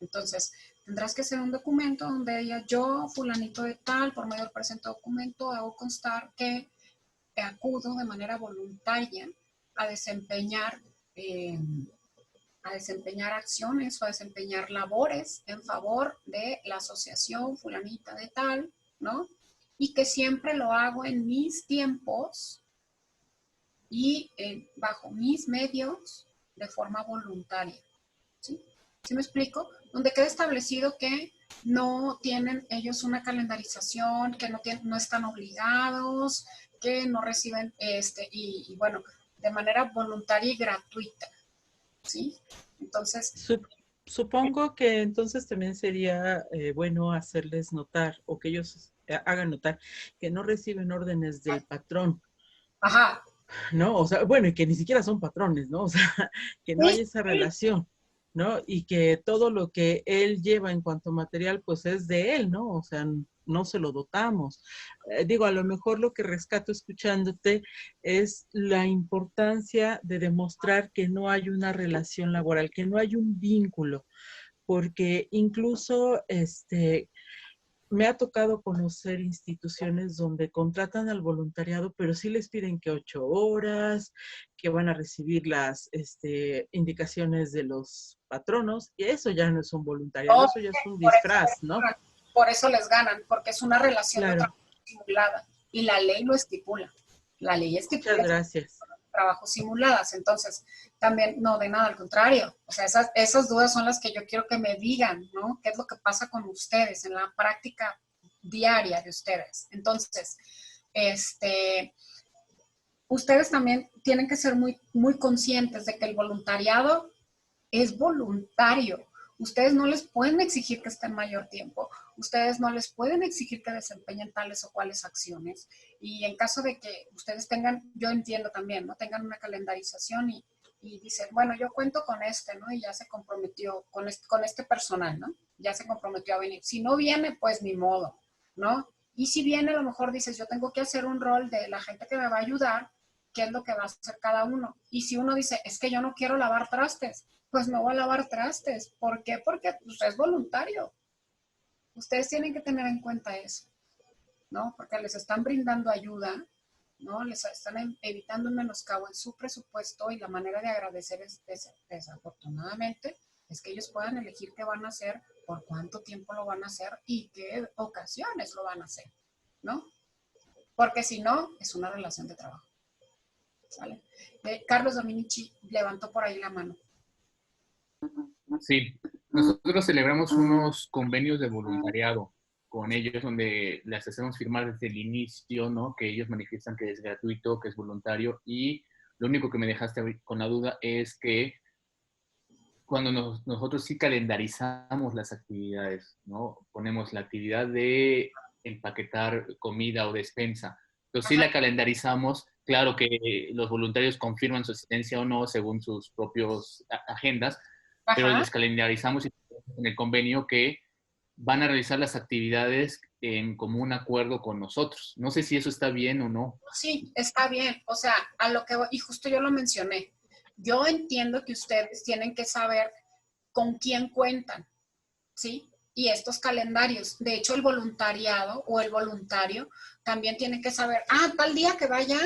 B: Entonces, tendrás que hacer un documento donde diga yo, fulanito de tal, por medio del presente documento, hago constar que acudo de manera voluntaria a desempeñar acciones o a desempeñar labores en favor de la asociación fulanita de tal, ¿no? Y que siempre lo hago en mis tiempos y bajo mis medios de forma voluntaria, ¿sí? ¿Sí me explico? Donde queda establecido que no tienen ellos una calendarización, que no están obligados, que no reciben, y bueno, de manera voluntaria y gratuita, ¿sí? Entonces,
C: Supongo que entonces también sería bueno hacerles notar o que ellos hagan notar que no reciben órdenes del patrón,
B: ajá,
C: ¿no? O sea, bueno, y que ni siquiera son patrones, ¿no? O sea, que no hay esa relación, ¿no? Y que todo lo que él lleva en cuanto a material, pues es de él, ¿no? O sea, no se lo dotamos. Digo, a lo mejor lo que rescato escuchándote es la importancia de demostrar que no hay una relación laboral, que no hay un vínculo, porque incluso, me ha tocado conocer instituciones donde contratan al voluntariado, pero sí les piden que 8 horas, que van a recibir las indicaciones de los patronos, y eso ya no es un voluntariado, eso ya es un disfraz, ¿no?
B: por eso les ganan, porque es una relación de
C: Claro.
B: trabajo simulada y la ley lo estipula. La ley estipula
C: Muchas gracias.
B: trabajos simuladas. Entonces, también, no, de nada, al contrario. O sea, esas dudas son las que yo quiero que me digan, ¿no? ¿Qué es lo que pasa con ustedes en la práctica diaria de ustedes? Entonces, ustedes también tienen que ser muy, muy conscientes de que el voluntariado es voluntario. Ustedes no les pueden exigir que estén mayor tiempo. Ustedes no les pueden exigir que desempeñen tales o cuales acciones. Y en caso de que ustedes tengan, yo entiendo también, ¿no? Tengan una calendarización y dicen, bueno, yo cuento con ¿no? Y ya se comprometió con este personal, ¿no? Ya se comprometió a venir. Si no viene, pues ni modo, ¿no? Y si viene, a lo mejor dices, yo tengo que hacer un rol de la gente que me va a ayudar, qué es lo que va a hacer cada uno. Y si uno dice, es que yo no quiero lavar trastes, pues me voy a lavar trastes. ¿Por qué? Porque pues, es voluntario. Ustedes tienen que tener en cuenta eso, ¿no? Porque les están brindando ayuda, ¿no? Les están evitando un menoscabo en su presupuesto y la manera de agradecer desafortunadamente es que ellos puedan elegir qué van a hacer, por cuánto tiempo lo van a hacer y qué ocasiones lo van a hacer, ¿no? Porque si no, es una relación de trabajo. ¿Sale? Carlos Dominici levantó por ahí la mano.
F: Sí, nosotros celebramos unos convenios de voluntariado con ellos donde les hacemos firmar desde el inicio, ¿no? Que ellos manifiestan que es gratuito, que es voluntario, y lo único que me dejaste con la duda es que cuando nosotros sí calendarizamos las actividades, ¿no? Ponemos la actividad de empaquetar comida o despensa, pero sí la calendarizamos, claro que los voluntarios confirman su asistencia o no según sus propios agendas, pero les calendarizamos en el convenio que van a realizar las actividades en común acuerdo con nosotros. No sé si eso está bien o no.
B: Sí, está bien. O sea, a lo que voy, y justo yo lo mencioné. Yo entiendo que ustedes tienen que saber con quién cuentan, ¿sí? Y estos calendarios. De hecho, el voluntariado o el voluntario también tiene que saber, tal día que vaya,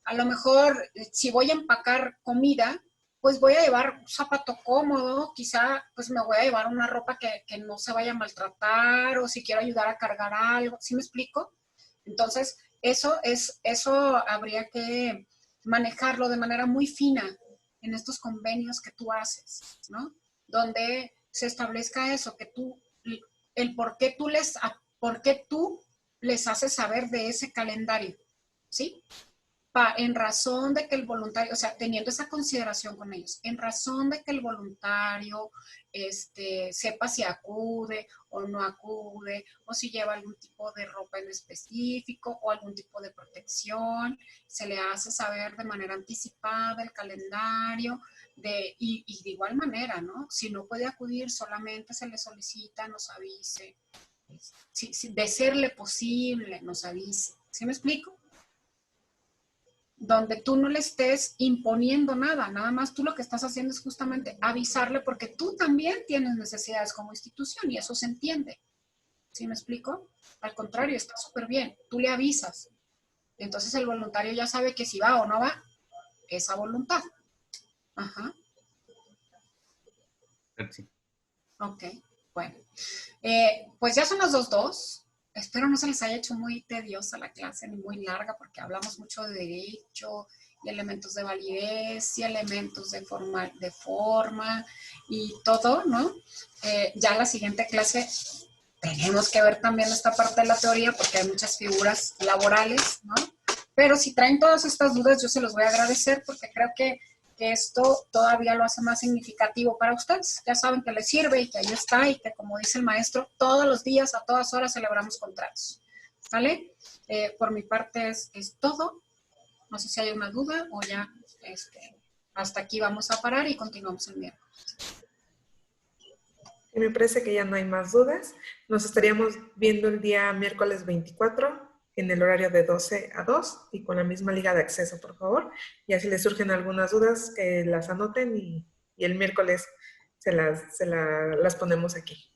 B: a lo mejor si voy a empacar comida, pues voy a llevar un zapato cómodo, quizá pues me voy a llevar una ropa que no se vaya a maltratar, o si quiero ayudar a cargar algo, ¿sí me explico? Entonces, eso habría que manejarlo de manera muy fina en estos convenios que tú haces, ¿no? Donde se establezca eso, que tú, el por qué tú les haces saber de ese calendario, ¿sí? En razón de que el voluntario, o sea, teniendo esa consideración con ellos, en razón de que el voluntario sepa si acude o no acude, o si lleva algún tipo de ropa en específico o algún tipo de protección, se le hace saber de manera anticipada el calendario, y de igual manera, ¿no? Si no puede acudir, solamente se le solicita, nos avise. De serle posible, nos avise. ¿Sí me explico? Donde tú no le estés imponiendo nada, nada más tú lo que estás haciendo es justamente avisarle, porque tú también tienes necesidades como institución y eso se entiende. ¿Sí me explico? Al contrario, está súper bien, tú le avisas. Entonces el voluntario ya sabe que si va o no va, esa voluntad. Ajá.
F: Sí.
B: Ok, bueno. Pues ya son las 2:02. Espero no se les haya hecho muy tediosa la clase ni muy larga, porque hablamos mucho de derecho y elementos de validez y elementos de forma y todo, ¿no? Ya la siguiente clase tenemos que ver también esta parte de la teoría, porque hay muchas figuras laborales, ¿no? Pero si traen todas estas dudas, yo se los voy a agradecer, porque creo que esto todavía lo hace más significativo para ustedes. Ya saben que les sirve y que ahí está, y que, como dice el maestro, todos los días, a todas horas celebramos contratos. ¿Sale? Por mi parte es todo. No sé si hay una duda o ya hasta aquí vamos a parar y continuamos el miércoles.
A: Y me parece que ya no hay más dudas. Nos estaríamos viendo el día miércoles 24 en el horario de 12 a 2 y con la misma liga de acceso, por favor. Y así les surgen algunas dudas, que las anoten y el miércoles se las ponemos aquí.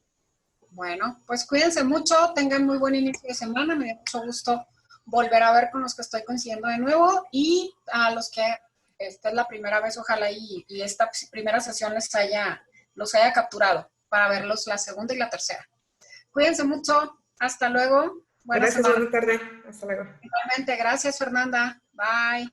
B: Bueno, pues cuídense mucho, tengan muy buen inicio de semana, me dio mucho gusto volver a ver con los que estoy coincidiendo de nuevo, y a los que esta es la primera vez, ojalá y esta primera sesión los haya capturado para verlos la segunda y la tercera. Cuídense mucho, hasta luego.
A: Gracias, buena tarde, hasta luego.
B: Igualmente, gracias Fernanda, bye.